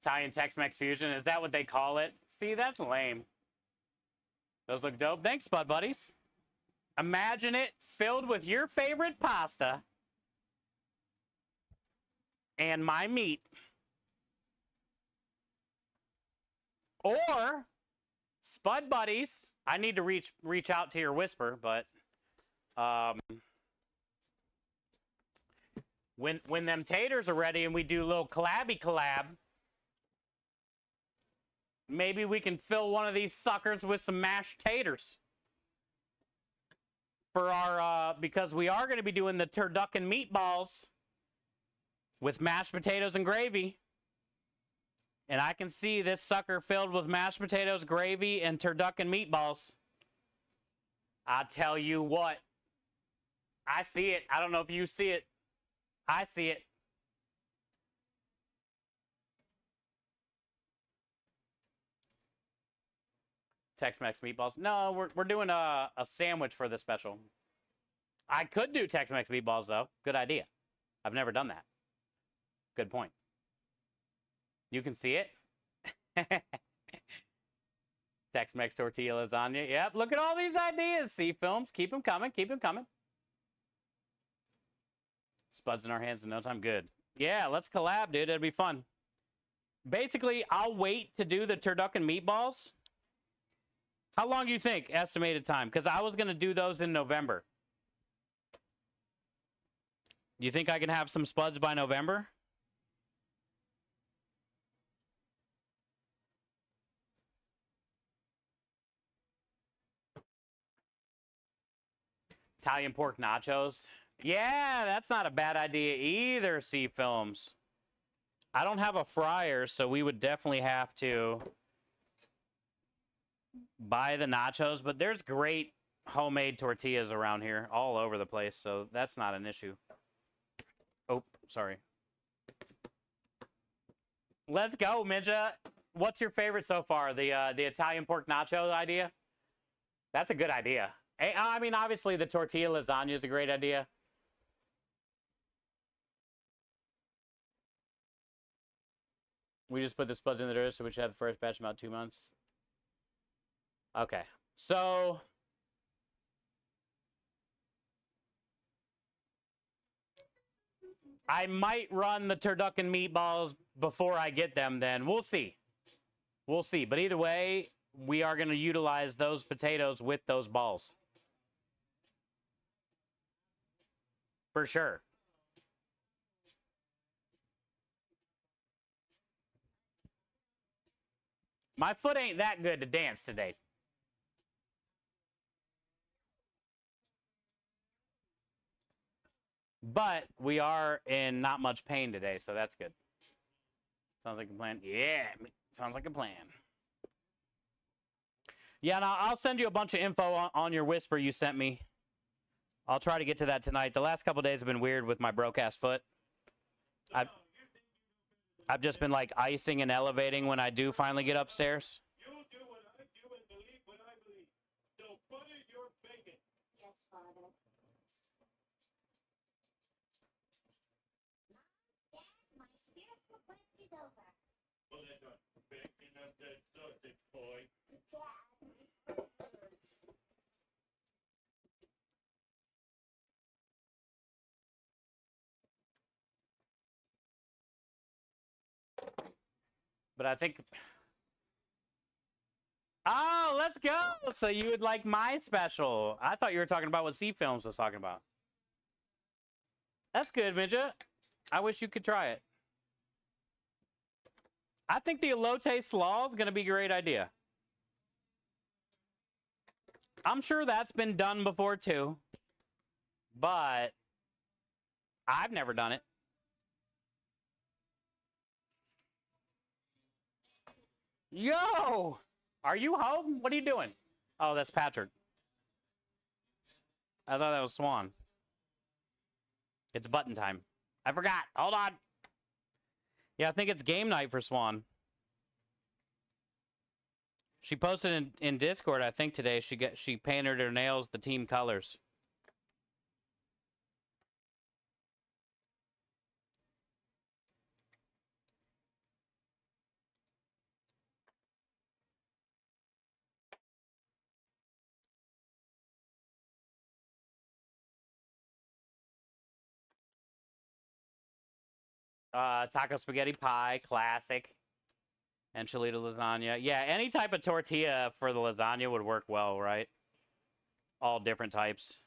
Italian Tex-Mex fusion. Is that what they call it? See, that's lame. Those look dope. Thanks, Spud Buddies. Imagine it filled with your favorite pasta and my meat. Or Spud Buddies. I need to reach out to your whisper, but when them taters are ready and we do a little collabby collab, maybe we can fill one of these suckers with some mashed taters. For our, because we are going to be doing the turducken meatballs with mashed potatoes and gravy. And I can see this sucker filled with mashed potatoes, gravy, and turducken meatballs. I tell you what. I see it. I don't know if you see it. I see it. Tex-Mex meatballs. No, we're doing a sandwich for the special. I could do Tex-Mex meatballs, though. Good idea. I've never done that. Good point. You can see it. Tex-Mex tortilla lasagna. Yep, look at all these ideas. See films. Keep them coming. Keep them coming. Spuds in our hands in no time. Good. Yeah, let's collab, dude. It'll be fun. Basically, I'll wait to do the turducken meatballs. How long do you think? Estimated time? Because I was going to do those in November. You think I can have some spuds by November? Italian pork nachos. Yeah, that's not a bad idea either, C Films. I don't have a fryer, so we would definitely have to buy the nachos, but there's great homemade tortillas around here all over the place, so that's not an issue. Oh, sorry. Let's go, Midja. What's your favorite so far? The Italian pork nacho idea? That's a good idea. I mean, obviously, the tortilla lasagna is a great idea. We just put the spuds in the dirt, so we should have the first batch in about 2 months. Okay, so I might run the turducken meatballs before I get them then. We'll see. We'll see. But either way, we are going to utilize those potatoes with those balls. For sure. My foot ain't that good to dance today. But we are in not much pain today, so that's good. Sounds like a plan. Yeah, sounds like a plan. Yeah, no, I'll send you a bunch of info on your whisper you sent me. I'll try to get to that tonight. The last couple days have been weird with my broke-ass foot. I've just been, like, icing and elevating when I do finally get upstairs. You do what I do and believe what I believe. So butter your bacon. Yes, Father. Mom, Dad, my spiritual quest is over. Well, that's not bacon of that sausage, boy. Dad. But I think... Oh, let's go! So you would like my special. I thought you were talking about what C Films was talking about. That's good, Midget. I wish you could try it. I think the elote slaw is going to be a great idea. I'm sure that's been done before, too. But I've never done it. Yo! Are you home? What are you doing? Oh, that's Patrick. I thought that was Swan. It's button time. I forgot. Hold on. Yeah, I think it's game night for Swan. She posted in Discord, I think today. She painted her nails the team colors. Taco spaghetti pie, classic. Enchilada lasagna. Yeah, any type of tortilla for the lasagna would work well, right? All different types.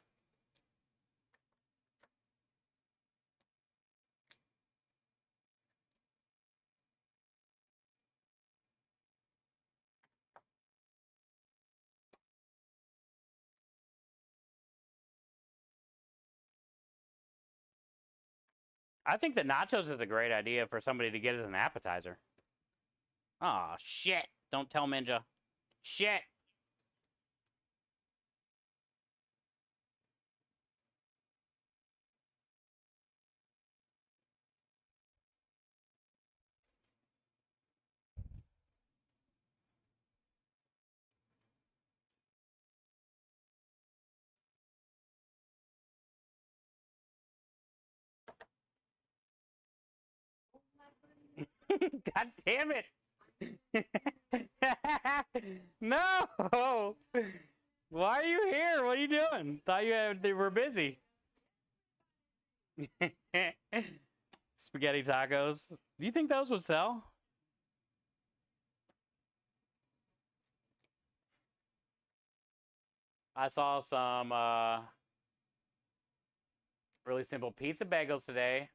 I think the nachos is a great idea for somebody to get as an appetizer. Oh shit. Don't tell Minja. Shit. God damn it. No. Why are you here? What are you doing? They were busy. Spaghetti tacos. Do you think those would sell? I saw some really simple pizza bagels today.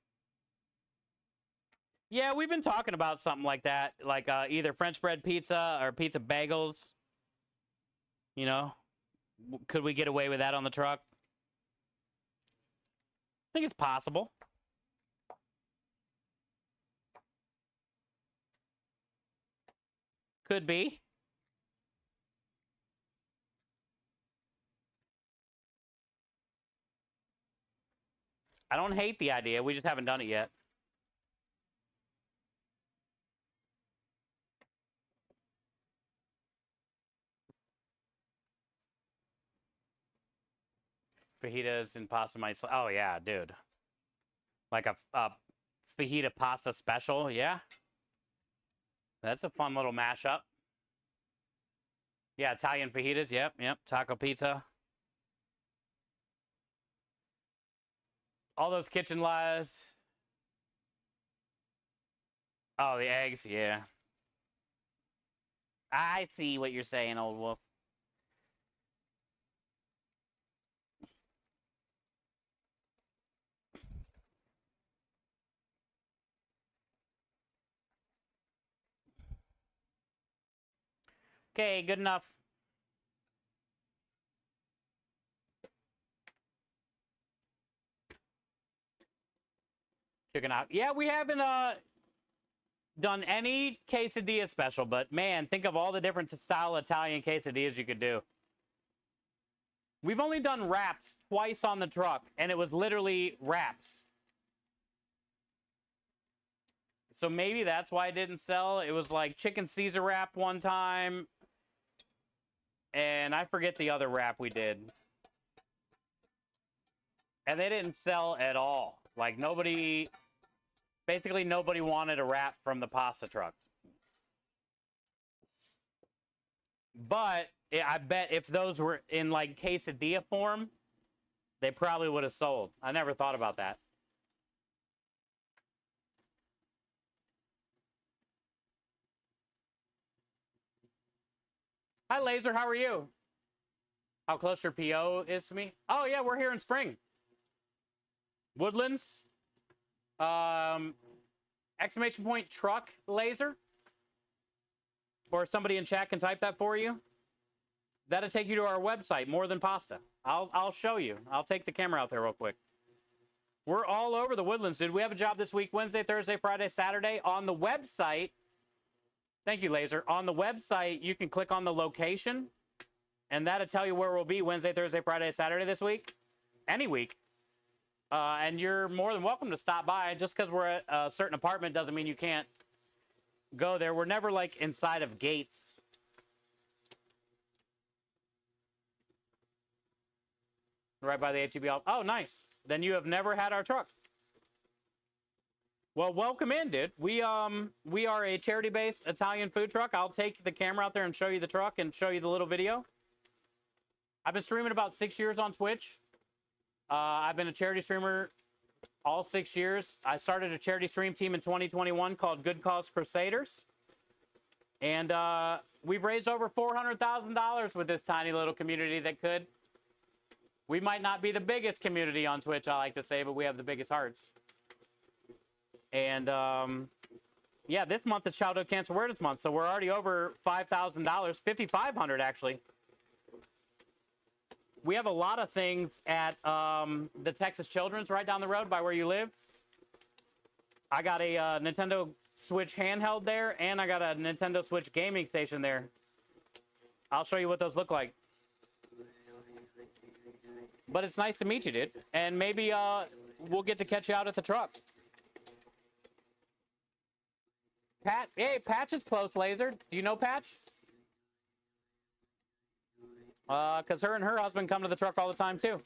Yeah, we've been talking about something like that, like either French bread pizza or pizza bagels. You know, could we get away with that on the truck? I think it's possible. Could be. I don't hate the idea. We just haven't done it yet. Fajitas and pasta might. Oh yeah, dude. Like a fajita pasta special, yeah. That's a fun little mashup. Yeah, Italian fajitas. Yep. Taco pizza. All those kitchen lies. Oh, the eggs. Yeah. I see what you're saying, old wolf. Okay, good enough. Chicken out. Yeah, we haven't done any quesadilla special, but man, think of all the different style Italian quesadillas you could do. We've only done wraps twice on the truck, and it was literally wraps. So maybe that's why it didn't sell. It was like chicken Caesar wrap one time, and I forget the other wrap we did. And they didn't sell at all. Like basically nobody wanted a wrap from the pasta truck. But I bet if those were in like quesadilla form, they probably would have sold. I never thought about that. Hi, Laser. How are you? How close your PO is to me? Oh, yeah, we're here in spring. Woodlands. Exclamation point truck Laser. Or somebody in chat can type that for you. That'll take you to our website, More Than Pasta. I'll show you. I'll take the camera out there real quick. We're all over the Woodlands, dude. We have a job this week, Wednesday, Thursday, Friday, Saturday. On the website, thank you, Laser. On the website, you can click on the location, and that'll tell you where we'll be Wednesday, Thursday, Friday, Saturday this week. Any week. And you're more than welcome to stop by. Just because we're at a certain apartment doesn't mean you can't go there. We're never like inside of gates. Right by the HEB. Oh, nice. Then you have never had our truck. Well, welcome in, dude. We are a charity-based Italian food truck. I'll take the camera out there and show you the truck and show you the little video. I've been streaming about 6 years on Twitch. I've been a charity streamer all 6 years. I started a charity stream team in 2021 called Good Cause Crusaders. And we've raised over $400,000 with this tiny little community that could. We might not be the biggest community on Twitch, I like to say, but we have the biggest hearts. And yeah, this month is Childhood Cancer Awareness Month, so we're already over $5,000, $5,500 actually. We have a lot of things at the Texas Children's right down the road by where you live. I got a Nintendo Switch handheld there, and I got a Nintendo Switch gaming station there. I'll show you what those look like. But it's nice to meet you, dude. And maybe we'll get to catch you out at the truck. Pat, hey, Patch is close, Laser. Do you know Patch? Because her and her husband come to the truck all the time, too.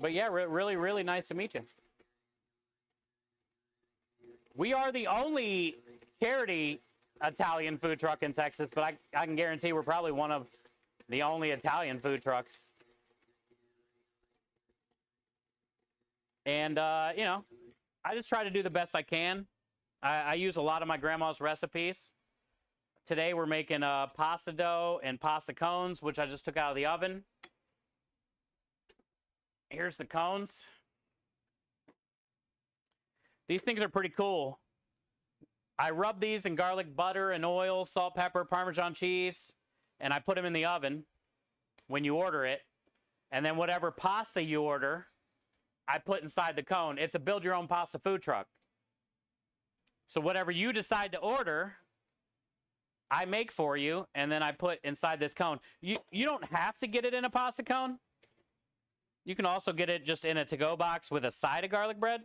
But yeah, really, really nice to meet you. We are the only charity Italian food truck in Texas, but I can guarantee we're probably one of the only Italian food trucks. And, you know, I just try to do the best I can. I use a lot of my grandma's recipes. Today we're making pasta dough and pasta cones, which I just took out of the oven. Here's the cones. These things are pretty cool. I rub these in garlic butter and oil, salt, pepper, Parmesan cheese, and I put them in the oven when you order it. And then whatever pasta you order, I put inside the cone. It's a build your own pasta food truck. So whatever you decide to order, I make for you, and then I put inside this cone. You don't have to get it in a pasta cone. You can also get it just in a to-go box with a side of garlic bread.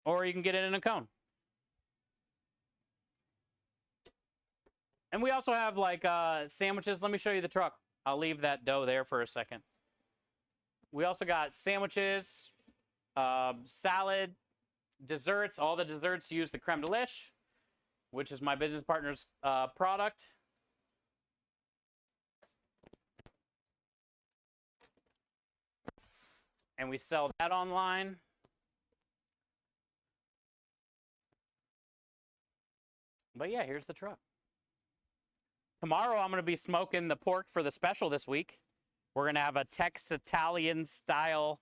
Or you can get it in a cone. And we also have like sandwiches. Let me show you the truck. I'll leave that dough there for a second. We also got sandwiches, salad, desserts. All the desserts use the creme de liche, which is my business partner's product. And we sell that online. But yeah, here's the truck. Tomorrow I'm going to be smoking the pork for the special this week. We're going to have a Tex-Italian style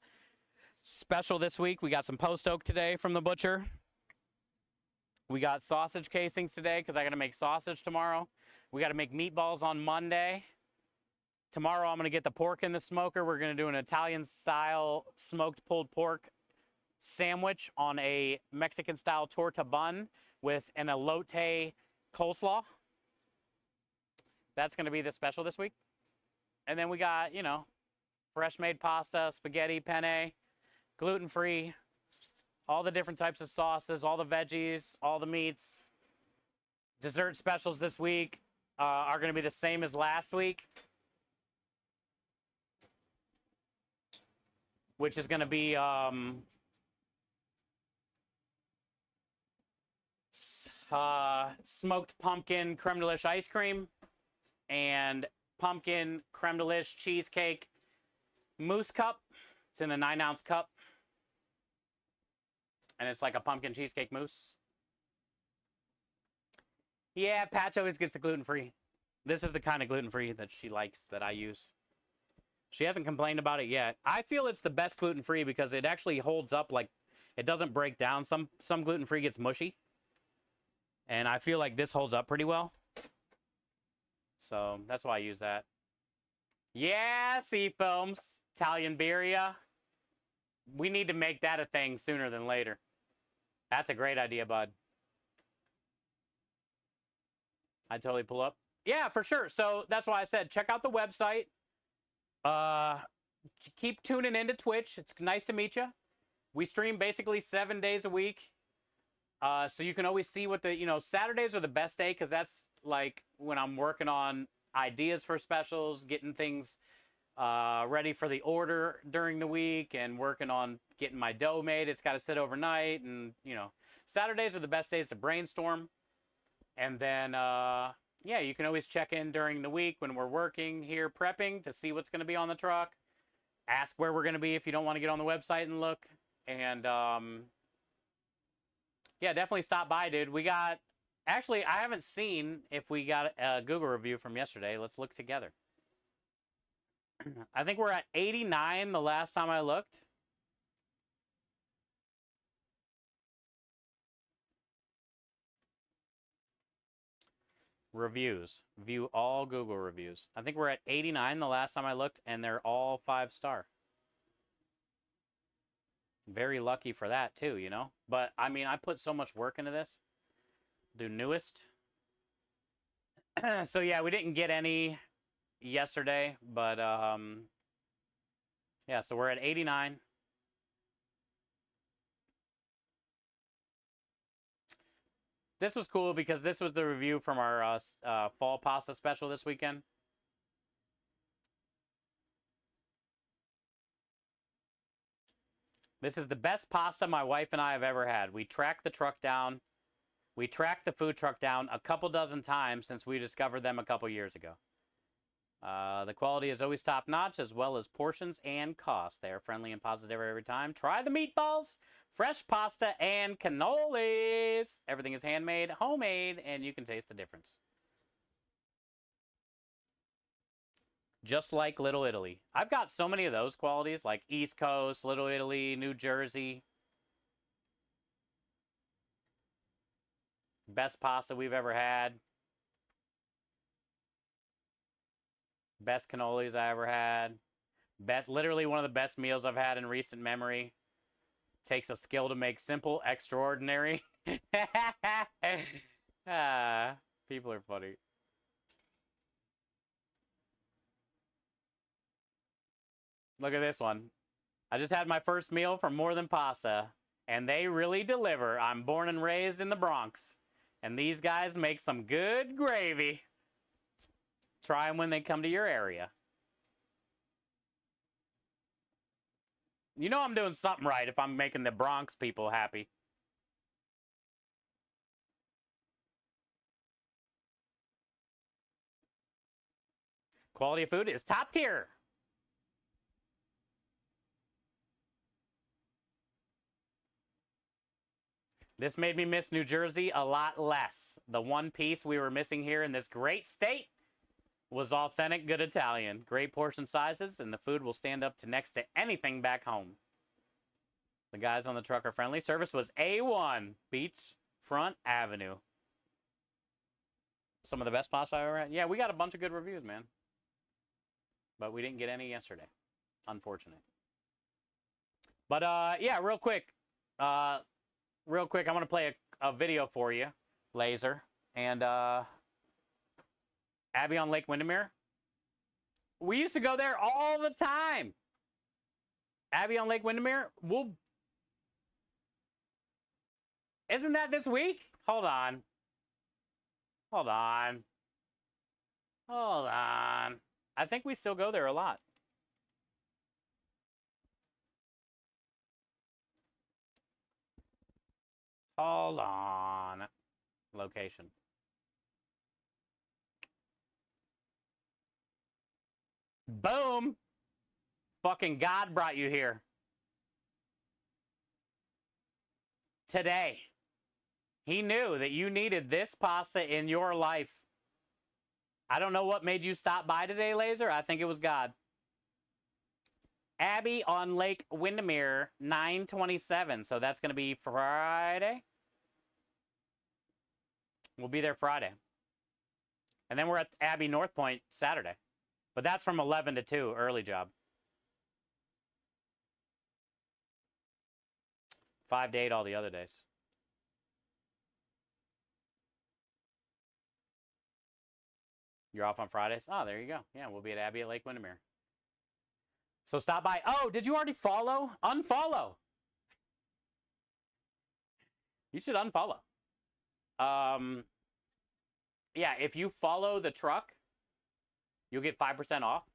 special this week. We got some post oak today from the butcher. We got sausage casings today because I got to make sausage tomorrow. We got to make meatballs on Monday. Tomorrow I'm going to get the pork in the smoker. We're going to do an Italian style smoked pulled pork sandwich on a Mexican style torta bun with an elote coleslaw. That's going to be the special this week. And then we got, you know, fresh made pasta, spaghetti, penne, gluten-free, all the different types of sauces, all the veggies, all the meats. Dessert specials this week are going to be the same as last week, which is going to be smoked pumpkin creme de liche ice cream and pumpkin creme de liche cheesecake mousse cup. It's in a 9-ounce cup. And it's like a pumpkin cheesecake mousse. Yeah, Patch always gets the gluten-free. This is the kind of gluten-free that she likes that I use. She hasn't complained about it yet. I feel it's the best gluten-free because it actually holds up, like it doesn't break down. Some gluten-free gets mushy. And I feel like this holds up pretty well. So that's why I use that. Yeah, Sea Films, Italian birria. We need to make that a thing sooner than later. That's a great idea, bud. I totally pull up. Yeah, for sure. So that's why I said check out the website. Keep tuning into Twitch. It's nice to meet you. We stream basically 7 days a week. So you can always see what Saturdays are the best day because that's like when I'm working on ideas for specials, getting things ready for the order during the week, and working on getting my dough made. It's got to sit overnight, and Saturdays are the best days to brainstorm. And then yeah, you can always check in during the week when we're working here prepping to see what's going to be on the truck. Ask where we're going to be if you don't want to get on the website and look. And yeah, definitely stop by, dude. We got, actually, I haven't seen if we got a Google review from yesterday. Let's look together. I think we're at 89 the last time I looked. Reviews. View all Google reviews. I think we're at 89 the last time I looked, and they're all 5-star. Very lucky for that, too, But, I mean, I put so much work into this. Do newest. So, yeah, we didn't get any yesterday, but, yeah, so we're at 89. This was cool because this was the review from our fall pasta special this weekend. This is the best pasta my wife and I have ever had. We tracked the truck down. We tracked the food truck down a couple dozen times since we discovered them a couple years ago. The quality is always top-notch, as well as portions and cost. They are friendly and positive every time. Try the meatballs, fresh pasta, and cannolis. Everything is handmade, homemade, and you can taste the difference. Just like Little Italy. I've got so many of those qualities, like East Coast, Little Italy, New Jersey. Best pasta we've ever had. Best cannolis I ever had. Literally one of the best meals I've had in recent memory. Takes a skill to make simple extraordinary. People are funny. Look at this one. I just had my first meal from More Than Pasta, and they really deliver. I'm born and raised in the Bronx, and these guys make some good gravy. Try them when they come to your area. You know I'm doing something right if I'm making the Bronx people happy. Quality of food is top tier. This made me miss New Jersey a lot less. The one piece we were missing here in this great state was authentic good Italian. Great portion sizes, and the food will stand up to next to anything back home. The guys on the truck are friendly. Service was A1. Beachfront Avenue. Some of the best pasta I ever had. Yeah, we got a bunch of good reviews, man. But we didn't get any yesterday. Unfortunate. But, yeah, real quick. I'm going to play a video for you, Laser. And, Abby on Lake Windermere. We used to go there all the time. Abby on Lake Windermere. Isn't that this week? Hold on. Hold on. Hold on. I think we still go there a lot. Hold on. Location. Boom. Fucking God brought you here. Today. He knew that you needed this pasta in your life. I don't know what made you stop by today, Laser. I think it was God. Abby on Lake Windermere, 9/27. So that's going to be Friday. We'll be there Friday. And then we're at Abby North Point Saturday. But that's from 11 to 2, early job. 5 to 8 all the other days. You're off on Fridays? Oh, there you go. Yeah, we'll be at Abbey at Lake Windermere. So stop by. Oh, did you already follow? Unfollow. You should unfollow. Yeah, if you follow the truck, you'll get 5% off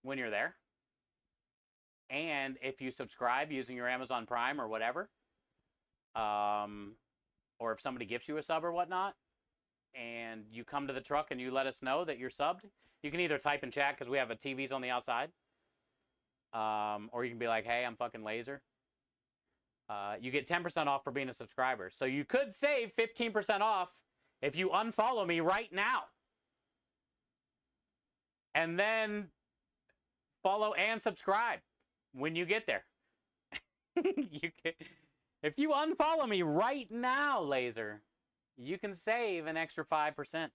when you're there. And if you subscribe using your Amazon Prime or whatever, or if somebody gifts you a sub or whatnot, and you come to the truck and you let us know that you're subbed, you can either type in chat because we have a TVs on the outside, or you can be like, hey, I'm fucking Laser. You get 10% off for being a subscriber. So you could save 15% off if you unfollow me right now. And then follow and subscribe when you get there. If you unfollow me right now, Laser, you can save an extra 5%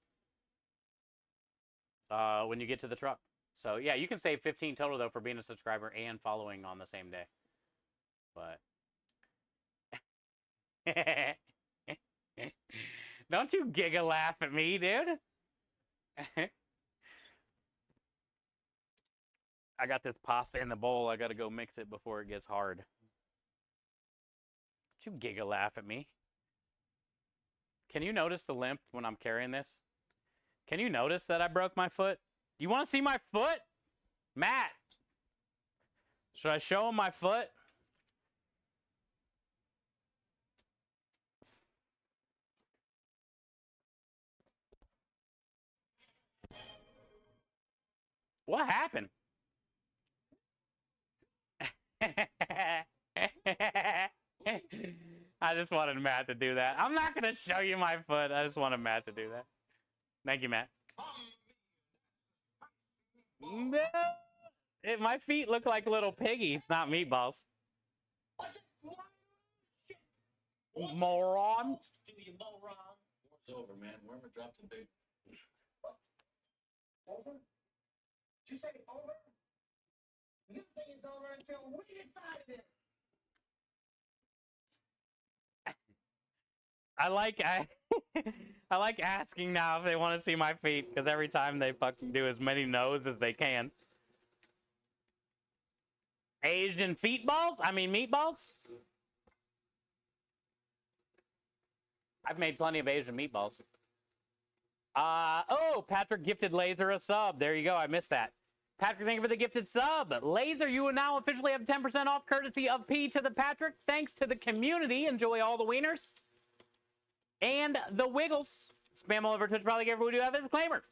when you get to the truck. So yeah, you can save 15 total though for being a subscriber and following on the same day. But don't you giga laugh at me, dude. I got this pasta in the bowl. I got to go mix it before it gets hard. Don't you giga laugh at me. Can you notice the limp when I'm carrying this? Can you notice that I broke my foot? You want to see my foot? Matt, should I show him my foot? What happened? I just wanted Matt to do that. I'm not going to show you my foot. I just wanted Matt to do that. Thank you, Matt. My feet look like little piggies, not meatballs. Moron. You moron. War's over, man. Wormer dropped the big. Over? Did you say over? You think it's over until we decide it. I like asking now if they want to see my feet because every time they fucking do as many no's as they can. Asian feet balls? I mean meatballs? I've made plenty of Asian meatballs. Oh, Patrick gifted Laser a sub. There you go. I missed that. Patrick, thank you for the gifted sub. Laser, you will now officially have 10% off courtesy of P to the Patrick. Thanks to the community. Enjoy all the wieners. And the Wiggles. Spam all over Twitch. Probably like everyone do have a disclaimer.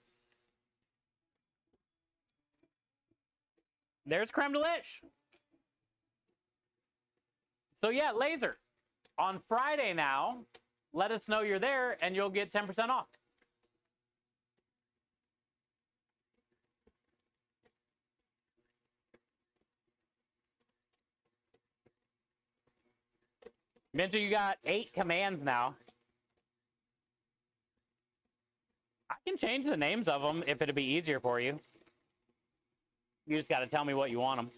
There's Creme Delish. So yeah, Laser. On Friday now, let us know you're there and you'll get 10% off. Minter, you got 8 commands now. I can change the names of them if it'd be easier for you. You just got to tell me what you want them.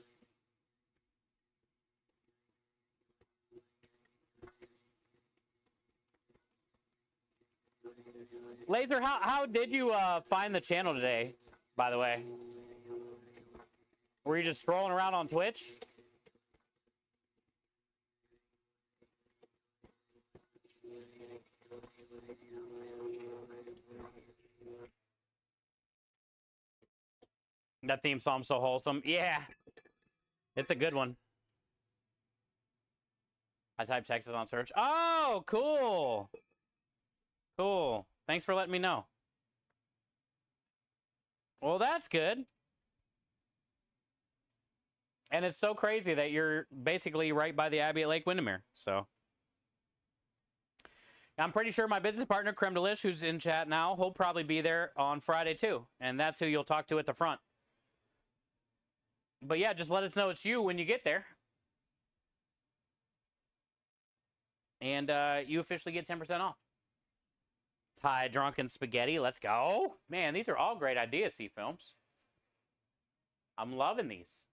Laser, how did you find the channel today, by the way? Were you just scrolling around on Twitch? That theme song's so wholesome. Yeah. It's a good one. I typed Texas on search. Oh, cool. Cool. Thanks for letting me know. Well, that's good. And it's so crazy that you're basically right by the Abbey at Lake Windermere. So I'm pretty sure my business partner, Creme Delish, who's in chat now, he'll probably be there on Friday too. And that's who you'll talk to at the front. But yeah, just let us know it's you when you get there. And you officially get 10% off. Thai drunken spaghetti. Let's go. Man, these are all great ideas, C-Films. I'm loving these.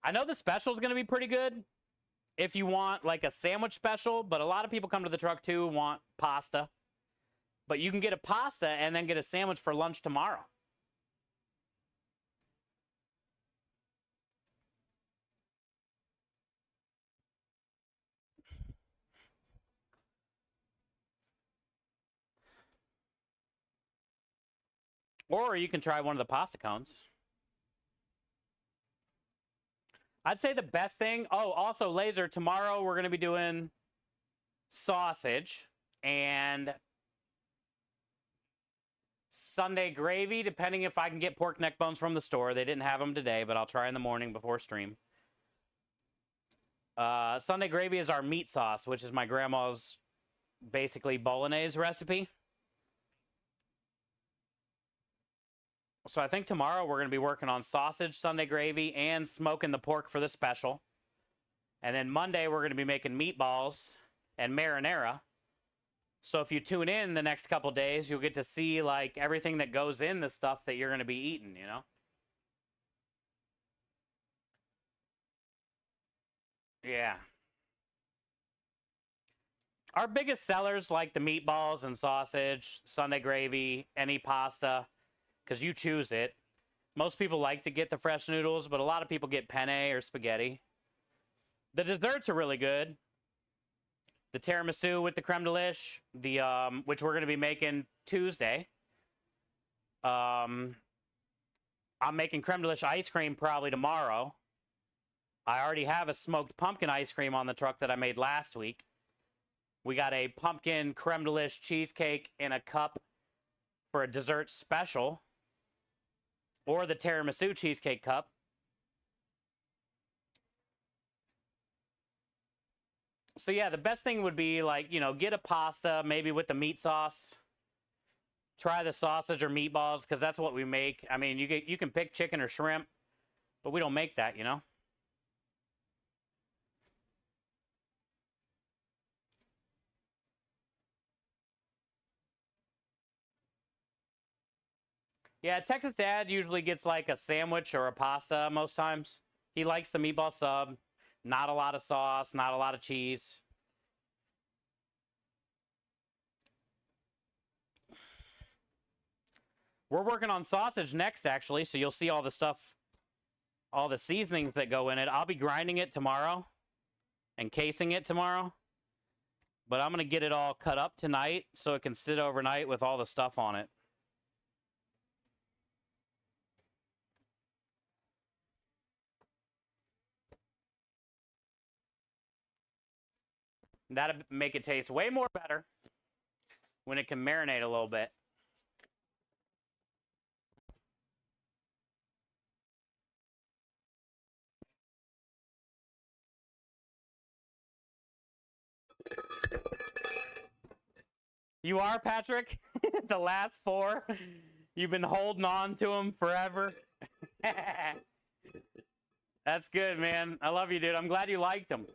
I know the special is going to be pretty good. if you want like a sandwich special, but a lot of people come to the truck too and want pasta. But you can get a pasta and then get a sandwich for lunch tomorrow. Or you can try one of the pasta cones. I'd say the best thing. Oh, also, Laser, tomorrow we're going to be doing sausage and Sunday gravy, depending if I can get pork neck bones from the store. They didn't have them today, but I'll try in the morning before stream. Sunday gravy is our meat sauce, which is my grandma's basically bolognese recipe. So I think tomorrow we're going to be working on sausage, Sunday gravy, and smoking the pork for the special. And then Monday we're going to be making meatballs and marinara. So if you tune in the next couple days, you'll get to see like everything that goes in the stuff that you're going to be eating, you know? Yeah. Our biggest sellers like the meatballs and sausage, Sunday gravy, any pasta, because you choose it. Most people like to get the fresh noodles, but a lot of people get penne or spaghetti. The desserts are really good. The tiramisu with the creme de liche, which we're going to be making Tuesday. I'm making creme de liche ice cream probably tomorrow. I already have a smoked pumpkin ice cream on the truck that I made last week. We got a pumpkin creme de liche cheesecake in a cup for a dessert special. Or the tiramisu cheesecake cup. So yeah, the best thing would be like, you know, get a pasta, maybe with the meat sauce. Try the sausage or meatballs, because that's what we make. I mean, you can pick chicken or shrimp, but we don't make that, you know? Yeah, Texas Dad usually gets like a sandwich or a pasta most times. He likes the meatball sub. Not a lot of sauce, not a lot of cheese. We're working on sausage next, actually, so you'll see all the stuff, all the seasonings that go in it. I'll be grinding it tomorrow and casing it tomorrow. But I'm going to get it all cut up tonight so it can sit overnight with all the stuff on it. That'll make it taste way more better when it can marinate a little bit. You are, Patrick? The last four? You've been holding on to them forever? That's good, man. I love you, dude. I'm glad you liked them.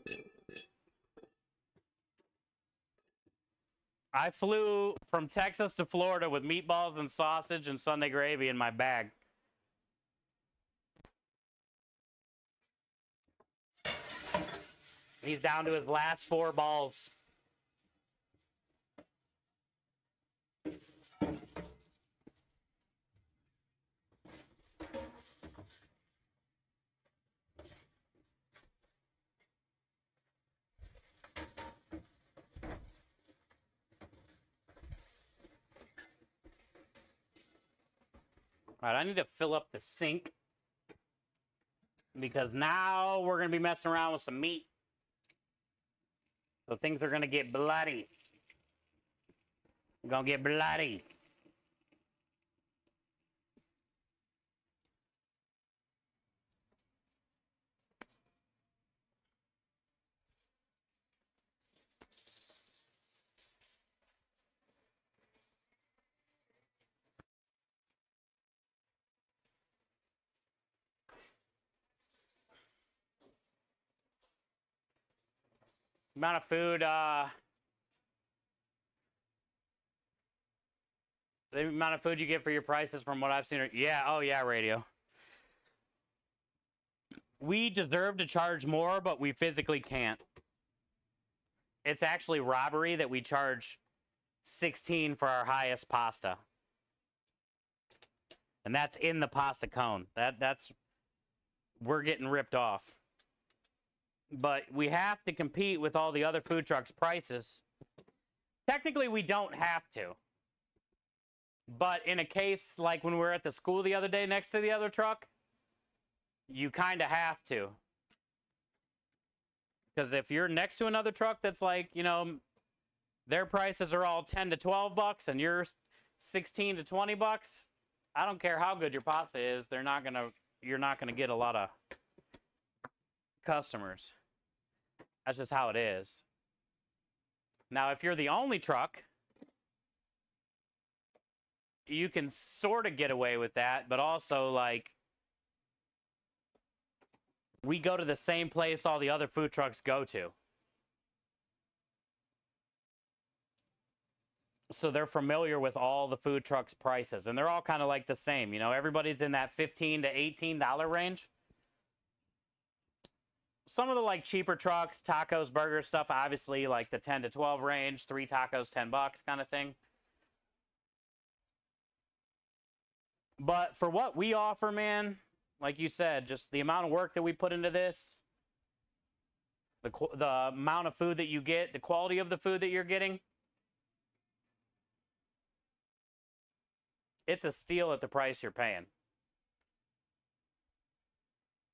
I flew from Texas to Florida with meatballs and sausage and Sunday gravy in my bag. He's down to his last 4 balls. All right, I need to fill up the sink because now we're going to be messing around with some meat. So things are going to get bloody. Going to get bloody. Amount of food, the amount of food you get for your prices from what I've seen. Yeah, oh yeah, radio. We deserve to charge more, but we physically can't. It's actually robbery that we charge 16 for our highest pasta. And that's in the pasta cone. That's we're getting ripped off. But we have to compete with all the other food trucks' prices. Technically, we don't have to. But in a case like when we were at the school the other day next to the other truck, you kind of have to. Because if you're next to another truck that's like, you know, their prices are all 10 to 12 bucks and you're 16 to 20 bucks, I don't care how good your pasta is, you're not gonna get a lot of customers. That's just how it is. Now, if you're the only truck, you can sort of get away with that, but also, like, we go to the same place all the other food trucks go to. So they're familiar with all the food trucks' prices, and they're all kind of like the same. You know, everybody's in that $15 to $18 range. Some of the like cheaper trucks, tacos, burgers, stuff, obviously like the 10 to 12 range, 3 tacos, 10 bucks kind of thing. But for what we offer, man, like you said, just the amount of work that we put into this, the amount of food that you get, the quality of the food that you're getting, it's a steal at the price you're paying.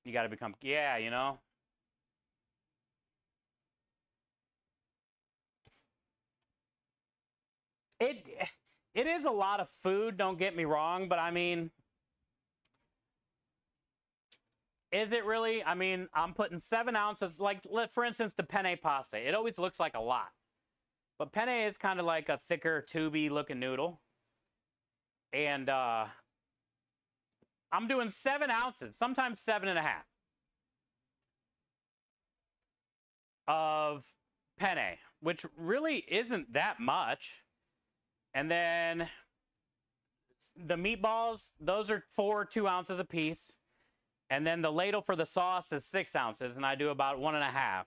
You got to become, yeah, you know. It is a lot of food, don't get me wrong, but I mean, is it really? I mean, I'm putting 7 ounces, like, for instance, the penne pasta. It always looks like a lot. But penne is kind of like a thicker, tubey looking noodle. And I'm doing 7 ounces, sometimes 7.5 of penne, which really isn't that much. And then the meatballs, those are 2 ounces a piece. And then the ladle for the sauce is 6 ounces, and I do about 1.5.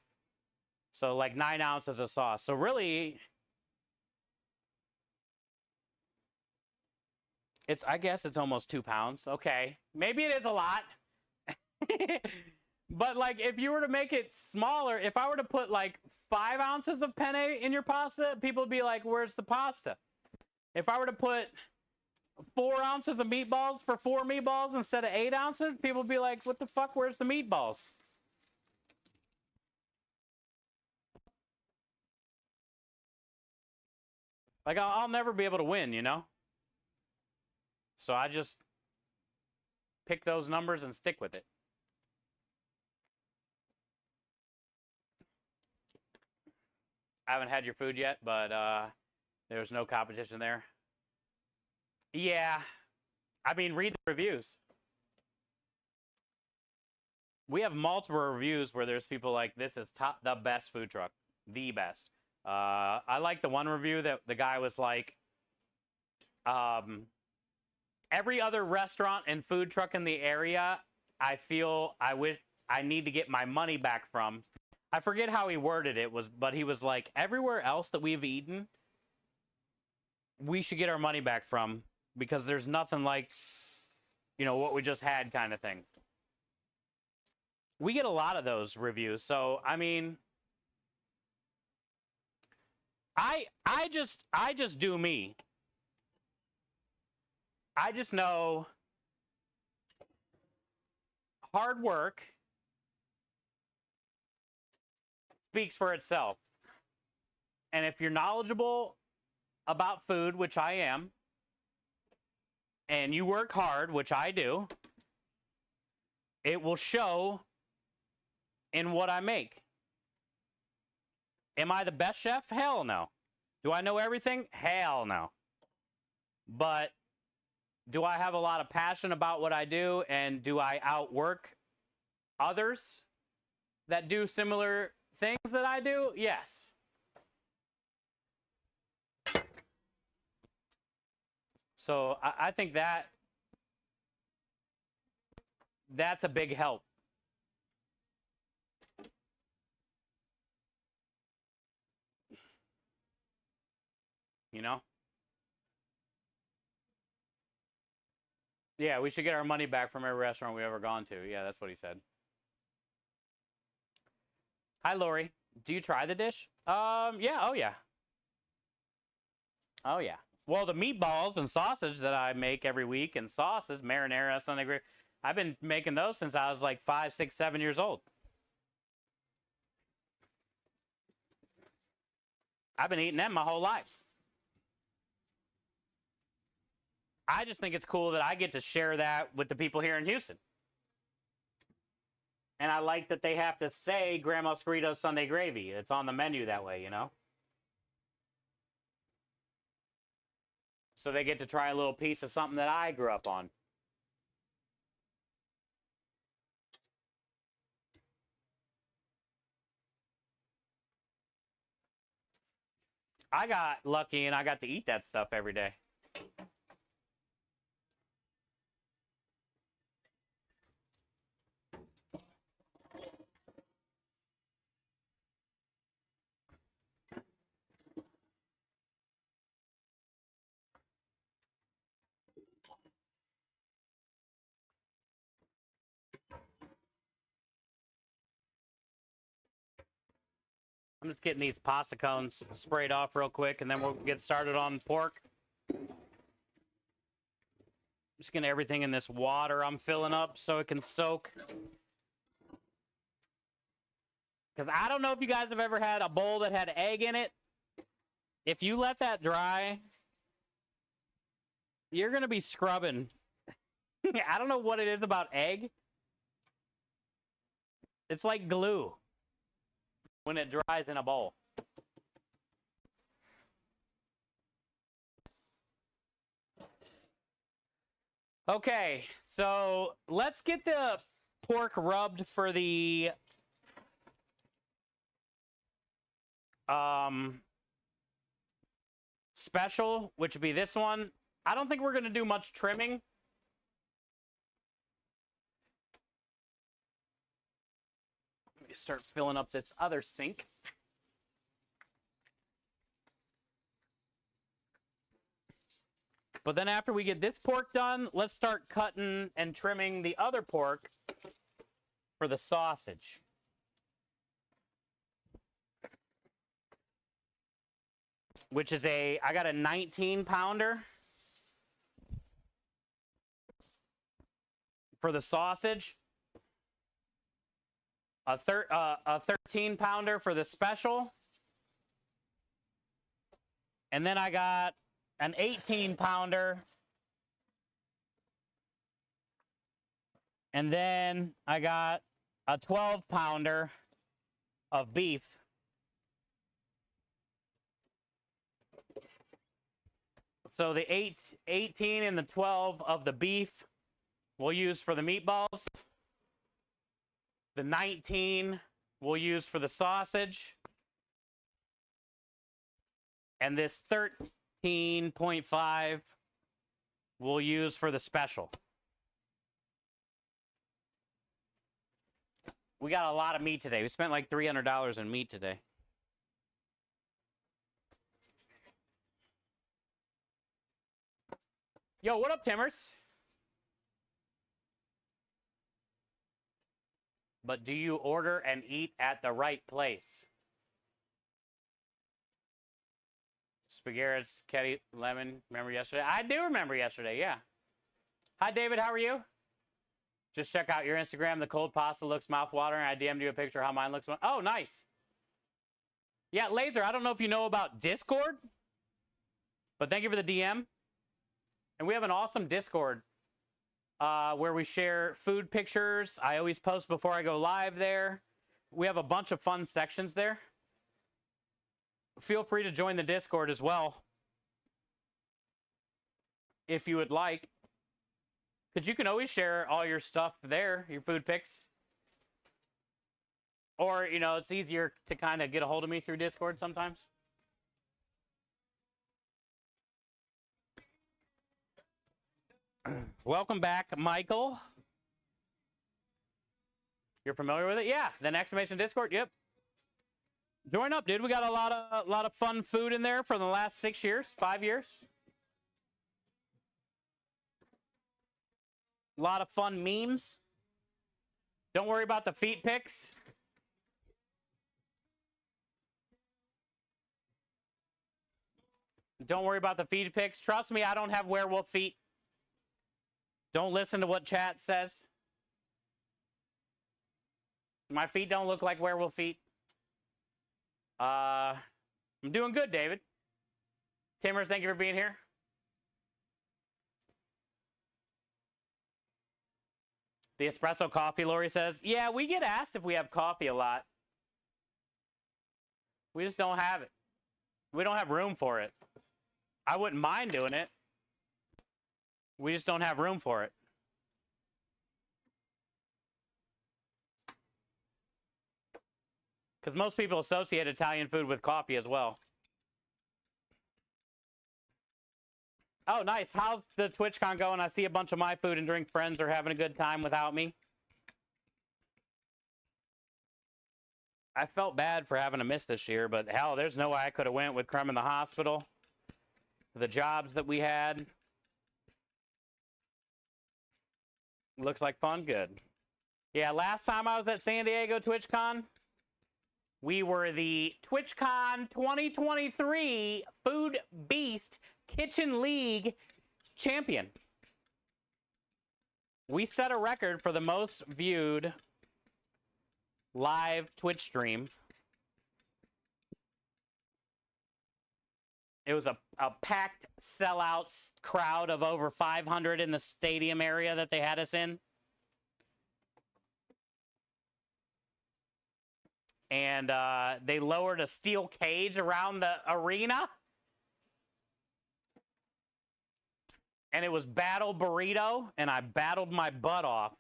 So like 9 ounces of sauce. So really, I guess it's almost 2 pounds. Okay, maybe it is a lot. But like, if you were to make it smaller, if I were to put like 5 ounces of penne in your pasta, people would be like, where's the pasta? If I were to put 4 ounces of meatballs for 4 meatballs instead of 8 ounces, people would be like, what the fuck, where's the meatballs? Like, I'll never be able to win, you know? So I just pick those numbers and stick with it. I haven't had your food yet, but there's no competition there. Yeah. I mean, read the reviews. We have multiple reviews where there's people like, this is the best food truck. The best. I like the one review that the guy was like, every other restaurant and food truck in the area, I feel I need to get my money back from. I forget how he worded it, but he was like, everywhere else that we've eaten, we should get our money back from, because there's nothing like, you know, what we just had kind of thing. We get a lot of those reviews. So, I mean, I just do me. I just know hard work speaks for itself. And if you're knowledgeable about food, which I am, and you work hard, which I do, it will show in what I make. Am I the best chef? Hell no. Do I know everything? Hell no. But do I have a lot of passion about what I do, and do I outwork others that do similar things that I do? Yes. So I think that's a big help. you know? Yeah, we should get our money back from every restaurant we've ever gone to. Yeah, that's what he said. Hi, Lori. Do you try the dish? Yeah. Oh, yeah. Oh, yeah. Well, the meatballs and sausage that I make every week and sauces, marinara, Sunday gravy, I've been making those since I was like 5, 6, 7 years old. I've been eating them my whole life. I just think it's cool that I get to share that with the people here in Houston. And I like that they have to say Grandma Squirito's Sunday Gravy. It's on the menu that way, you know? So they get to try a little piece of something that I grew up on. I got lucky and I got to eat that stuff every day. I'm just getting these pasta cones sprayed off real quick, and then we'll get started on pork. Just getting everything in this water I'm filling up so it can soak. Because I don't know if you guys have ever had a bowl that had egg in it. If you let that dry, you're going to be scrubbing. I don't know what it is about egg. It's like glue when it dries in a bowl. Okay, so let's get the pork rubbed for the special, which would be this one. I don't think we're going to do much trimming. Let me start filling up this other sink. But then after we get this pork done, let's start cutting and trimming the other pork for the sausage. Which is I got a 19-pounder for the sausage. A 13-pounder for the special. And then I got an 18-pounder. And then I got a 12-pounder of beef. So the 18 and the 12 of the beef we'll use for the meatballs. The 19 we'll use for the sausage. And this 13.5 we'll use for the special. We got a lot of meat today. We spent like $300 in meat today. Yo, what up, Timmers? But do you order and eat at the right place? Spaghetti, Ketty, lemon. Remember yesterday? I do remember yesterday, yeah. Hi, David. How are you? Just check out your Instagram. The cold pasta looks mouthwatering. I DM'd you a picture of how mine looks. Oh, nice. Yeah, Laser, I don't know if you know about Discord, but thank you for the DM. And we have an awesome Discord where we share food pictures. I always post before I go live there. We have a bunch of fun sections there. Feel free to join the Discord as well if you would like. Because you can always share all your stuff there, your food pics. Or, you know, it's easier to kind of get a hold of me through Discord sometimes. Welcome back, Michael. You're familiar with it? Yeah, the exclamation Discord, yep. Join up, dude. We got a lot of fun food in there for the last 6 years, 5 years. A lot of fun memes. Don't worry about the feet pics. Don't worry about the feet pics. Trust me, I don't have werewolf feet. Don't listen to what chat says. My feet don't look like werewolf feet. I'm doing good, David. Timmers, thank you for being here. The espresso coffee, Lori says. Yeah, we get asked if we have coffee a lot. We just don't have it. We don't have room for it. I wouldn't mind doing it. We just don't have room for it. Because most people associate Italian food with coffee as well. Oh, nice. How's the TwitchCon going? I see a bunch of my food and drink friends are having a good time without me. I felt bad for having to miss this year, but hell, there's no way I could have went with Crumb in the hospital. The jobs that we had. Looks like fun. Good. Yeah, last time I was at San Diego TwitchCon, we were the TwitchCon 2023 Food Beast Kitchen League champion. We set a record for the most viewed live Twitch stream. It was a packed sellout crowd of over 500 in the stadium area that they had us in. And they lowered a steel cage around the arena. And it was Battle Burrito, and I battled my butt off.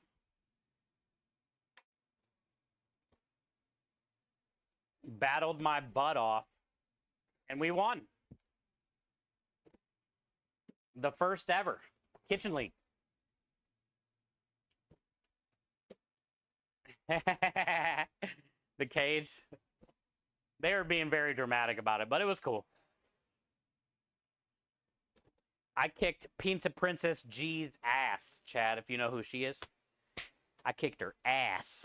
Battled my butt off, and we won. The first ever Kitchen League. The cage. They were being very dramatic about it, but it was cool. I kicked Pizza Princess G's ass, Chad, if you know who she is. I kicked her ass.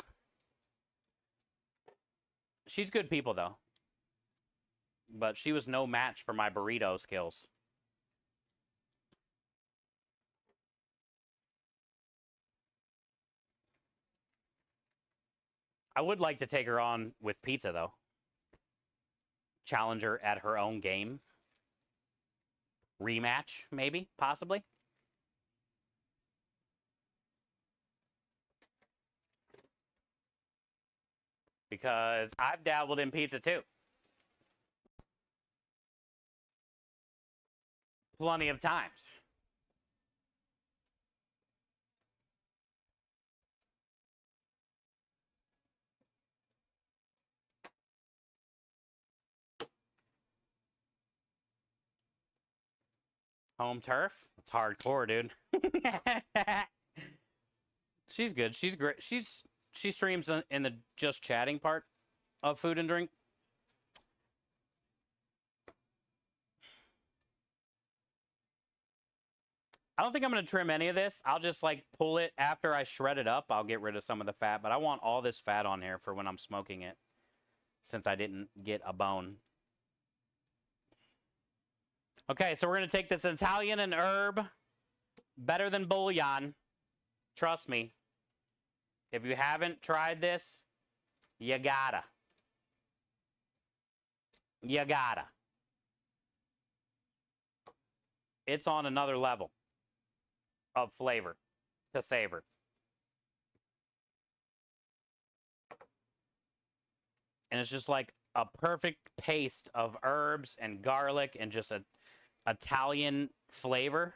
She's good people, though. But she was no match for my burrito skills. I would like to take her on with pizza, though. Challenge her at her own game. Rematch, maybe, possibly. Because I've dabbled in pizza, too. Plenty of times. Home turf? It's hardcore, dude. She's good. She's great. She streams in the just chatting part of food and drink. I don't think I'm going to trim any of this. I'll just like pull it after I shred it up. I'll get rid of some of the fat, but I want all this fat on here for when I'm smoking it, since I didn't get a bone. Okay, so we're going to take this Italian and herb. Better than bouillon. Trust me. If you haven't tried this, you gotta. You gotta. It's on another level of flavor to savor. And it's just like a perfect paste of herbs and garlic and just a Italian flavor.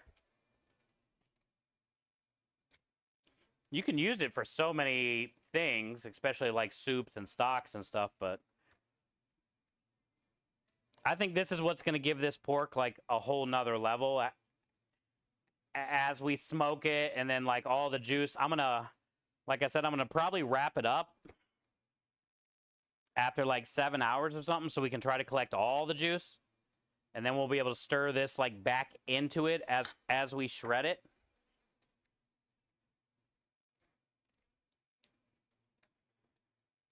You can use it for so many things, especially like soups and stocks and stuff, but I think this is what's going to give this pork like a whole nother level as we smoke it, and then like all the juice. I'm going to, like I said, I'm going to probably wrap it up after like 7 hours or something, so we can try to collect all the juice, and then we'll be able to stir this like back into it as we shred it.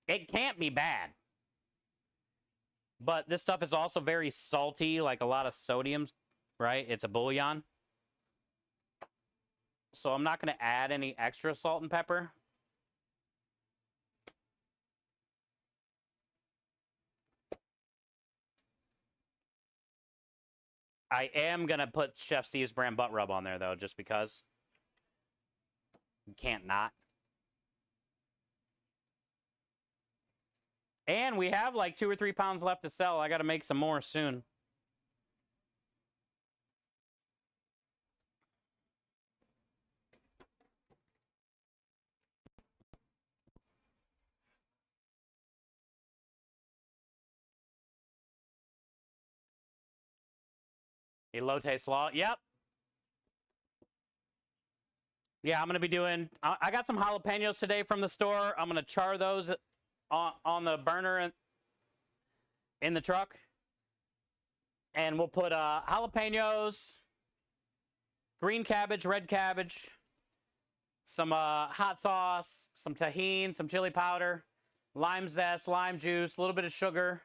It can't be bad. But this stuff is also very salty, like a lot of sodium, right? It's a bouillon. So I'm not going to add any extra salt and pepper. I am going to put Chef Steve's brand butt rub on there, though, just because. You can't not. And we have like 2 or 3 pounds left to sell. I got to make some more soon. Elote slaw. Yep. Yeah, I'm going to be doing... I got some jalapenos today from the store. I'm going to char those on the burner in the truck. And we'll put jalapenos, green cabbage, red cabbage, some hot sauce, some tahini, some chili powder, lime zest, lime juice, a little bit of sugar,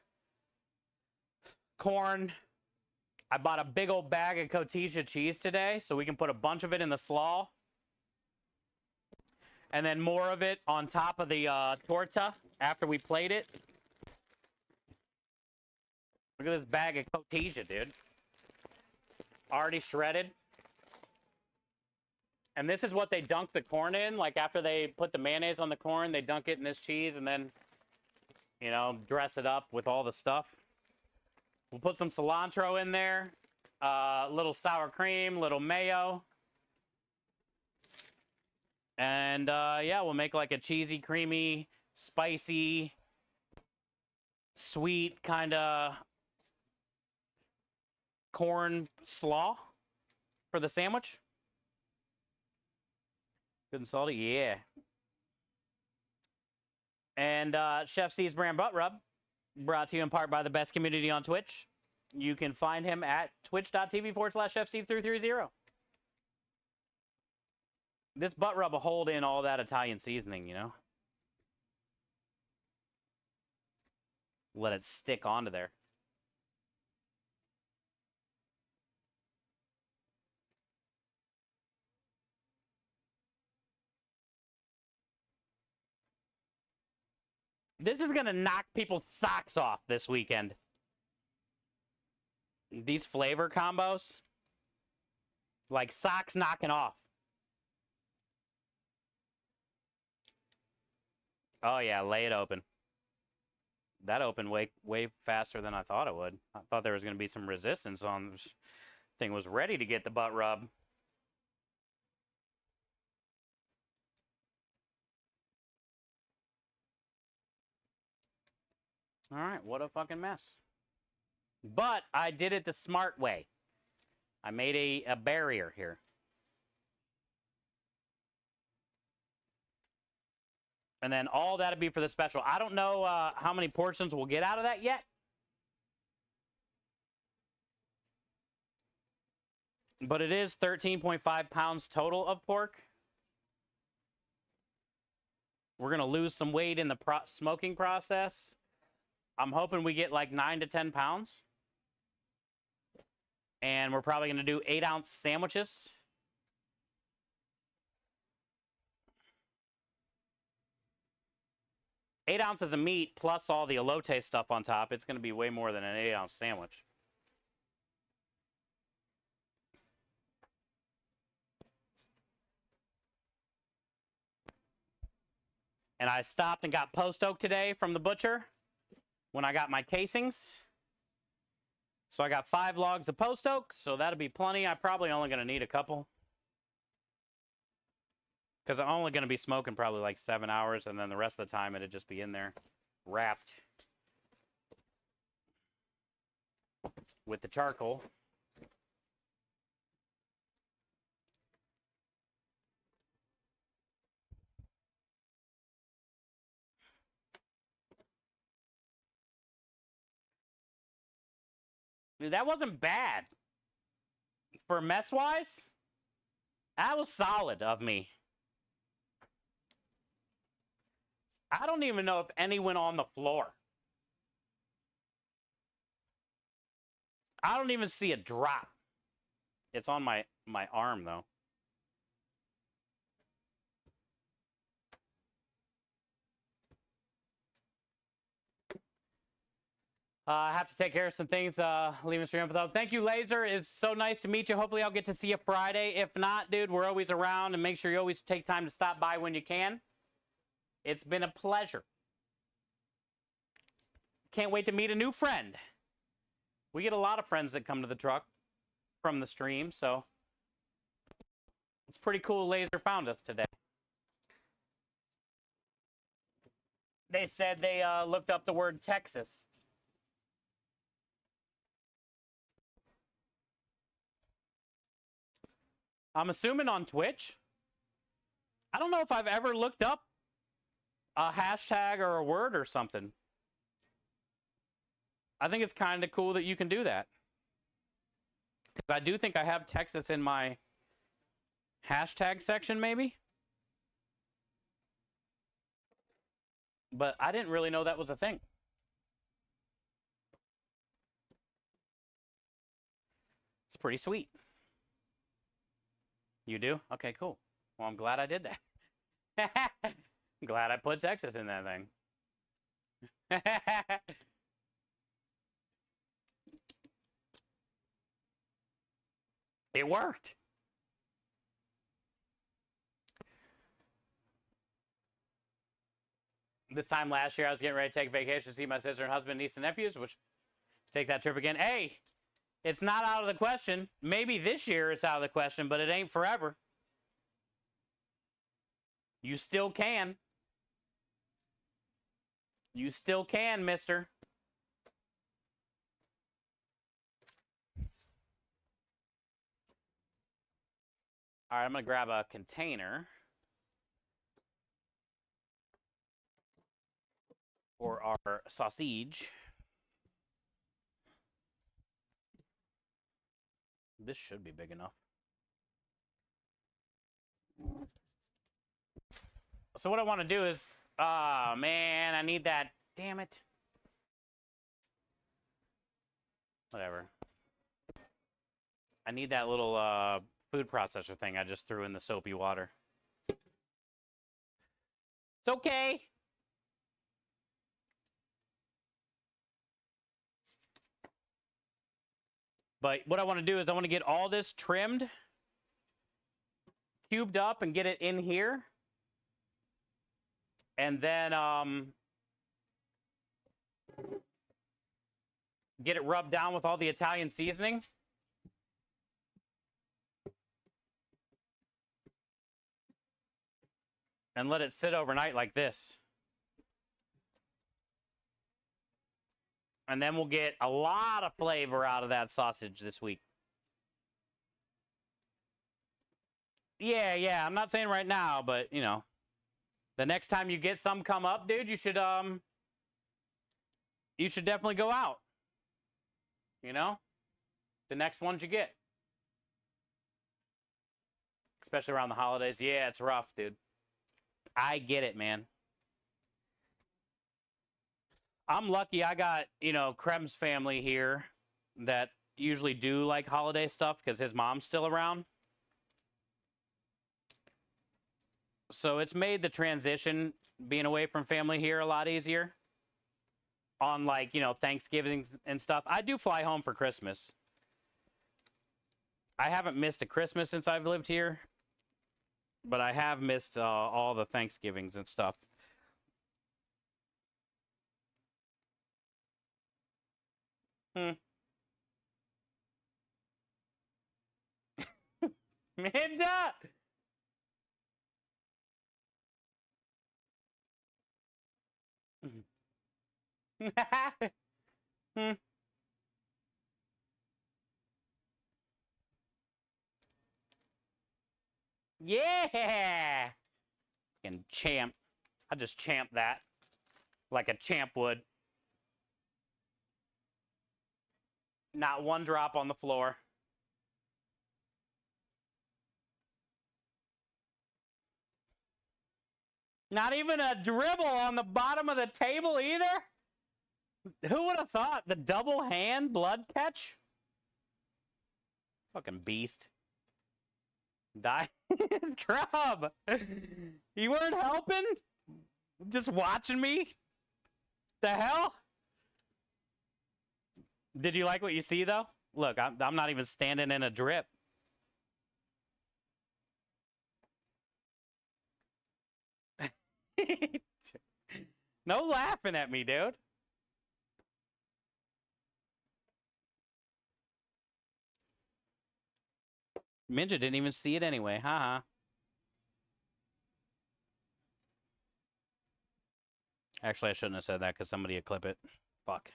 corn. I bought a big old bag of cotija cheese today, so we can put a bunch of it in the slaw. And then more of it on top of the torta after we plate it. Look at this bag of cotija, dude. Already shredded. And this is what they dunk the corn in. Like, after they put the mayonnaise on the corn, they dunk it in this cheese and then, you know, dress it up with all the stuff. We'll put some cilantro in there. Little sour cream, little mayo. And, yeah, we'll make like a cheesy, creamy, spicy, sweet kind of corn slaw for the sandwich. Good and salty, yeah. And Chef Steve's brand butt rub, brought to you in part by the best community on Twitch. You can find him at twitch.tv/ChefSteve330. This butt rub will hold in all that Italian seasoning, you know? Let it stick onto there. This is going to knock people's socks off this weekend. These flavor combos. Like socks knocking off. Oh, yeah, lay it open. That opened way faster than I thought it would. I thought there was going to be some resistance on this thing. Was ready to get the butt rub. All right, what a fucking mess. But I did it the smart way. I made a barrier here. And then all that'll be for the special. I don't know how many portions we'll get out of that yet. But it is 13.5 pounds total of pork. We're going to lose some weight in the smoking process. I'm hoping we get like 9 to 10 pounds. And we're probably going to do 8-ounce sandwiches. Eight ounces of meat plus all the elote stuff on top. It's going to be way more than an 8-ounce sandwich. And I stopped and got post oak today from the butcher when I got my casings. So I got 5 logs of post oak, so that'll be plenty. I'm probably only going to need a couple. Because I'm only going to be smoking probably like 7 hours, and then the rest of the time it'd just be in there wrapped with the charcoal. Dude, that wasn't bad. For mess-wise, that was solid of me. I don't even know if any went on the floor. I don't even see a drop. It's on my arm, though. I have to take care of some things. Leaving stream up. Thank you, Laser. It's so nice to meet you. Hopefully, I'll get to see you Friday. If not, dude, we're always around, and make sure you always take time to stop by when you can. It's been a pleasure. Can't wait to meet a new friend. We get a lot of friends that come to the truck from the stream, so it's pretty cool. Laser found us today. They said they looked up the word Texas. I'm assuming on Twitch. I don't know if I've ever looked up a hashtag or a word or something. I think it's kind of cool that you can do that. I do think I have Texas in my hashtag section, maybe. But I didn't really know that was a thing. It's pretty sweet. You do? Okay, cool. Well, I'm glad I did that. I'm glad I put Texas in that thing. It worked. This time last year, I was getting ready to take vacation to see my sister and husband, niece, and nephews, which take that trip again. Hey, it's not out of the question. Maybe this year it's out of the question, but it ain't forever. You still can. You still can, mister. All right, I'm going to grab a container for our sausage. This should be big enough. So what I want to do is, oh man, I need that. Damn it. Whatever. I need that little food processor thing I just threw in the soapy water. It's okay. But what I want to do is I want to get all this trimmed, cubed up, and get it in here. And then get it rubbed down with all the Italian seasoning. And let it sit overnight like this. And then we'll get a lot of flavor out of that sausage this week. Yeah, I'm not saying right now, but, you know, the next time you get some come up, dude, you should definitely go out. You know? The next ones you get. Especially around the holidays. Yeah, it's rough, dude. I get it, man. I'm lucky I got, you know, Krem's family here that usually do like holiday stuff because his mom's still around. So it's made the transition being away from family here a lot easier. On like, you know, Thanksgiving and stuff. I do fly home for Christmas. I haven't missed a Christmas since I've lived here. But I have missed all the Thanksgivings and stuff. Ninja! Yeah! And champ. I just champ that. Like a champ would. Not one drop on the floor. Not even a dribble on the bottom of the table either? Who would have thought? The double hand blood catch? Fucking beast. Die. Scrub! You weren't helping? Just watching me? The hell? Did you like what you see, though? Look, I'm not even standing in a drip. No laughing at me, dude. Minja didn't even see it anyway. Haha. Actually, I shouldn't have said that because somebody would clip it. Fuck.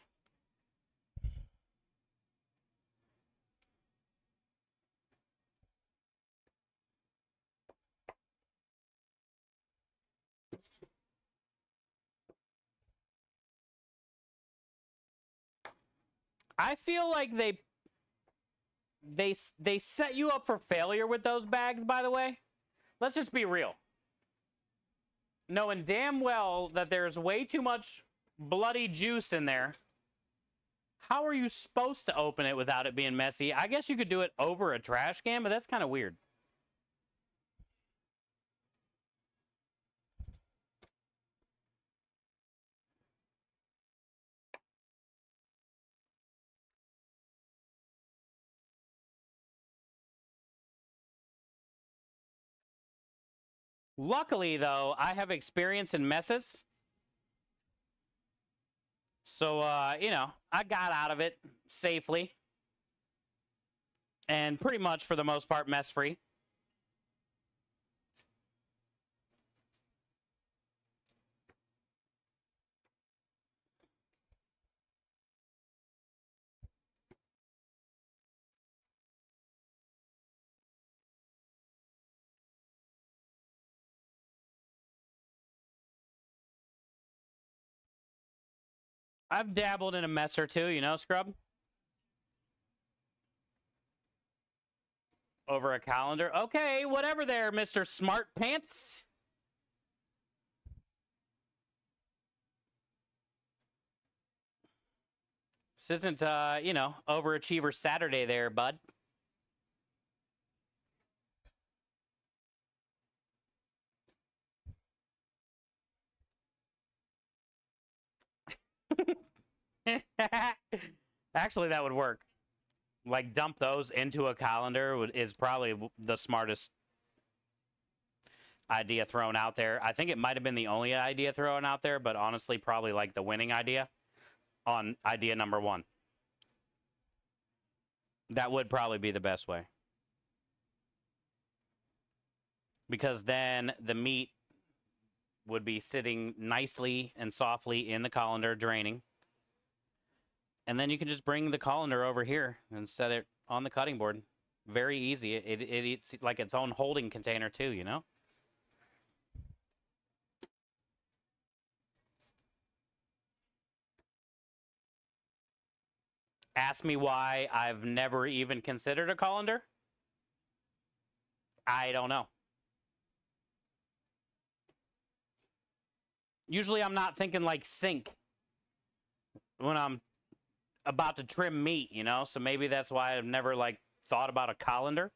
I feel like they set you up for failure with those bags, by the way. Let's just be real. Knowing damn well that there's way too much bloody juice in there. How are you supposed to open it without it being messy? I guess you could do it over a trash can, but that's kind of weird. Luckily, though, I have experience in messes. So, you know, I got out of it safely. And pretty much, for the most part, mess-free. I've dabbled in a mess or two, you know, Scrub? Over a calendar. Okay, whatever there, Mr. Smart Pants. This isn't, you know, Overachiever Saturday there, bud. Actually, that would work. Like, dump those into a calendar is probably the smartest idea thrown out there. I think it might have been the only idea thrown out there, but honestly, probably like the winning idea on idea number one. That would probably be the best way. Because then the meat would be sitting nicely and softly in the colander, draining. And then you can just bring the colander over here and set it on the cutting board. Very easy. It's like its own holding container too, you know? Ask me why I've never even considered a colander. I don't know. Usually I'm not thinking like sink when I'm about to trim meat, you know? So maybe that's why I've never like thought about a colander.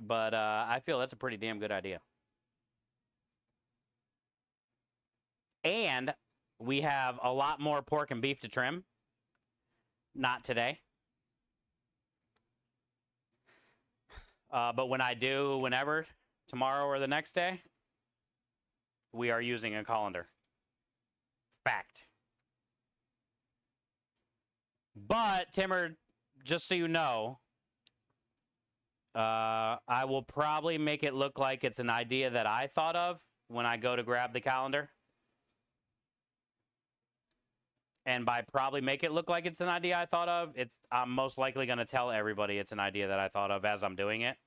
But I feel that's a pretty damn good idea. And we have a lot more pork and beef to trim. Not today. But when I do, whenever, tomorrow or the next day, we are using a colander. Fact. But, Timmer, just so you know, I will probably make it look like it's an idea that I thought of when I go to grab the calendar. And by probably make it look like it's an idea I thought of, I'm most likely going to tell everybody it's an idea that I thought of as I'm doing it.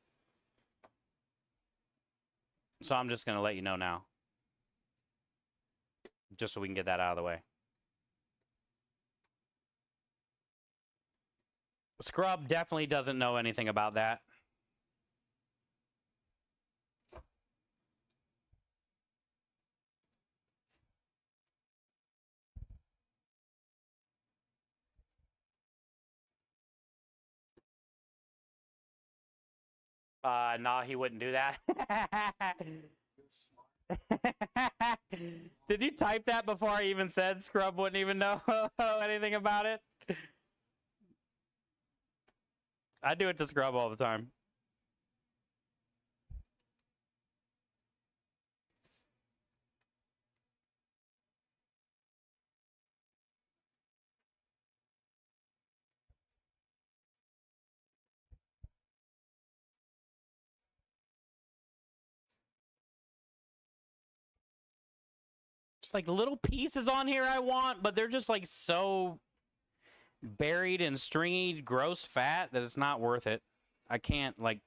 So I'm just going to let you know now. Just so we can get that out of the way. Scrub definitely doesn't know anything about that. No, he wouldn't do that. Did you type that before I even said Scrub wouldn't even know anything about it? I do it to Scrub all the time. Just like little pieces on here I want, but they're just like so buried in stringy, gross fat that it's not worth it. I can't like.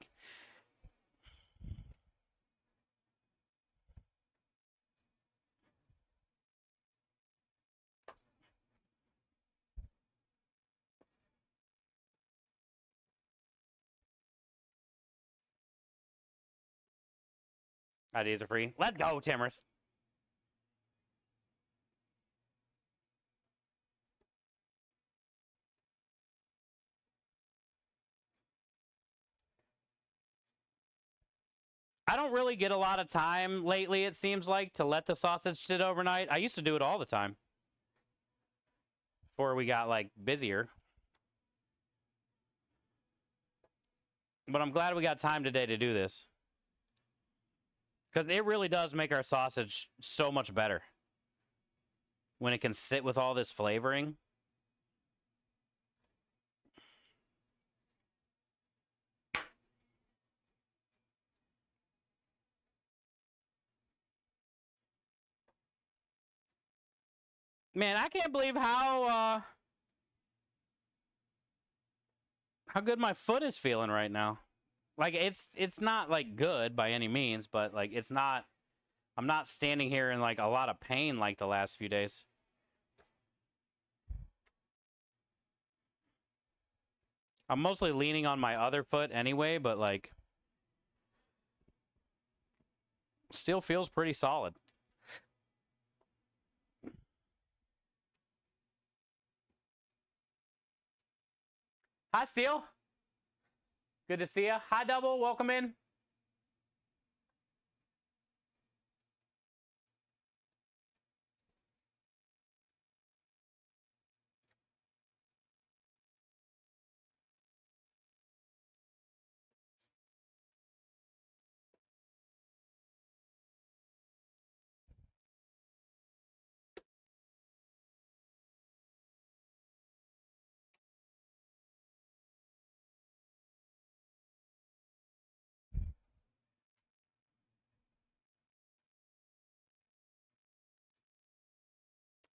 Ideas are free. Let's go, Timmers. I don't really get a lot of time lately, it seems like, to let the sausage sit overnight. I used to do it all the time before we got, like, busier. But I'm glad we got time today to do this. Because it really does make our sausage so much better when it can sit with all this flavoring. Man, I can't believe how good my foot is feeling right now. Like it's not like good by any means, but like it's not. I'm not standing here in like a lot of pain like the last few days. I'm mostly leaning on my other foot anyway, but like still feels pretty solid. Hi, Steel. Good to see you. Hi, Double. Welcome in.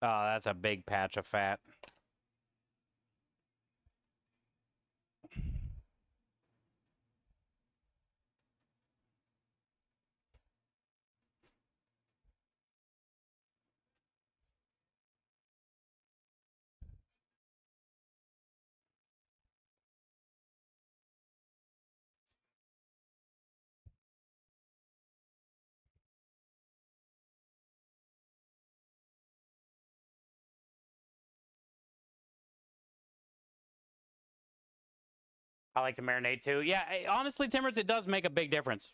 Oh, that's a big patch of fat. I like to marinate too. Yeah, honestly, Timbers, it does make a big difference.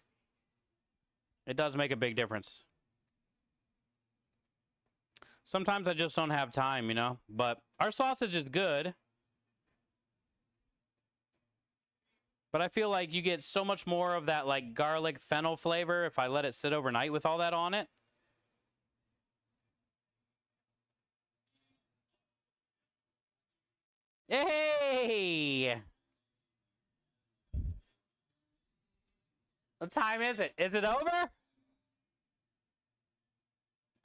It does make a big difference. Sometimes I just don't have time, you know? But our sausage is good. But I feel like you get so much more of that like garlic fennel flavor if I let it sit overnight with all that on it. Hey! What time is it? Is it over?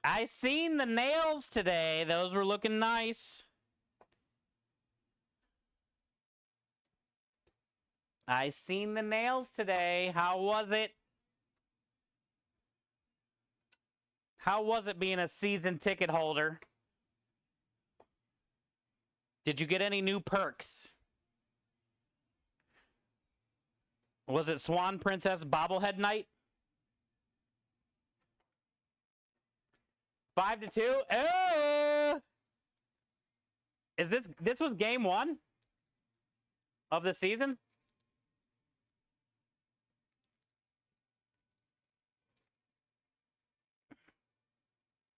I seen the nails today. Those were looking nice. I seen the nails today. How was it? How was it being a season ticket holder? Did you get any new perks? Was it Swan Princess bobblehead night? 5-2. Oh! Is this was game 1 of the season?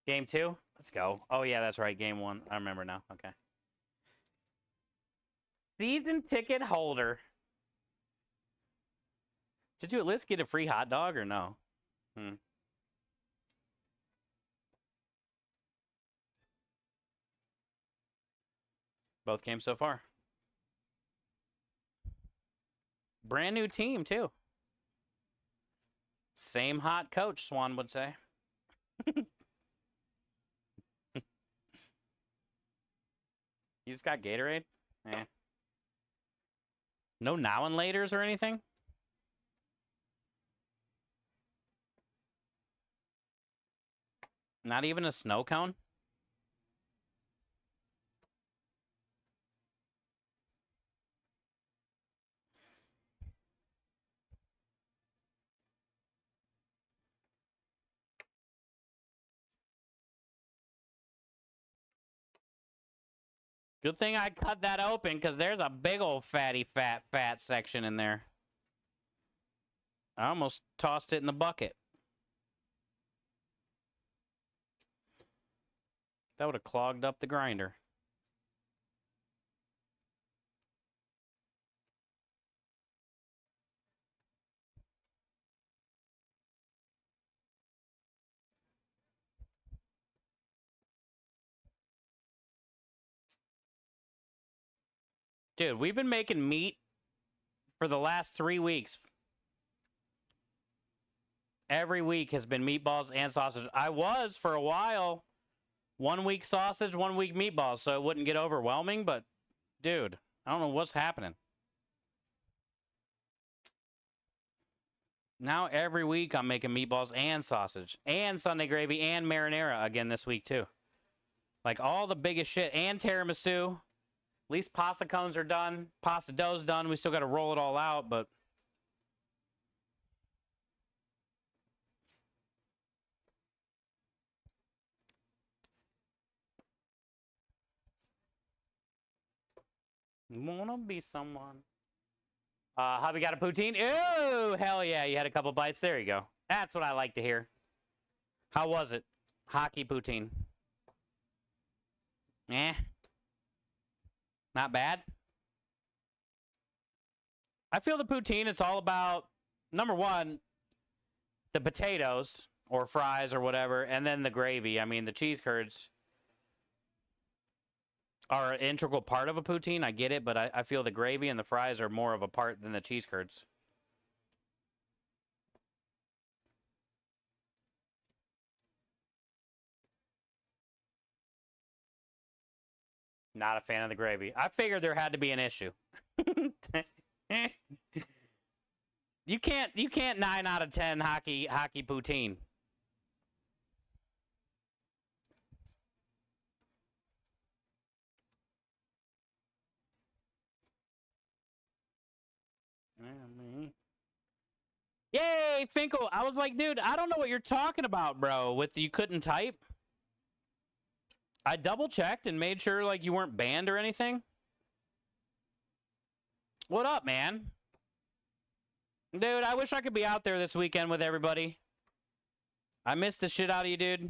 Game 2? Let's go. Oh yeah, that's right. Game 1. I remember now. Okay. Season ticket holder. Did you at least get a free hot dog or no? Both games so far. Brand new team, too. Same hot coach, Swan would say. You just got Gatorade? Eh. No now and laters or anything? Not even a snow cone? Good thing I cut that open, because there's a big old fatty, fat section in there. I almost tossed it in the bucket. That would have clogged up the grinder. Dude, we've been making meat for the last 3 weeks. Every week has been meatballs and sausage. I was, for a while, 1 week sausage, 1 week meatballs, so it wouldn't get overwhelming, but, dude, I don't know what's happening. Now every week I'm making meatballs and sausage, and Sunday gravy, and marinara again this week, too. Like, all the biggest shit, and tiramisu. At least pasta cones are done. Pasta dough's done. We still got to roll it all out, but... Wanna be someone. Hubby got a poutine? Ooh, hell yeah. You had a couple bites. There you go. That's what I like to hear. How was it? Hockey poutine. Eh. Not bad. I feel the poutine, it's all about, number one, the potatoes or fries or whatever, and then the gravy. I mean, the cheese curds are an integral part of a poutine. I get it, but I feel the gravy and the fries are more of a part than the cheese curds. Not a fan of the gravy. I figured there had to be an issue. You can't 9 out of 10 hockey poutine. Yay, Finkel. I was like, dude, I don't know what you're talking about, bro. With you couldn't type. I double checked and made sure like you weren't banned or anything. What up, man? Dude, I wish I could be out there this weekend with everybody. I missed the shit out of you, dude.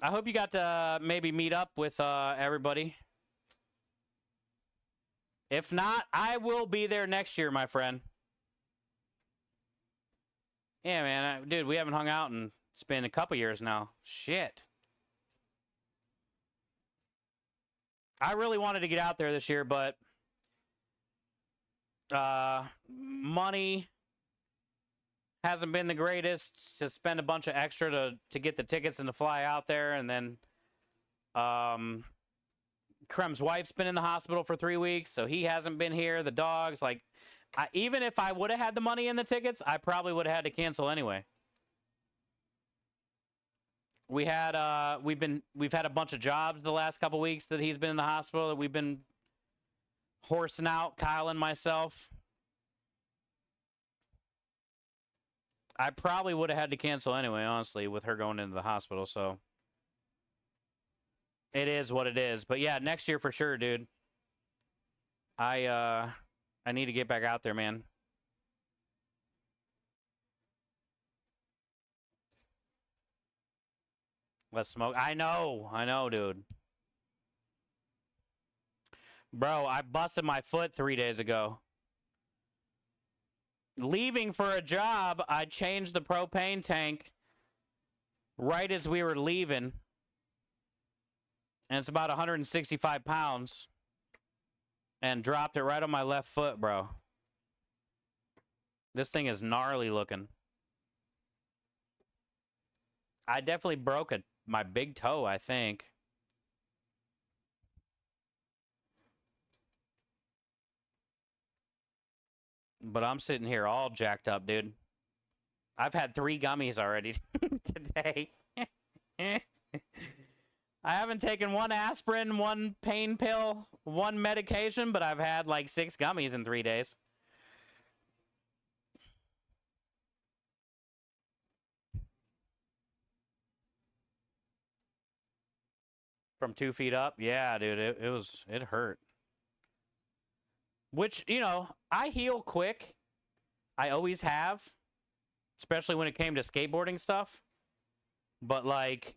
I hope you got to maybe meet up with everybody. If not, I will be there next year, my friend. Yeah, man. Dude, we haven't hung out in it's been a couple years now. Shit. I really wanted to get out there this year, but money hasn't been the greatest to spend a bunch of extra to get the tickets and to fly out there. And then Krem's wife's been in the hospital for 3 weeks, so he hasn't been here. The dogs, like, Even if I would have had the money in the tickets, I probably would have had to cancel anyway. We've had a bunch of jobs the last couple weeks that he's been in the hospital that we've been horsing out, Kyle and myself. I probably would have had to cancel anyway, honestly, with her going into the hospital, so it is what it is. But yeah, next year for sure, dude. I need to get back out there, man. Let's smoke. I know, dude. Bro, I busted my foot 3 days ago. Leaving for a job, I changed the propane tank right as we were leaving. And it's about 165 pounds. And dropped it right on my left foot, bro. This thing is gnarly looking. I definitely broke my big toe, I think. But I'm sitting here all jacked up, dude. I've had 3 gummies already today. I haven't taken 1 aspirin, 1 pain pill, 1 medication, but I've had like 6 gummies in 3 days. From 2 feet up? Yeah, dude, it hurt. Which, you know, I heal quick. I always have. Especially when it came to skateboarding stuff. But, like,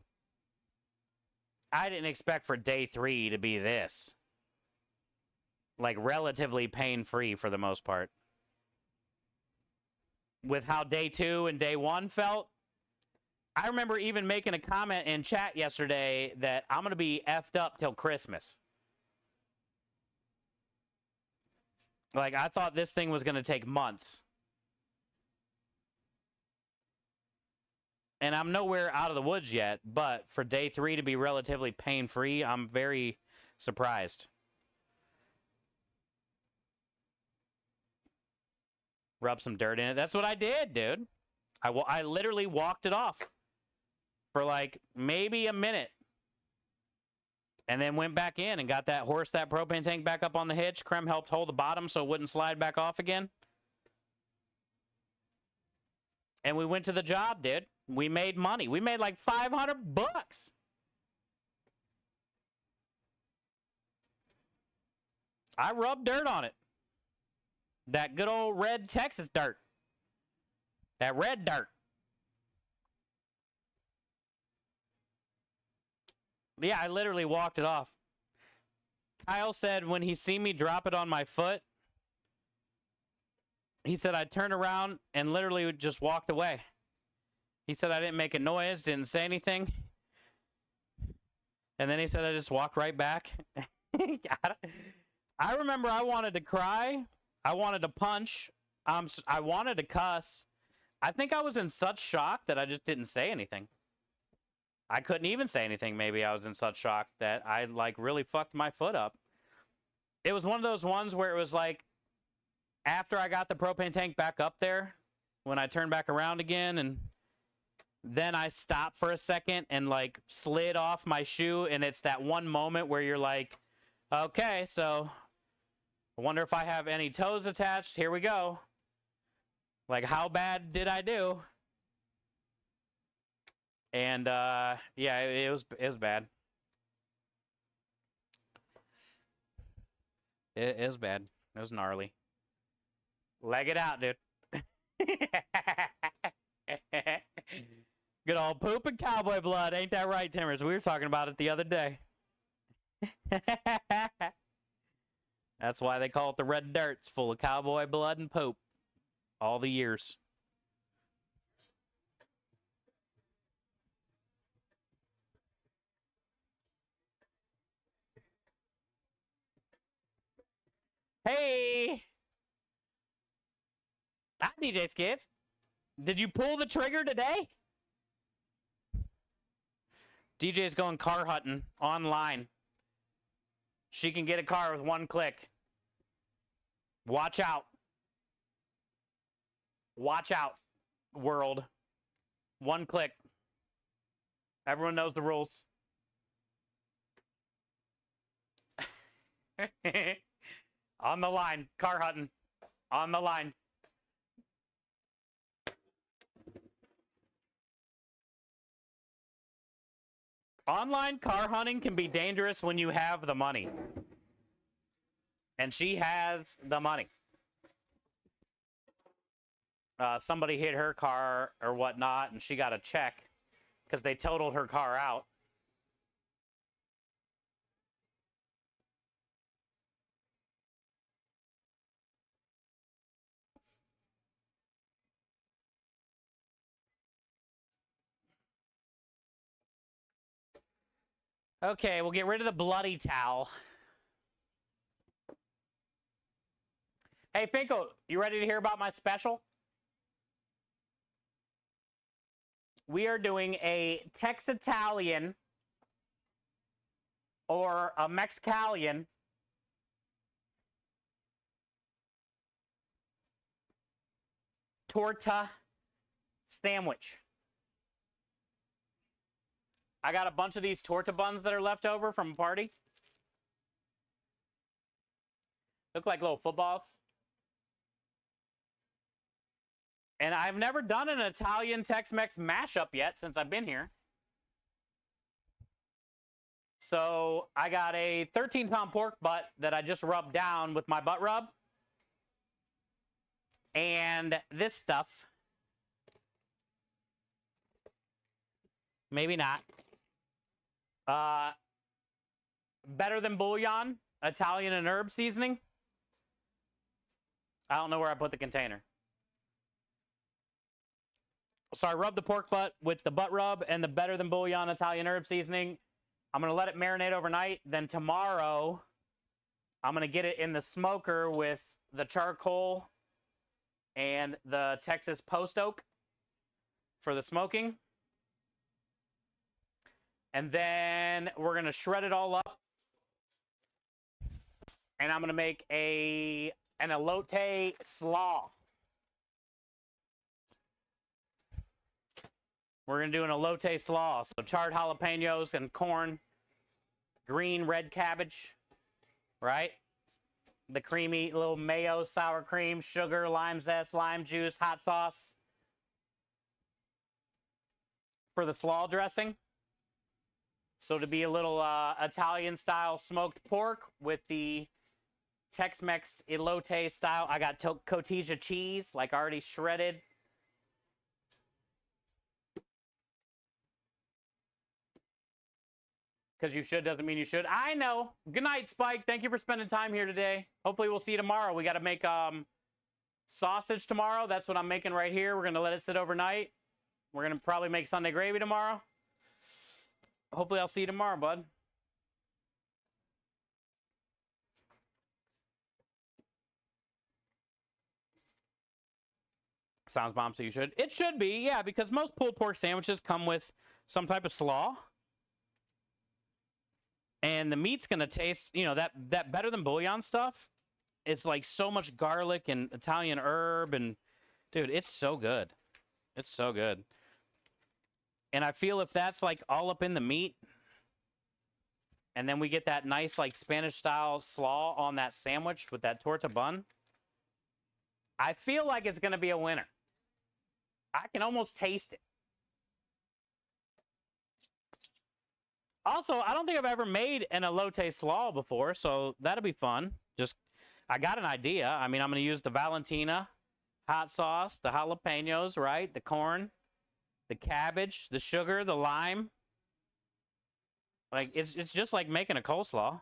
I didn't expect for day 3 to be this. Like, relatively pain-free for the most part. With how day 2 and day 1 felt, I remember even making a comment in chat yesterday that I'm going to be effed up till Christmas. Like, I thought this thing was going to take months. And I'm nowhere out of the woods yet, but for day 3 to be relatively pain-free, I'm very surprised. Rub some dirt in it. That's what I did, dude. I literally walked it off for like maybe a minute. And then went back in and got that propane tank back up on the hitch. Krem helped hold the bottom so it wouldn't slide back off again. And we went to the job, dude. We made money. We made like $500. I rubbed dirt on it. That good old red Texas dirt. That red dirt. Yeah, I literally walked it off. Kyle said when he seen me drop it on my foot, he said I turned around and literally just walked away. He said I didn't make a noise, didn't say anything. And then he said I just walked right back. I remember I wanted to cry. I wanted to punch. I wanted to cuss. I think I was in such shock that I just didn't say anything. I couldn't even say anything. Maybe I was in such shock that I like really fucked my foot up. It was one of those ones where it was like after I got the propane tank back up there, when I turned back around again, and then I stopped for a second and like slid off my shoe, and it's that one moment where you're like, okay, so I wonder if I have any toes attached. Here we go. Like, how bad did I do? And yeah, it was bad. It was bad. It was gnarly. Leg it out, dude. Good old poop and cowboy blood. Ain't that right, Timbers? We were talking about it the other day. That's why they call it the red dirt. It's full of cowboy blood and poop. All the years. Hey! Hi, DJ Skits. Did you pull the trigger today? DJ's going car hunting online. She can get a car with one click. Watch out. Watch out, world. One click. Everyone knows the rules. On the line. Car hunting. On the line. Online car hunting can be dangerous when you have the money. And she has the money. Somebody hit her car or whatnot, and she got a check because they totaled her car out. Okay, we'll get rid of the bloody towel. Hey, Finko, you ready to hear about my special? We are doing a Tex-Italian or a Mexicalian torta sandwich. I got a bunch of these torta buns that are left over from a party. Look like little footballs. And I've never done an Italian Tex-Mex mashup yet since I've been here. So I got a 13-pound pork butt that I just rubbed down with my butt rub. And this stuff. Maybe not. Better Than Bouillon, Italian and herb seasoning. I don't know where I put the container. So I rubbed the pork butt with the butt rub and the Better Than Bouillon Italian herb seasoning. I'm going to let it marinate overnight. Then tomorrow, I'm going to get it in the smoker with the charcoal and the Texas post oak for the smoking. And then we're going to shred it all up. And I'm going to make an elote slaw. We're going to do an elote slaw. So charred jalapenos and corn, green, red cabbage, right? The creamy little mayo, sour cream, sugar, lime zest, lime juice, hot sauce for the slaw dressing. So to be a little Italian-style smoked pork with the Tex-Mex elote style. I got cotija cheese, like already shredded. Because you should doesn't mean you should. I know. Good night, Spike. Thank you for spending time here today. Hopefully we'll see you tomorrow. We got to make sausage tomorrow. That's what I'm making right here. We're going to let it sit overnight. We're going to probably make Sunday gravy tomorrow. Hopefully I'll see you tomorrow, bud. Sounds bomb, so you should. It should be, yeah, because most pulled pork sandwiches come with some type of slaw. And the meat's going to taste, you know, that Better Than Bouillon stuff is like so much garlic and Italian herb. And, dude, it's so good. It's so good. And I feel if that's like all up in the meat, and then we get that nice like Spanish-style slaw on that sandwich with that torta bun, I feel like it's going to be a winner. I can almost taste it. Also, I don't think I've ever made an elote slaw before, so that'll be fun. Just, I got an idea. I mean, I'm going to use the Valentina hot sauce, the jalapenos, right? The corn, the cabbage, the sugar, the lime. Like, it's just like making a coleslaw.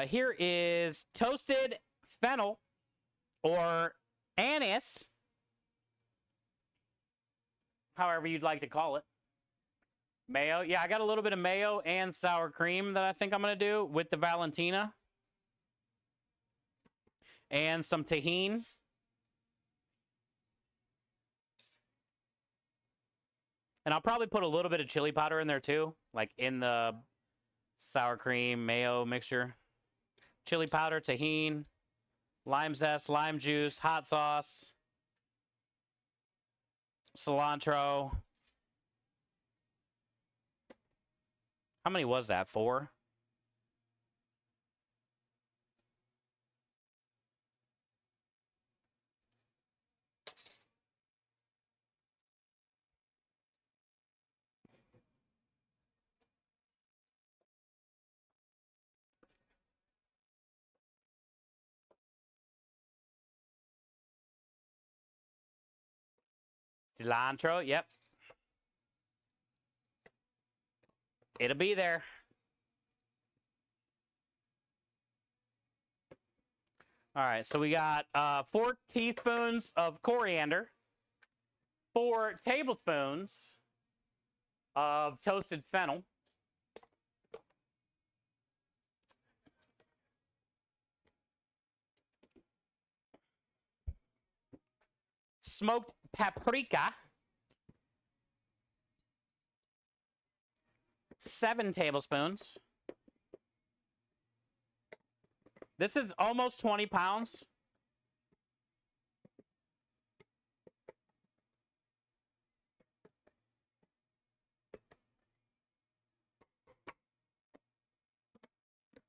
Here is toasted fennel or anise, however you'd like to call it. Mayo. Yeah, I got a little bit of mayo and sour cream that I think I'm going to do with the Valentina. And some tahini. And I'll probably put a little bit of chili powder in there too, like in the sour cream, mayo mixture. chili powder, tahini, lime zest, lime juice, hot sauce, cilantro. How many was that? 4? Cilantro, yep. It'll be there. All right, so we got 4 teaspoons of coriander, 4 tablespoons of toasted fennel, smoked paprika, 7 tablespoons. This is almost 20 pounds.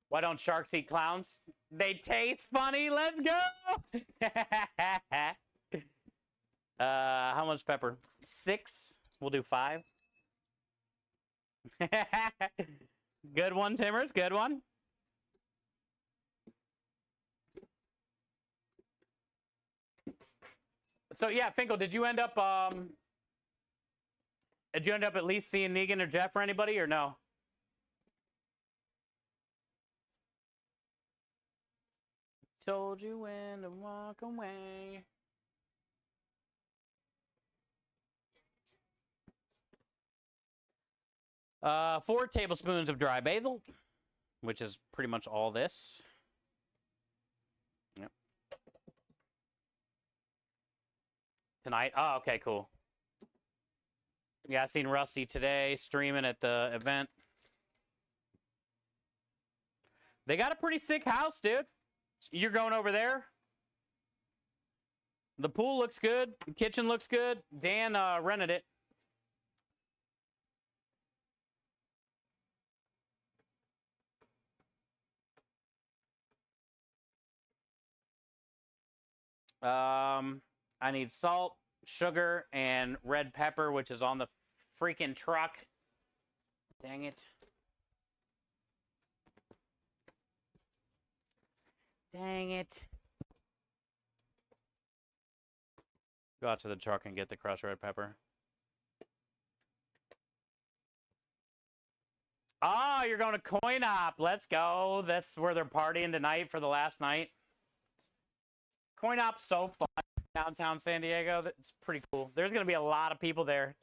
Why don't sharks eat clowns? They taste funny. Let's go. How much pepper? 6. We'll do 5. Good one, Timmers. Good one. So yeah, Finkel, did you end up at least seeing Negan or Jeff or anybody, or no? Told you when to walk away. Uh, 4 tablespoons of dry basil, which is pretty much all this. Yep. Tonight? Oh, okay, cool. Yeah, I seen Rusty today streaming at the event. They got a pretty sick house, dude. You're going over there? The pool looks good. The kitchen looks good. Dan rented it. I need salt, sugar, and red pepper, which is on the freaking truck. Dang it. Dang it. Go out to the truck and get the crushed red pepper. Oh, you're going to Coin Op. Let's go. That's where they're partying tonight for the last night. Coin Op's so fun. Downtown San Diego. It's pretty cool. There's going to be a lot of people there.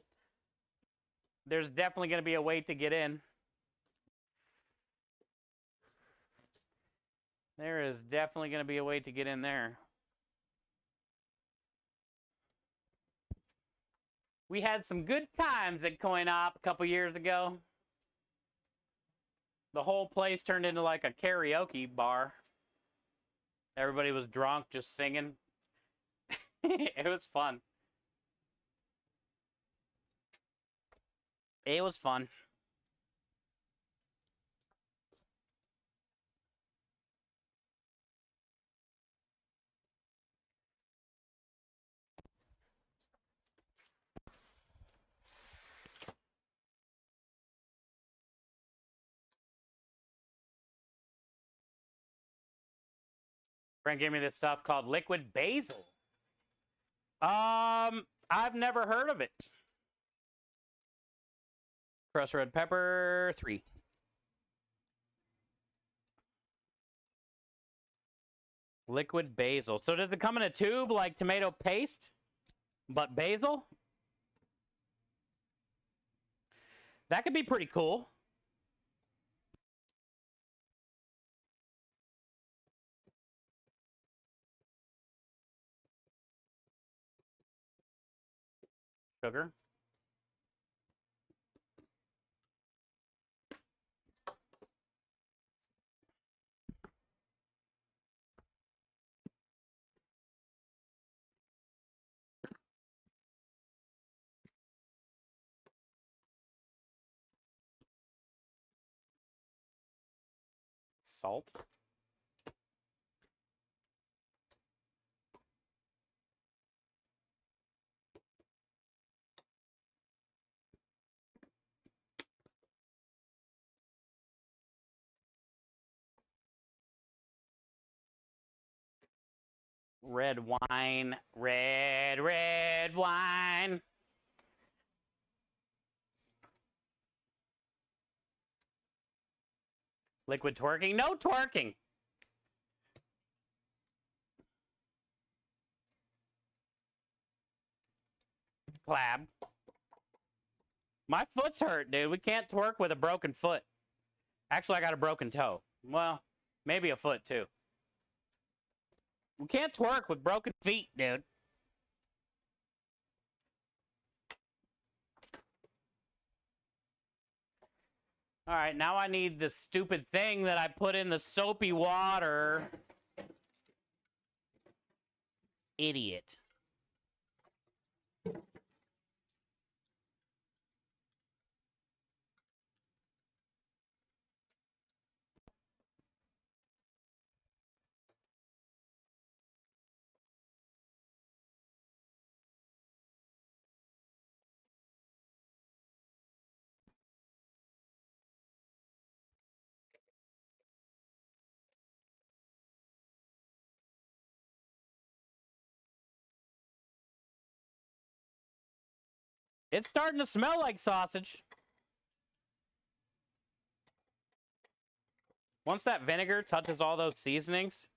There's definitely going to be a wait to get in. There is definitely going to be a wait to get in there. We had some good times at Coin Op a couple years ago. The whole place turned into like a karaoke bar. Everybody was drunk, just singing. It was fun. It was fun. Brent gave me this stuff called liquid basil. I've never heard of it. Crushed red pepper, 3. Liquid basil. So does it come in a tube like tomato paste, but basil? That could be pretty cool. Sugar. salt. Red wine, red wine. Liquid twerking? No twerking. Clab. My foot's hurt, dude. We can't twerk with a broken foot. Actually, I got a broken toe. Well, maybe a foot, too. We can't twerk with broken feet, dude. All right, now I need the stupid thing that I put in the soapy water. Idiot. It's starting to smell like sausage. Once that vinegar touches all those seasonings,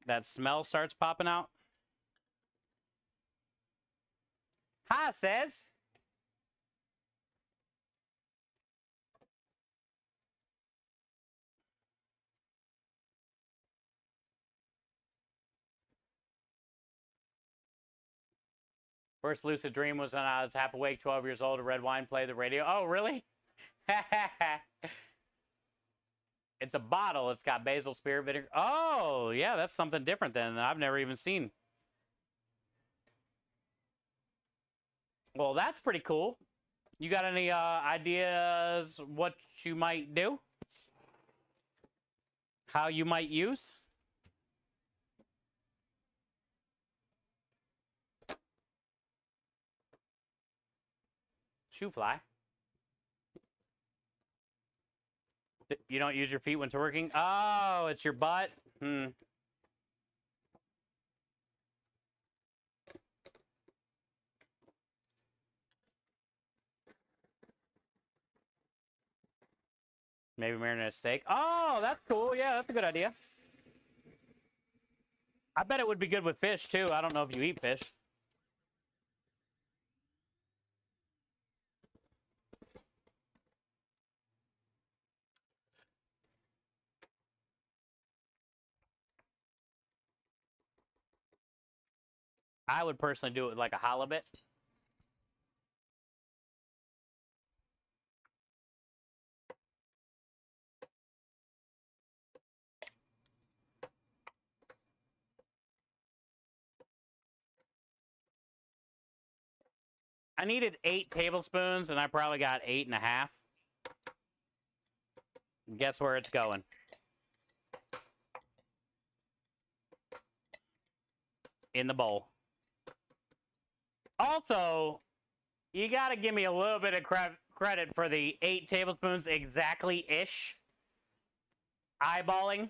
that smell starts popping out. Hi, says. First lucid dream was when I was half awake, 12 years old, a red wine played the radio. Oh, really? It's a bottle. It's got basil, spirit vinegar. Oh, yeah, that's something different than I've never even seen. Well, that's pretty cool. You got any ideas what you might do? How you might use? Shoe fly. You don't use your feet when twerking? Oh, it's your butt? Maybe marinate steak. Oh, that's cool. Yeah, that's a good idea. I bet it would be good with fish, too. I don't know if you eat fish. I would personally do it with like a halibut. I needed 8 tablespoons, and I probably got 8.5. Guess where it's going? In the bowl. Also, you got to give me a little bit of credit for the 8 tablespoons exactly-ish eyeballing.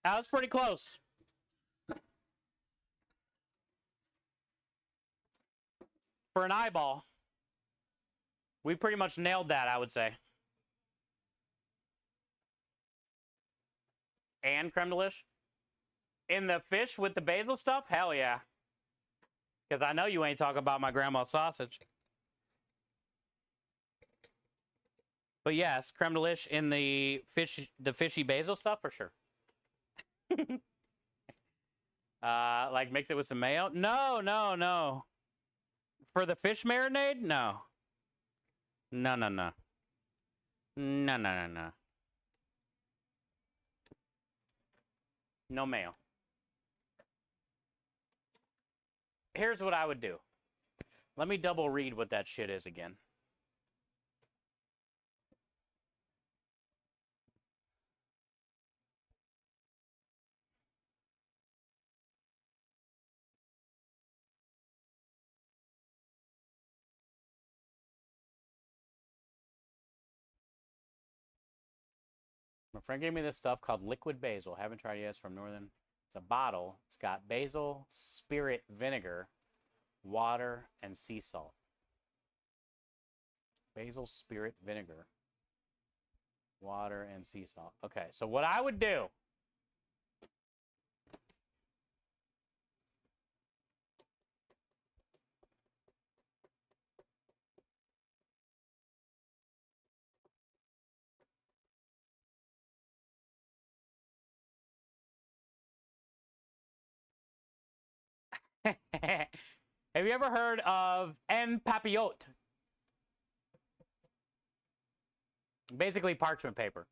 That was pretty close. For an eyeball, we pretty much nailed that, I would say. And creme de lish? In the fish with the basil stuff? Hell yeah. Because I know you ain't talking about my grandma's sausage. But yes, creme de lish in the fishy basil stuff for sure. Like mix it with some mayo? No, no, no. For the fish marinade? No. No, no, no. No, no, no, no. No mayo. Here's what I would do. Let me double read what that shit is again. My friend gave me this stuff called liquid basil. Haven't tried it yet. It's from Northern. It's a bottle. It's got basil, spirit vinegar, water, and sea salt. Basil, spirit, vinegar, water, and sea salt. Okay, so what I would do. Have you ever heard of en papillote? Basically parchment paper.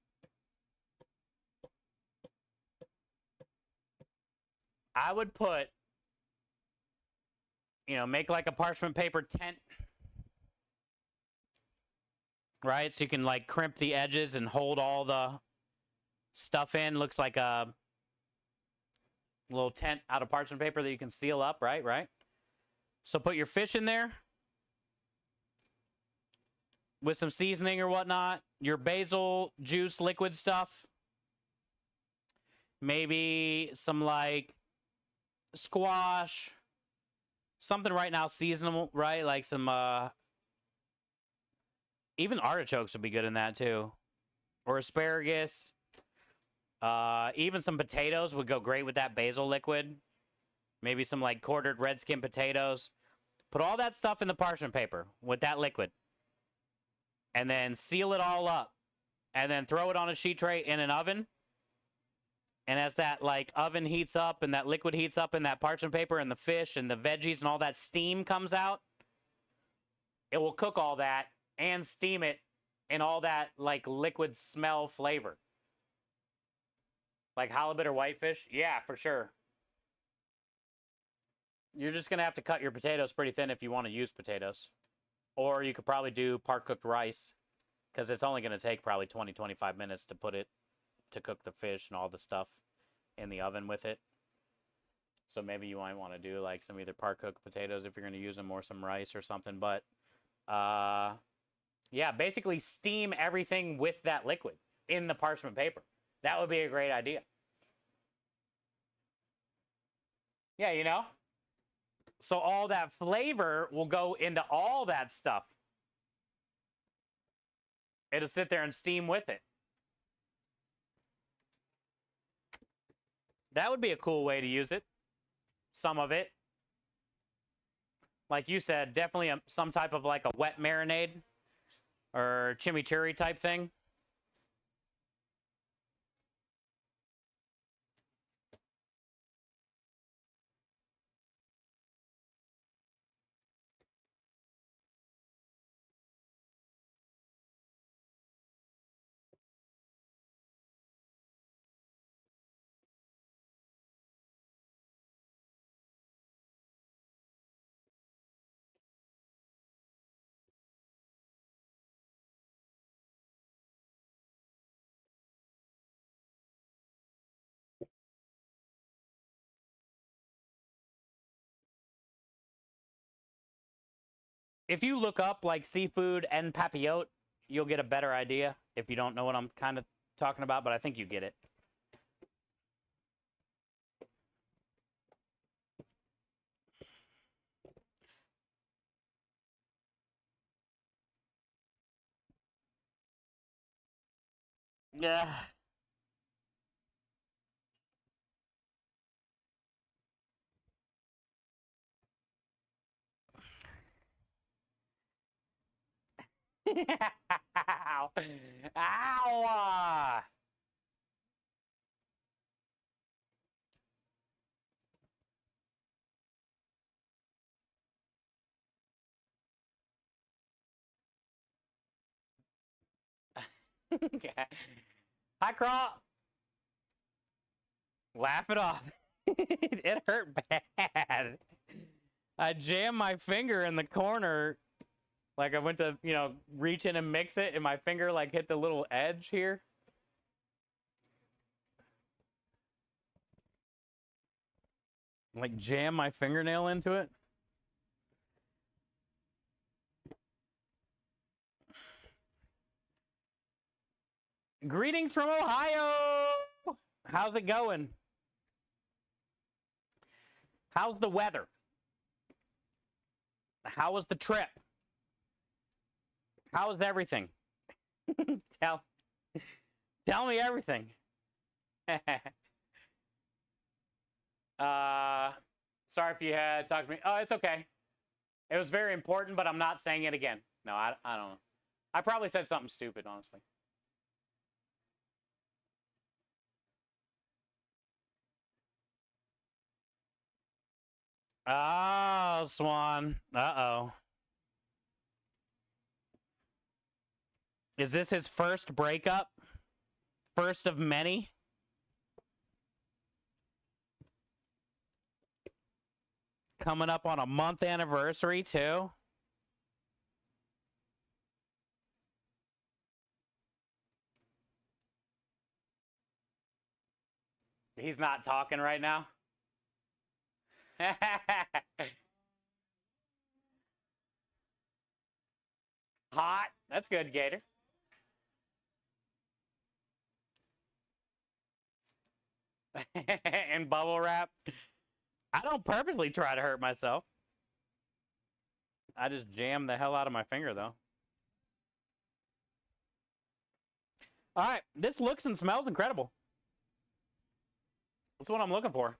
I would put, make like a parchment paper tent, right? So you can like crimp the edges and hold all the stuff in. Looks like a little tent out of parchment paper that you can seal up, right? Right. So put your fish in there with some seasoning or whatnot, your basil juice liquid stuff, maybe some like squash, something right now seasonable, right? Like some even artichokes would be good in that too, or asparagus. Even some potatoes would go great with that basil liquid. Maybe some like quartered red skin potatoes. Put all that stuff in the parchment paper with that liquid. And then seal it all up. And then throw it on a sheet tray in an oven. And as that like oven heats up and that liquid heats up in that parchment paper and the fish and the veggies and all that steam comes out, it will cook all that and steam it in all that like liquid smell flavor. Like halibut or whitefish? Yeah, for sure. You're just going to have to cut your potatoes pretty thin if you want to use potatoes. Or you could probably do part-cooked rice, because it's only going to take probably 20-25 minutes to cook the fish and all the stuff in the oven with it. So maybe you might want to do like some either part-cooked potatoes if you're going to use them, or some rice or something. But, yeah, basically steam everything with that liquid in the parchment paper. That would be a great idea. Yeah, So all that flavor will go into all that stuff. It'll sit there and steam with it. That would be a cool way to use it. Some of it. Like you said, definitely some type of like a wet marinade or chimichurri type thing. If you look up like seafood en papillote, you'll get a better idea if you don't know what I'm kind of talking about, but I think you get it. Yeah. Ow. Ow. Hi, Craw. Laugh it off. It hurt bad. I jammed my finger in the corner. Like I went to, reach in and mix it, and my finger like hit the little edge here. Like jam my fingernail into it. Greetings from Ohio. How's it going? How's the weather? How was the trip? How was everything? tell me everything. Sorry if you had talked to me. Oh, it's okay. It was very important, but I'm not saying it again. No, I don't know. I probably said something stupid, honestly. Oh, Swan. Uh-oh. Is this his first breakup? First of many? Coming up on a month anniversary, too? He's not talking right now. Hot. That's good, Gator. And bubble wrap. I don't purposely try to hurt myself. I just jam the hell out of my finger, though. All right. This looks and smells incredible. That's what I'm looking for.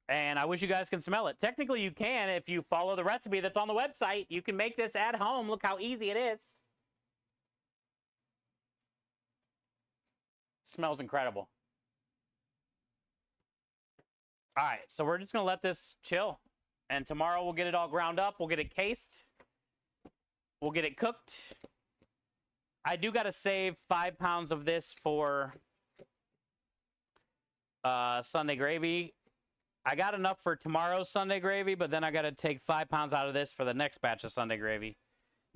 And I wish you guys can smell it. Technically, you can if you follow the recipe that's on the website. You can make this at home. Look how easy it is. Smells incredible. All right, so we're just going to let this chill. And tomorrow we'll get it all ground up. We'll get it cased. We'll get it cooked. I do got to save 5 pounds of this for Sunday gravy. I got enough for tomorrow's Sunday gravy, but then I got to take 5 pounds out of this for the next batch of Sunday gravy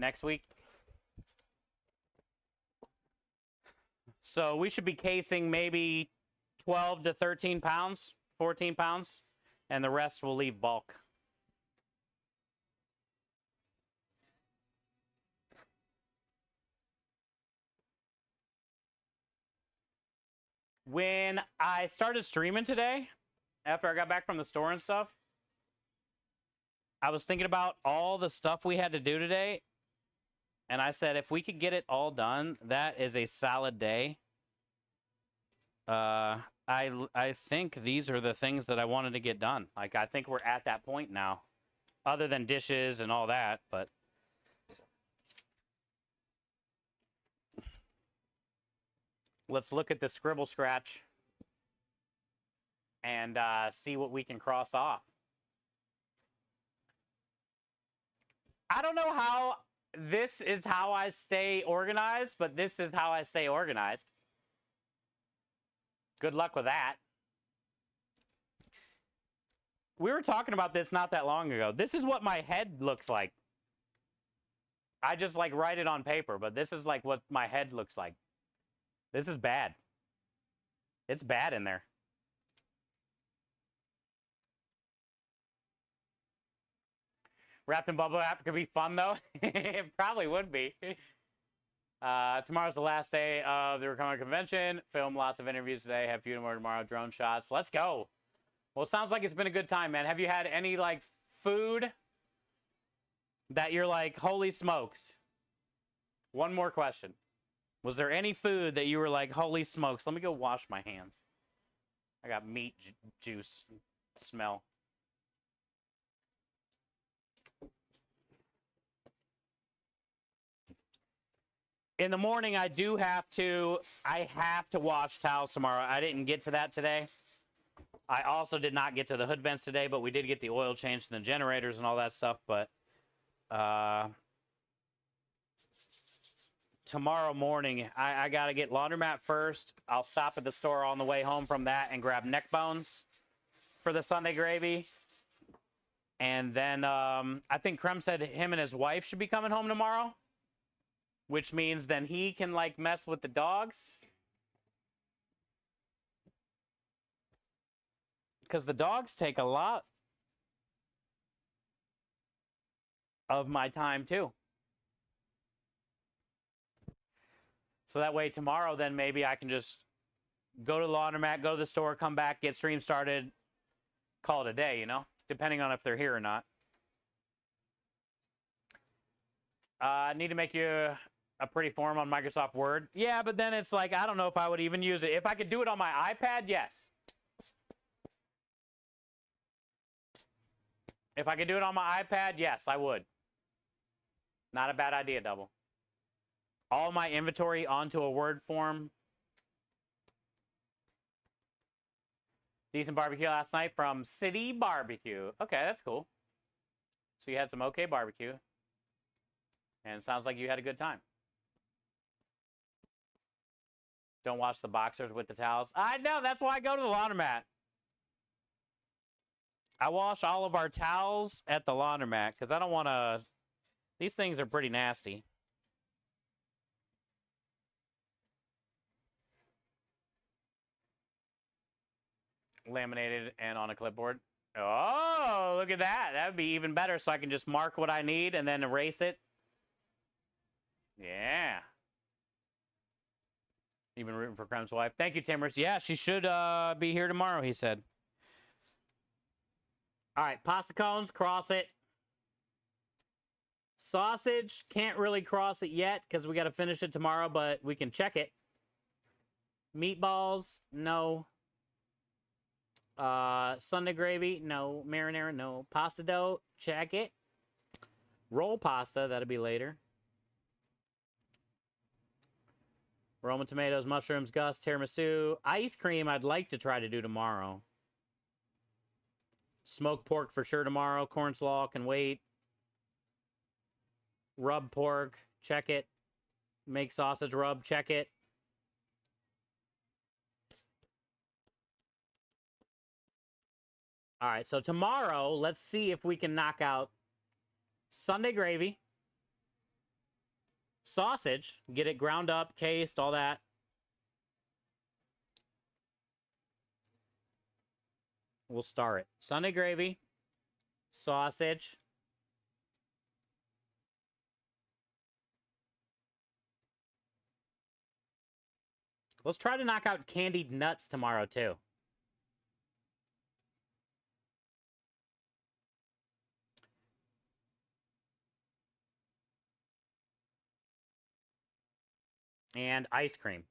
next week. So we should be casing maybe 12 to 13 pounds, 14 pounds, and the rest will leave bulk. When I started streaming today, after I got back from the store and stuff, I was thinking about all the stuff we had to do today. And I said, if we could get it all done, that is a solid day. I think these are the things that I wanted to get done. Like, I think we're at that point now. Other than dishes and all that, but... Let's look at the scribble scratch and see what we can cross off. I don't know how this is how I stay organized, but this is how I stay organized. Good luck with that. We were talking about this not that long ago. This is what my head looks like. I just like write it on paper, but this is like what my head looks like. This is bad. It's bad in there. Wrapped in bubble wrap could be fun, though. It probably would be. Tomorrow's the last day of the Recovery Convention. Film lots of interviews today. Have few more tomorrow. Drone shots. Let's go. Well, it sounds like it's been a good time, man. Have you had any, like, food that you're like, holy smokes? One more question. Was there any food that you were like, holy smokes? Let me go wash my hands. I got meat juice smell. In the morning, I have to wash towels tomorrow. I didn't get to that today. I also did not get to the hood vents today, but we did get the oil changed in the generators and all that stuff. But tomorrow morning, I got to get laundromat first. I'll stop at the store on the way home from that and grab neck bones for the Sunday gravy. And then I think Krem said him and his wife should be coming home tomorrow, which means then he can, like, mess with the dogs. Because the dogs take a lot of my time, too. So that way tomorrow, then maybe I can just go to the laundromat, go to the store, come back, get stream started, call it a day, you know? Depending on if they're here or not. I need to make you a pretty form on Microsoft Word. Yeah, but then it's like, I don't know if I would even use it. If I could do it on my iPad, yes. If I could do it on my iPad, yes, I would. Not a bad idea, Double. All my inventory onto a Word form. Decent barbecue last night from City Barbecue. Okay, that's cool. So you had some okay barbecue. And it sounds like you had a good time. Don't wash the boxers with the towels. I know, that's why I go to the laundromat. I wash all of our towels at the laundromat because I don't want to... These things are pretty nasty. Laminated and on a clipboard. Oh, look at that. That would be even better so I can just mark what I need and then erase it. Yeah. Even rooting for Krem's wife. Thank you, Timbers. Yeah, she should be here tomorrow, he said. All right, pasta cones, cross it. Sausage, can't really cross it yet because we got to finish it tomorrow, but we can check it. Meatballs, no. Sunday gravy, no. Marinara, no. Pasta dough, check it. Roll pasta, that'll be later. Roman tomatoes, mushrooms, Gus, tiramisu. Ice cream, I'd like to try to do tomorrow. Smoked pork for sure tomorrow. Corn slaw can wait. Rub pork, check it. Make sausage rub, check it. All right, so tomorrow, let's see if we can knock out Sunday gravy, sausage, get it ground up, cased, all that. We'll start it. Sunday gravy, sausage. Let's try to knock out candied nuts tomorrow, too. And ice cream.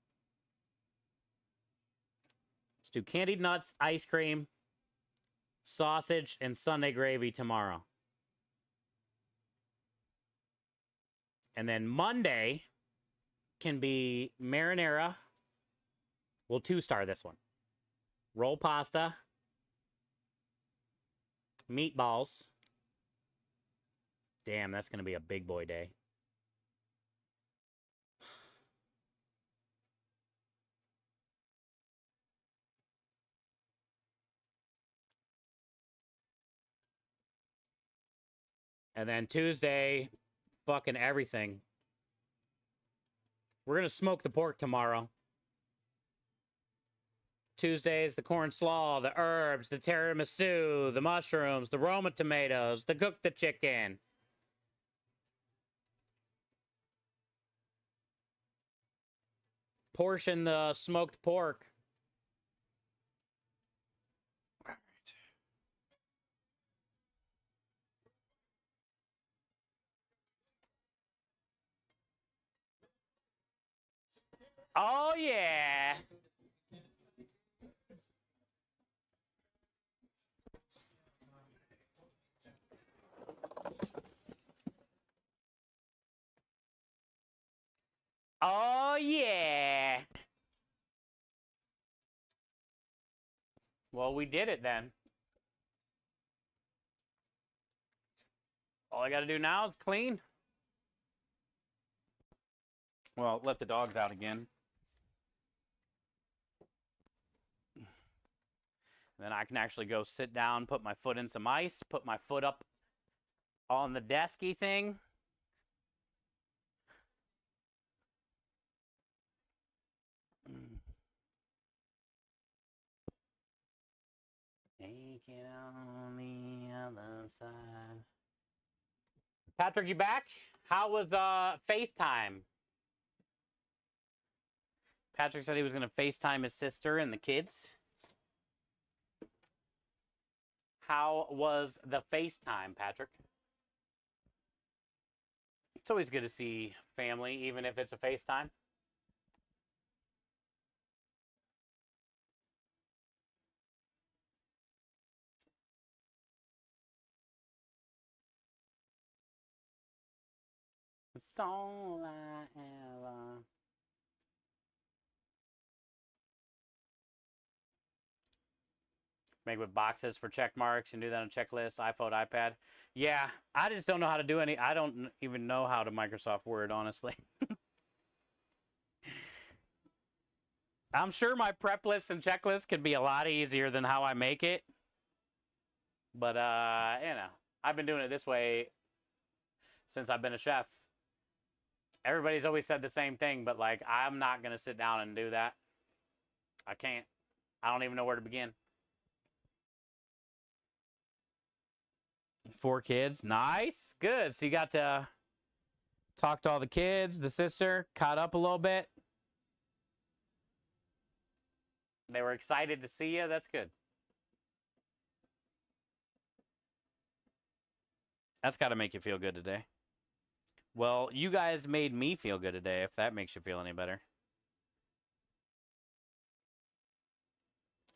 Let's do candied nuts, ice cream, sausage, and Sunday gravy tomorrow. And then Monday can be marinara. We'll two-star this one. Roll pasta. Meatballs. Damn, that's going to be a big boy day. And then Tuesday, fucking everything. We're going to smoke the pork tomorrow. Tuesdays, the corn slaw, the herbs, the tiramisu, the mushrooms, the Roma tomatoes, the cook the chicken. Portion the smoked pork. All right. Oh, yeah. Oh, yeah. Well, we did it then. All I got to do now is clean. Well, let the dogs out again. Then I can actually go sit down, put my foot in some ice, put my foot up on the desky thing. Take it on the other side. Patrick, you back? How was FaceTime? Patrick said he was going to FaceTime his sister and the kids. How was the FaceTime, Patrick? It's always good to see family, even if it's a FaceTime. It's all I ever. Make with boxes for check marks and do that on checklist, iPhone, iPad. Yeah, I just don't know how to do any. I don't even know how to Microsoft Word, honestly. I'm sure my prep list and checklist could be a lot easier than how I make it. But, you know, I've been doing it this way since I've been a chef. Everybody's always said the same thing, but, like, I'm not going to sit down and do that. I can't. I don't even know where to begin. 4 kids. Nice. Good. So you got to talk to all the kids, the sister, caught up a little bit. They were excited to see you. That's good. That's got to make you feel good today. Well, you guys made me feel good today, if that makes you feel any better.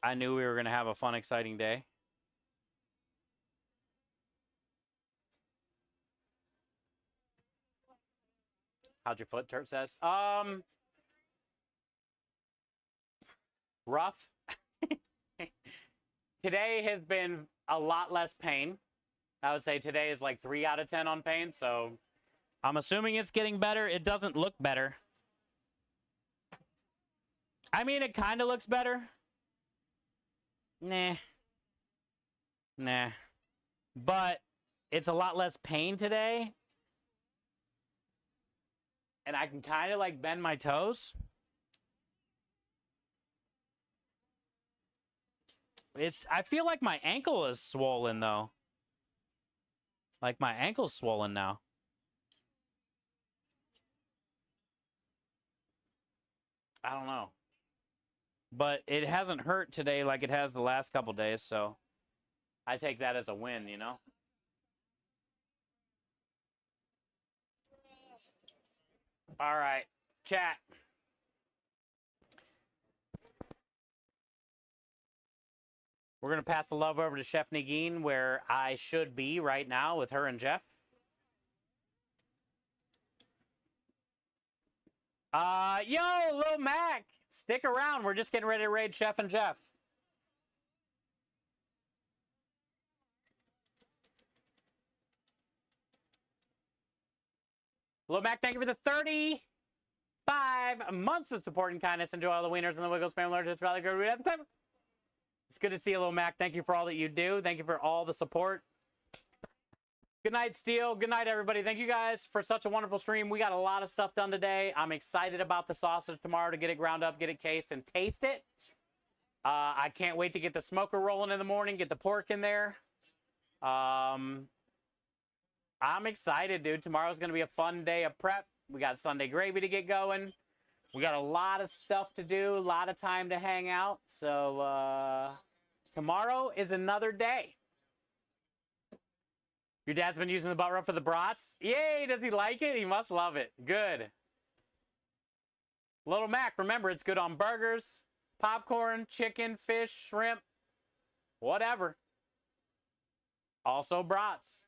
I knew we were going to have a fun, exciting day. How's your foot, Turt says? Rough. Today has been a lot less pain. I would say today is like 3 out of 10 on pain, so I'm assuming it's getting better. It doesn't look better. I mean, it kind of looks better. Nah. But it's a lot less pain today. And I can kind of like bend my toes. I feel like my ankle is swollen though. Like my ankle's swollen now. I don't know. But it hasn't hurt today like it has the last couple days, so I take that as a win, you know? All right, chat. We're going to pass the love over to Chef Negin, where I should be right now with her and Jeff. Yo, Lil Mac, stick around. We're just getting ready to raid Chef and Jeff. Lil Mac, thank you for the 35 months of support and kindness. Enjoy all the wieners and the Wiggles family. It's really good. It's good to see you, Lil Mac. Thank you for all that you do. Thank you for all the support. Good night, Steel. Good night, everybody. Thank you guys for such a wonderful stream. We got a lot of stuff done today. I'm excited about the sausage tomorrow to get it ground up, get it cased, and taste it. I can't wait to get the smoker rolling in the morning, get the pork in there. I'm excited, dude. Tomorrow's going to be a fun day of prep. We got Sunday gravy to get going. We got a lot of stuff to do, a lot of time to hang out. So tomorrow is another day. Your dad's been using the butt rub for the brats? Yay, does he like it? He must love it. Good. Little Mac, remember, it's good on burgers, popcorn, chicken, fish, shrimp, whatever. Also brats,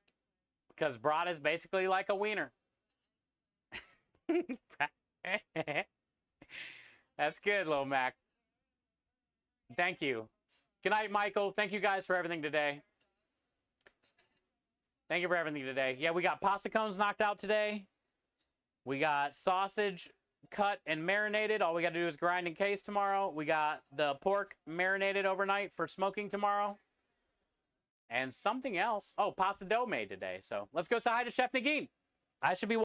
because brat is basically like a wiener. That's good, Little Mac. Thank you. Good night, Michael. Thank you guys for everything today. Thank you for everything today. Yeah, we got pasta cones knocked out today. We got sausage cut and marinated. All we got to do is grind and case tomorrow. We got the pork marinated overnight for smoking tomorrow. And something else. Oh, pasta dough made today. So let's go say hi to Chef Negin. I should be